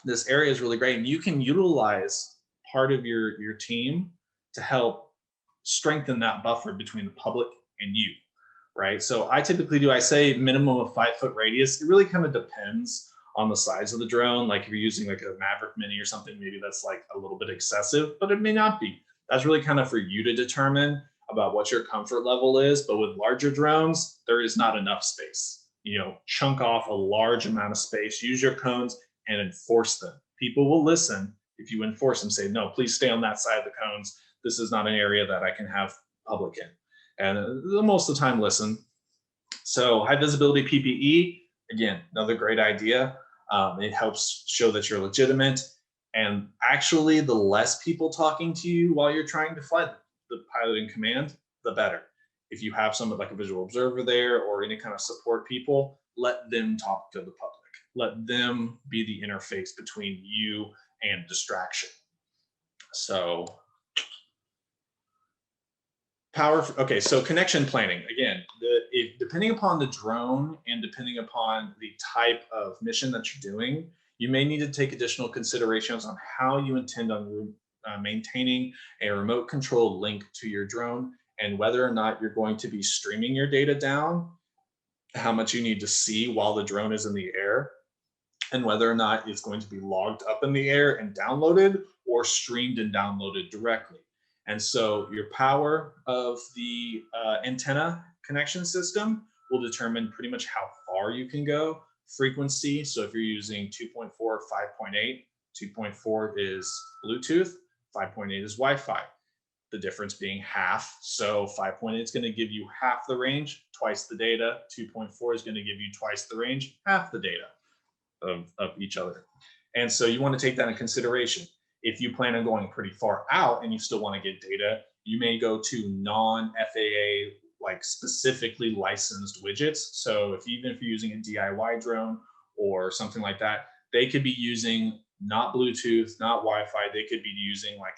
this area is really great, and you can utilize part of your team to help strengthen that buffer between the public and you, right? So I say minimum of 5-foot radius. It really kind of depends on the size of the drone. Like if you're using like a Maverick Mini or something, maybe that's like a little bit excessive, but it may not be. That's really kind of for you to determine about what your comfort level is. But with larger drones, there is not enough space. Chunk off a large amount of space, use your cones and enforce them. People will listen if you enforce them, say, no, please stay on that side of the cones. This is not an area that I can have public in. And most of the time listen. So high visibility PPE, again, another great idea. It helps show that you're legitimate. And actually, the less people talking to you while you're trying to fly the pilot in command, the better. If you have someone like a visual observer there or any kind of support people, let them talk to the public. Let them be the interface between you and distraction. So so connection planning, again, depending upon the drone and depending upon the type of mission that you're doing, you may need to take additional considerations on how you intend on maintaining a remote control link to your drone, and whether or not you're going to be streaming your data down, how much you need to see while the drone is in the air, and whether or not it's going to be logged up in the air and downloaded or streamed and downloaded directly. And so your power of the antenna connection system will determine pretty much how far you can go. Frequency, so if you're using 2.4 or 5.8, 2.4 is Bluetooth, 5.8 is Wi-Fi. the difference being half. So 5.8 is going to give you half the range, twice the data. 2.4 is going to give you twice the range, half the data of each other. And so you want to take that into consideration. If you plan on going pretty far out and you still want to get data, you may go to non-FAA, like specifically licensed widgets. So even if you're using a DIY drone or something like that, they could be using not Bluetooth, not Wi-Fi. They could be using like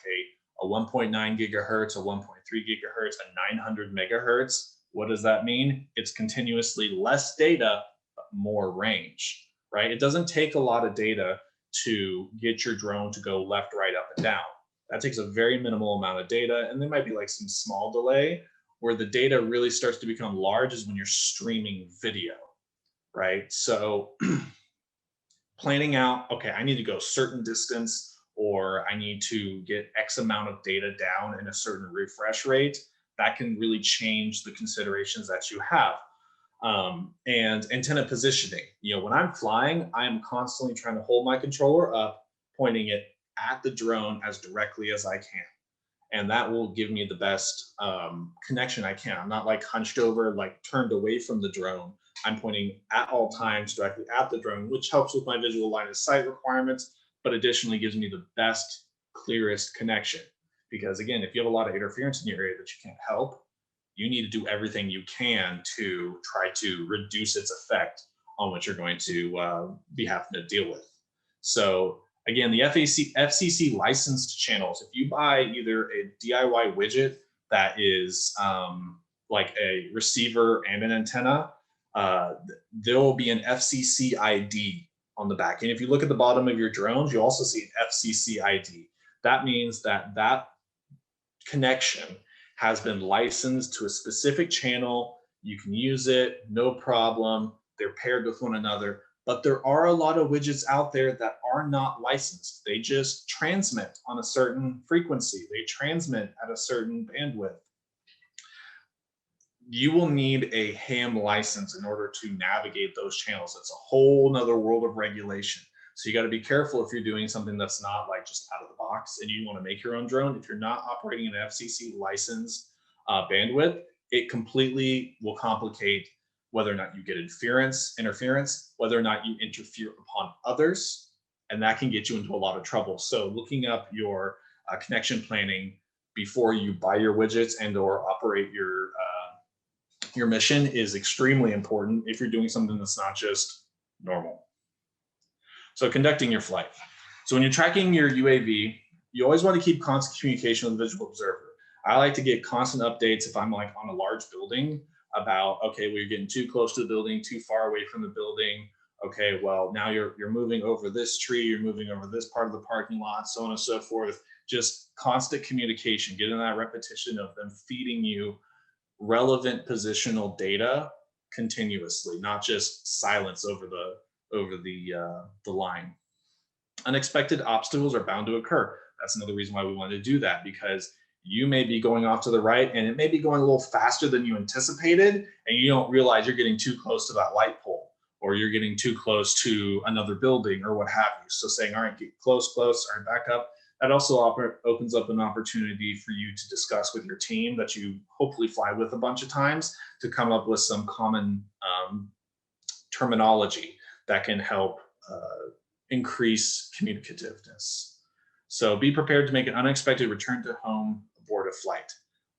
a 1.9 gigahertz, a 1.3 gigahertz, a 900 megahertz. What does that mean? It's continuously less data, but more range, right? It doesn't take a lot of data to get your drone to go left, right, up, and down. That takes a very minimal amount of data, and there might be like some small delay. Where the data really starts to become large is when you're streaming video, right? So planning out, okay, I need to go a certain distance, or I need to get X amount of data down in a certain refresh rate, that can really change the considerations that you have. And antenna positioning, when I'm flying, I'm constantly trying to hold my controller up, pointing it at the drone as directly as I can. And that will give me the best connection I can. I'm not like hunched over, like turned away from the drone. I'm pointing at all times directly at the drone, which helps with my visual line of sight requirements, but additionally gives me the best, clearest connection. Because again, if you have a lot of interference in your area that you can't help, you need to do everything you can to try to reduce its effect on what you're going to be having to deal with. So again, the FCC licensed channels, if you buy either a DIY widget that is like a receiver and an antenna, there will be an FCC ID on the back. And if you look at the bottom of your drones, you also see an FCC ID. That means that that connection has been licensed to a specific channel. You can use it, no problem. They're paired with one another. But there are a lot of widgets out there that are not licensed. They just transmit on a certain frequency. They transmit at a certain bandwidth. You will need a ham license in order to navigate those channels. It's a whole nother world of regulation. So you got to be careful if you're doing something that's not like just out of the box and you want to make your own drone. If you're not operating an FCC licensed bandwidth, it completely will complicate whether or not you get interference, whether or not you interfere upon others, and that can get you into a lot of trouble. So looking up your connection planning before you buy your widgets and or operate your mission is extremely important if you're doing something that's not just normal. So conducting your flight. So when you're tracking your UAV, you always want to keep constant communication with the visual observer. I like to get constant updates if I'm like on a large building about, okay, we're getting too close to the building, too far away from the building. Okay, well, now you're moving over this tree, you're moving over this part of the parking lot, so on and so forth. Just constant communication, getting that repetition of them feeding you relevant positional data continuously, not just silence over the line. Unexpected obstacles are bound to occur. That's another reason why we want to do that, because you may be going off to the right and it may be going a little faster than you anticipated, and you don't realize you're getting too close to that light pole, or you're getting too close to another building or what have you. So saying, all right, get close, all right, back up. That also opens up an opportunity for you to discuss with your team that you hopefully fly with a bunch of times to come up with some common terminology that can help increase communicativeness. So be prepared to make an unexpected return to home aboard a flight.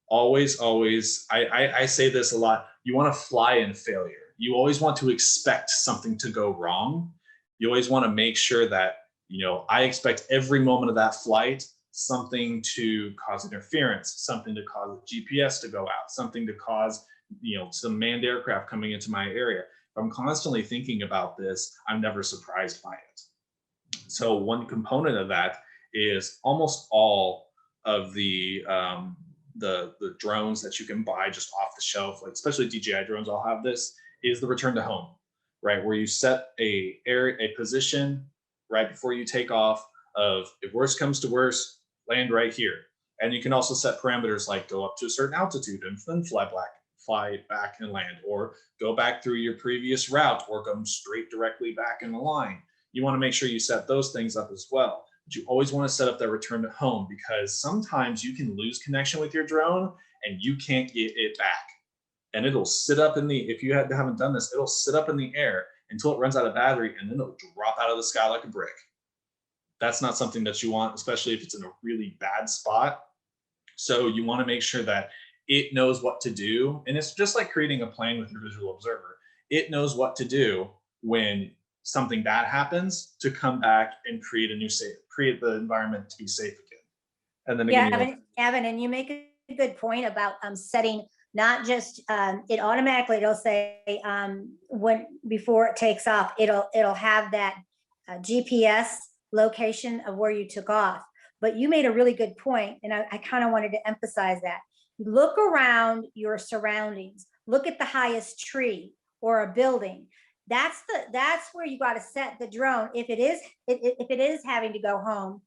Always, I say this a lot, you want to fly in failure. You always want to expect something to go wrong. You always want to make sure that, I expect every moment of that flight, something to cause interference, something to cause GPS to go out, something to cause, some manned aircraft coming into my area. If I'm constantly thinking about this, I'm never surprised by it. So one component of that is almost all of the drones that you can buy just off the shelf, like especially DJI drones, I'll have this, is the return to home, right? Where you set a position right before you take off of, if worst comes to worst, land right here. And you can also set parameters like go up to a certain altitude and then fly back and land, or go back through your previous route, or come straight directly back in the line. You want to make sure you set those things up as well. but you always want to set up that return to home, because sometimes you can lose connection with your drone and you can't get it back. And it'll sit up in the, if you haven't done this, it'll sit up in the air until it runs out of battery, and then it'll drop out of the sky like a brick. That's not something that you want, especially if it's in a really bad spot. So you want to make sure that it knows what to do. And it's just like creating a plane with your visual observer. It knows what to do when something bad happens to come back and create a new safe, create the environment to be safe again. And then Yeah, again, Evan, and you make a good point about setting, not just it automatically, it'll say when before it takes off, it'll have that GPS location of where you took off. But you made a really good point, and I kind of wanted to emphasize that. Look around your surroundings. Look at the highest tree or a building. That's where you got to set the drone. If it is having to go home,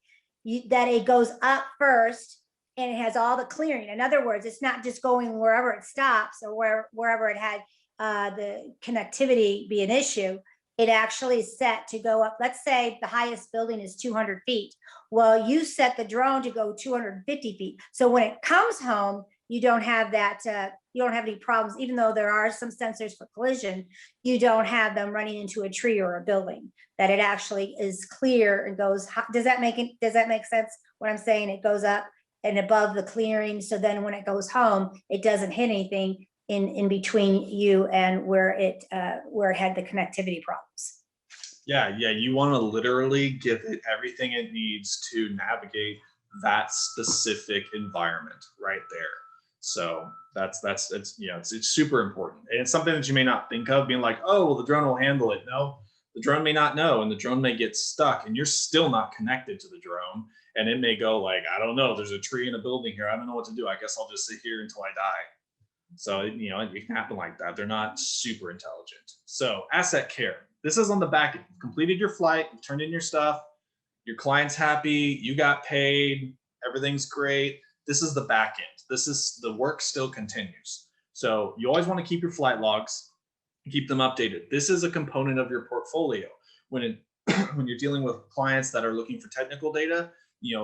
that it goes up first and it has all the clearing. In other words, it's not just going wherever it stops or wherever it had the connectivity be an issue. It actually is set to go up. Let's say the highest building is 200 feet. Well, you set the drone to go 250 feet. So when it comes home, you don't have that, you don't have any problems, even though there are some sensors for collision, you don't have them running into a tree or a building, that it actually is clear and goes, does that make sense? What I'm saying, it goes up and above the clearing. So then when it goes home, it doesn't hit anything in between you and where it had the connectivity problems. Yeah, you want to literally give it everything it needs to navigate that specific environment right there. So it's super important. And it's something that you may not think of, being like, oh, well, the drone will handle it. No, the drone may not know, and the drone may get stuck, and you're still not connected to the drone. And it may go like, I don't know, there's a tree in a building here. I don't know what to do. I guess I'll just sit here until I die. So, it can happen like that. They're not super intelligent. So asset care. This is on the back end. You've completed your flight, you've turned in your stuff, your client's happy, you got paid, everything's great. This is the back end. This is the work still continues. So you always want to keep your flight logs, keep them updated. This is a component of your portfolio. When you're dealing with clients that are looking for technical data,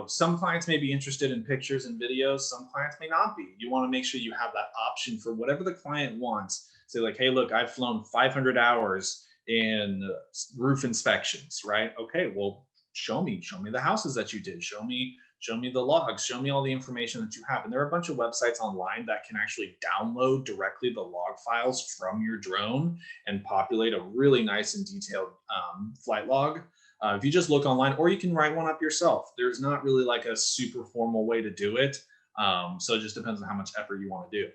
some clients may be interested in pictures and videos, some clients may not be. You want to make sure you have that option for whatever the client wants. Say like, hey, look, I've flown 500 hours in roof inspections, right? Okay, well, show me the houses that you did. Show me the logs, show me all the information that you have. And there are a bunch of websites online that can actually download directly the log files from your drone and populate a really nice and detailed flight log. If you just look online, or you can write one up yourself. There's not really like a super formal way to do it. So it just depends on how much effort you want to do.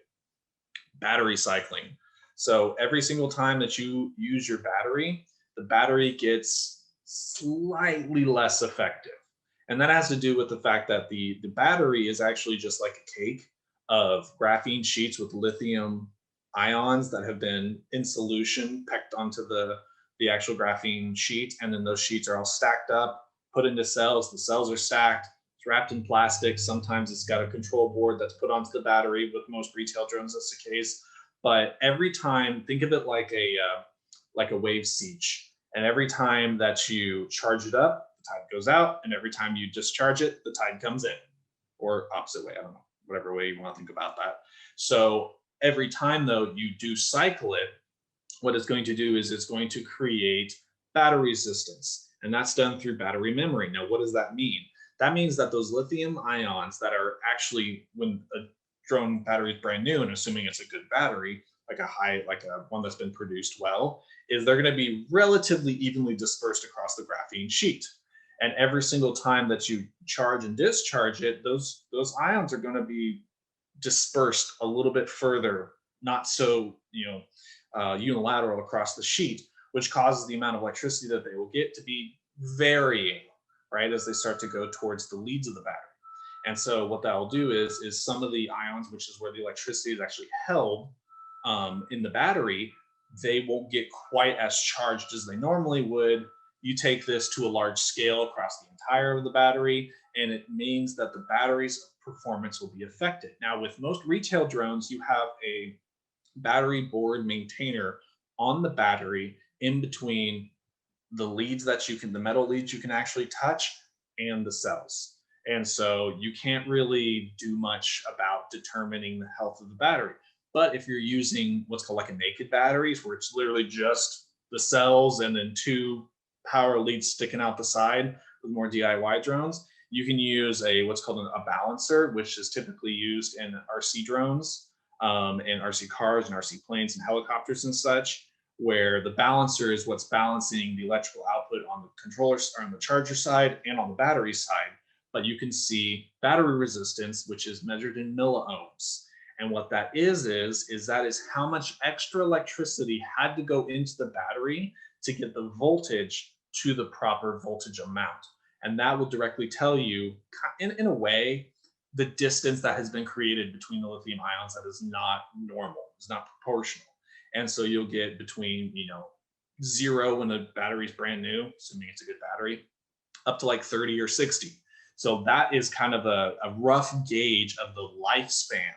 Battery cycling. So every single time that you use your battery, the battery gets slightly less effective. And that has to do with the fact that the battery is actually just like a cake of graphene sheets with lithium ions that have been in solution pecked onto the actual graphene sheet. And then those sheets are all stacked up, put into cells. The cells are stacked, it's wrapped in plastic. Sometimes it's got a control board that's put onto the battery. With most retail drones, that's the case. But every time, think of it like a wave siege. And every time that you charge it up, the tide goes out. And every time you discharge it, the tide comes in. Or opposite way, I don't know, whatever way you want to think about that. So every time though you do cycle it, what it's going to do is it's going to create battery resistance. And that's done through battery memory. Now, what does that mean? That means that those lithium ions that are actually, when a drone battery is brand new, and assuming it's a good battery, like a one that's been produced well, is they're going to be relatively evenly dispersed across the graphene sheet. And every single time that you charge and discharge it, those ions are going to be dispersed a little bit further, not so unilateral across the sheet, which causes the amount of electricity that they will get to be varying, right, as they start to go towards the leads of the battery. And so what that will do is some of the ions, which is where the electricity is actually held in the battery, they won't get quite as charged as they normally would. You take this to a large scale across the entire of the battery, and it means that the battery's performance will be affected. Now, with most retail drones, you have a battery board maintainer on the battery in between the leads that the metal leads you can actually touch and the cells. And so you can't really do much about determining the health of the battery. But if you're using what's called like a naked batteries, where it's literally just the cells and then 2 power leads sticking out the side with more DIY drones, you can use what's called a balancer, which is typically used in RC drones, and RC cars and RC planes and helicopters and such, where the balancer is what's balancing the electrical output on the controller or on the charger side and on the battery side. But you can see battery resistance, which is measured in milliohms. And what that is that is how much extra electricity had to go into the battery to get the voltage to the proper voltage amount. And that will directly tell you, in a way, the distance that has been created between the lithium ions that is not normal, it's not proportional. And so you'll get between, 0 when the battery's brand new, assuming it's a good battery, up to like 30 or 60. So that is kind of a rough gauge of the lifespan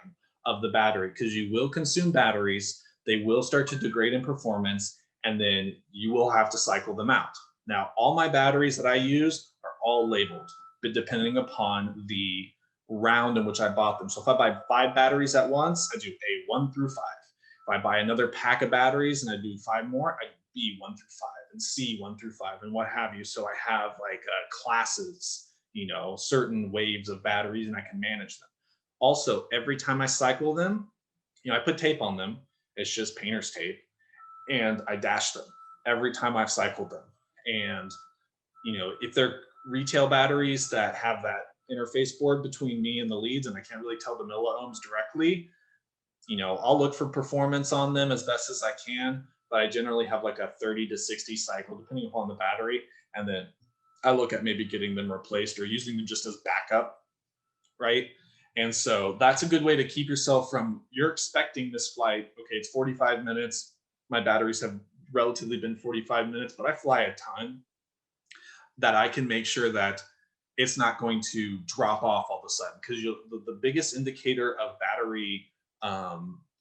of the battery, because you will consume batteries, they will start to degrade in performance, and then you will have to cycle them out. Now, all my batteries that I use are all labeled, but depending upon the round in which I bought them. So if I buy 5 batteries at once, I do A1 through 5. If I buy another pack of batteries and I do 5 more, I do B1 through 5 and C1 through 5 and what have you. So I have like classes, certain waves of batteries, and I can manage them. Also, every time I cycle them, I put tape on them. It's just painter's tape, and I dash them every time I've cycled them. And, if they're retail batteries that have that interface board between me and the leads, and I can't really tell the milliohms directly, I'll look for performance on them as best as I can, but I generally have like a 30 to 60 cycle, depending upon the battery. And then I look at maybe getting them replaced or using them just as backup, right? And so that's a good way to keep yourself from, you're expecting this flight, okay, it's 45 minutes. My batteries have relatively been 45 minutes, but I fly a ton, that I can make sure that it's not going to drop off all of a sudden. Because the biggest indicator of battery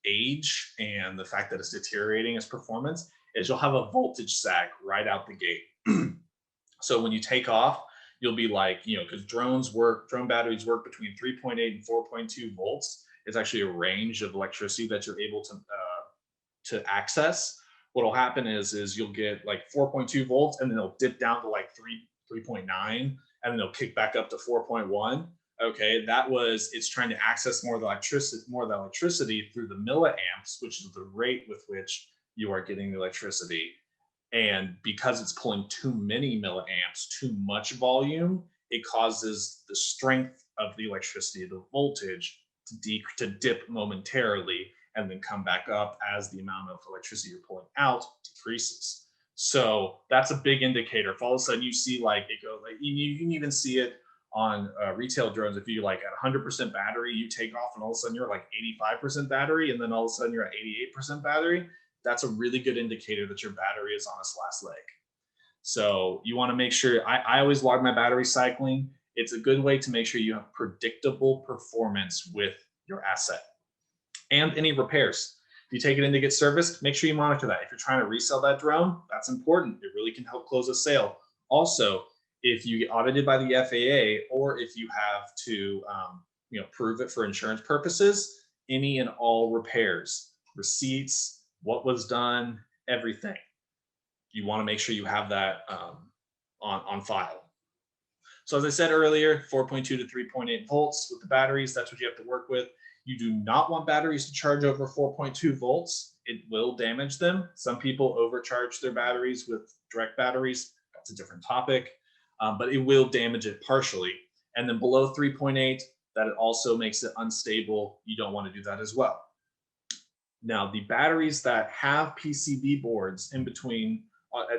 age and the fact that it's deteriorating its performance is you'll have a voltage sag right out the gate. So when you take off, you'll be like, because drone batteries work between 3.8 and 4.2 volts. It's actually a range of electricity that you're able to access. What'll happen is you'll get like 4.2 volts, and then it'll dip down to like 3.9, and then it'll kick back up to 4.1. Okay, it's trying to access more of the electricity through the milliamps, which is the rate with which you are getting the electricity. And because it's pulling too many milliamps, too much volume, it causes the strength of the electricity, the voltage, to dip momentarily and then come back up as the amount of electricity you're pulling out decreases. So that's a big indicator. If all of a sudden you see like it go, like you can even see it on retail drones. If you like at 100% battery, you take off and all of a sudden you're like 85% battery, and then all of a sudden you're at 88% battery, that's a really good indicator that your battery is on its last leg. So you want to make sure, I always log my battery cycling. It's a good way to make sure you have predictable performance with your asset. And any repairs. If you take it in to get serviced, make sure you monitor that. If you're trying to resell that drone, that's important. It really can help close a sale. Also, if you get audited by the FAA, or if you have to prove it for insurance purposes, any and all repairs, receipts, what was done, everything. You want to make sure you have that on file. So as I said earlier, 4.2 to 3.8 volts with the batteries, that's what you have to work with. You do not want batteries to charge over 4.2 volts. It will damage them. Some people overcharge their batteries with direct batteries. That's a different topic, but it will damage it partially. And then below 3.8, that also makes it unstable. You don't want to do that as well. Now, the batteries that have PCB boards in between,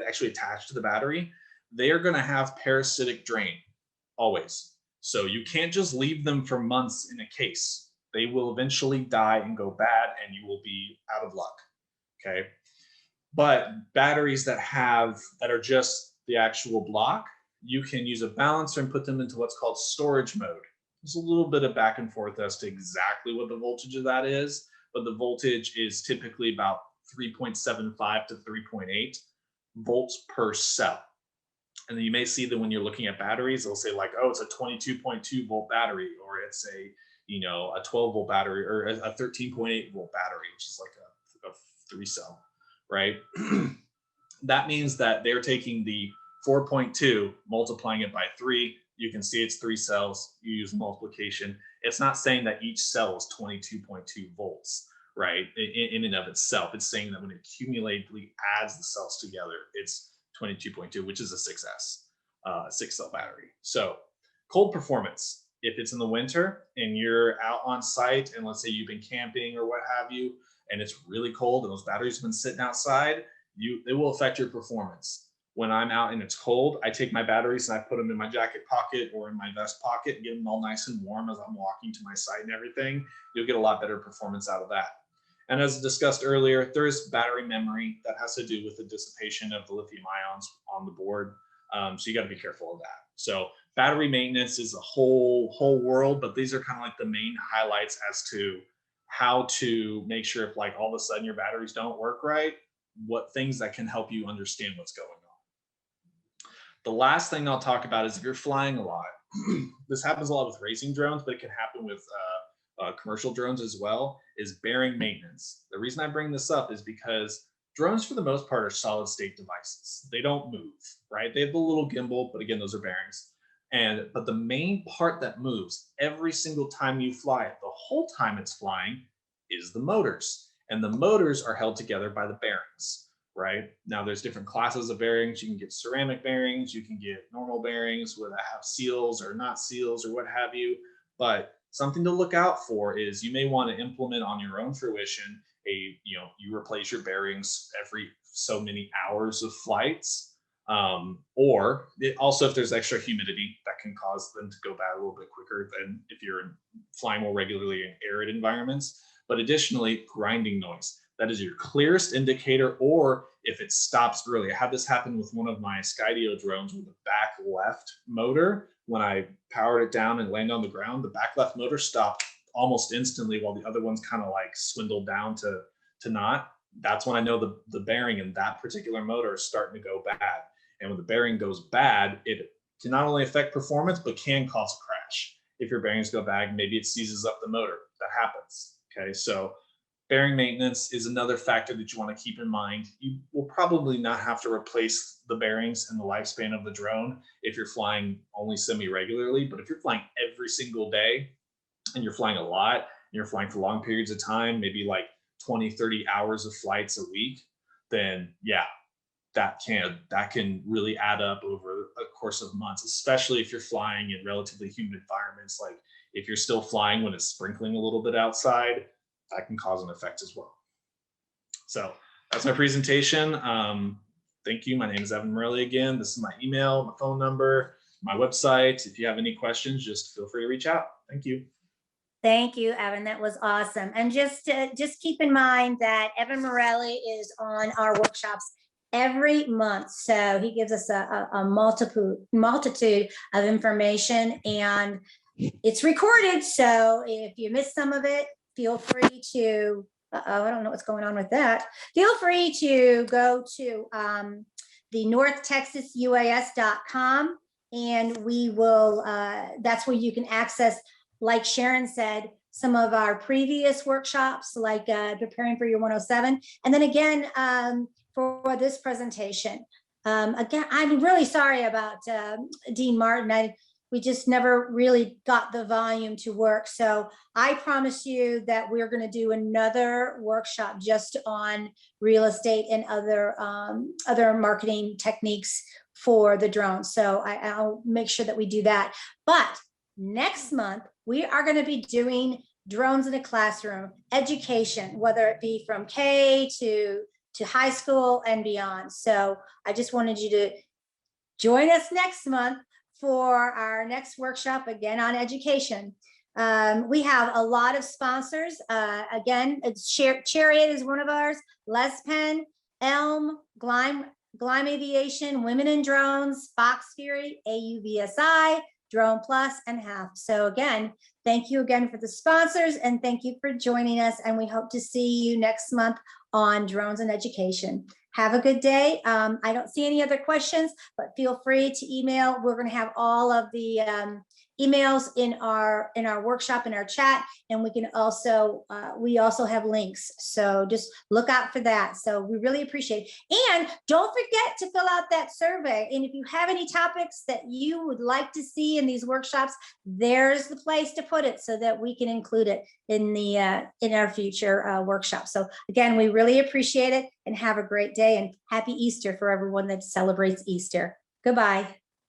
actually attached to the battery, they are going to have parasitic drain, always. So you can't just leave them for months in a case. They will eventually die and go bad, and you will be out of luck, okay? But batteries that are just the actual block, you can use a balancer and put them into what's called storage mode. There's a little bit of back and forth as to exactly what the voltage of that is, but the voltage is typically about 3.75 to 3.8 volts per cell. And then you may see that when you're looking at batteries, they'll say like, oh, it's a 22.2 volt battery, or it's a, you know, a 12 volt battery, or a 13.8 volt battery, which is like a 3-cell, right? That means that they're taking the 4.2, multiplying it by 3. You can see it's 3 cells. You use multiplication. It's not saying that each cell is 22.2 volts, right? In and of itself, it's saying that when it cumulatively adds the cells together, it's 22.2, which is a 6S, 6-cell battery. So cold performance, if it's in the winter and you're out on site, and let's say you've been camping or what have you, and it's really cold and those batteries have been sitting outside, it will affect your performance. When I'm out and it's cold, I take my batteries and I put them in my jacket pocket or in my vest pocket and get them all nice and warm as I'm walking to my site and everything. You'll get a lot better performance out of that. And as discussed earlier, there is battery memory that has to do with the dissipation of the lithium ions on the board. So you got to be careful of that. So battery maintenance is a whole world, but these are kind of like the main highlights as to how to make sure if like all of a sudden your batteries don't work right, what things that can help you understand what's going on. The last thing I'll talk about is if you're flying a lot, this happens a lot with racing drones, but it can happen with commercial drones as well, is bearing maintenance. The reason I bring this up is because drones for the most part are solid state devices. They don't move, right? They have the little gimbal, but again, those are bearings. But the main part that moves every single time you fly it, the whole time it's flying, is the motors. And the motors are held together by the bearings, right? Now there's different classes of bearings. You can get ceramic bearings, you can get normal bearings where they have seals or not seals or what have you. But something to look out for is you may want to implement on your own fruition you replace your bearings every so many hours of flights. Or also if there's extra humidity, that can cause them to go bad a little bit quicker than if you're flying more regularly in arid environments. But additionally, grinding noise. That is your clearest indicator, or if it stops early. I had this happen with one of my Skydio drones with the back left motor. When I powered it down and landed on the ground, the back left motor stopped almost instantly while the other ones kind of like swindled down to not. That's when I know the bearing in that particular motor is starting to go bad. And when the bearing goes bad, it can not only affect performance, but can cause a crash. If your bearings go bad, maybe it seizes up the motor. That happens. Okay, so bearing maintenance is another factor that you want to keep in mind. You will probably not have to replace the bearings in the lifespan of the drone if you're flying only semi-regularly, but if you're flying every single day and you're flying a lot, and you're flying for long periods of time, maybe like 20, 30 hours of flights a week, then yeah, that can really add up over a course of months, especially if you're flying in relatively humid environments. Like if you're still flying when it's sprinkling a little bit outside, that can cause an effect as well. So that's my presentation. Thank you. My name is Evan Morelli again. This is my email, my phone number, my website. If you have any questions, just feel free to reach out. Thank you. Thank you, Evan. That was awesome. And just keep in mind that Evan Morelli is on our workshops every month. So he gives us a multitude of information, and it's recorded. So if you miss some of it, feel free to, I don't know what's going on with that. Feel free to go to the northtexasuas.com, and we will, that's where you can access, like Sharon said, some of our previous workshops, like preparing for your 107. And then again, for this presentation. Again, I'm really sorry about Dean Martin. We just never really got the volume to work. So I promise you that we're going to do another workshop just on real estate and other marketing techniques for the drone. So I'll make sure that we do that. But next month, we are going to be doing drones in a classroom, education, whether it be from K to high school and beyond. So I just wanted you to join us next month for our next workshop, again on education. We have a lot of sponsors. Again, it's Chariot is one of ours, Les Penn, Elm, Gleim Aviation, Women in Drones, Fox Fury, AUVSI, Drone Plus, and HAF. So again, thank you again for the sponsors, and thank you for joining us. And we hope to see you next month on drones and education. Have a good day. I don't see any other questions, but feel free to email. We're going to have all of the emails in our workshop, in our chat, and we also have links. So just look out for that. So we really appreciate it. And don't forget to fill out that survey. And if you have any topics that you would like to see in these workshops, there's the place to put it so that we can include it in our future workshops. So again, we really appreciate it, and have a great day, and happy Easter for everyone that celebrates Easter. Goodbye.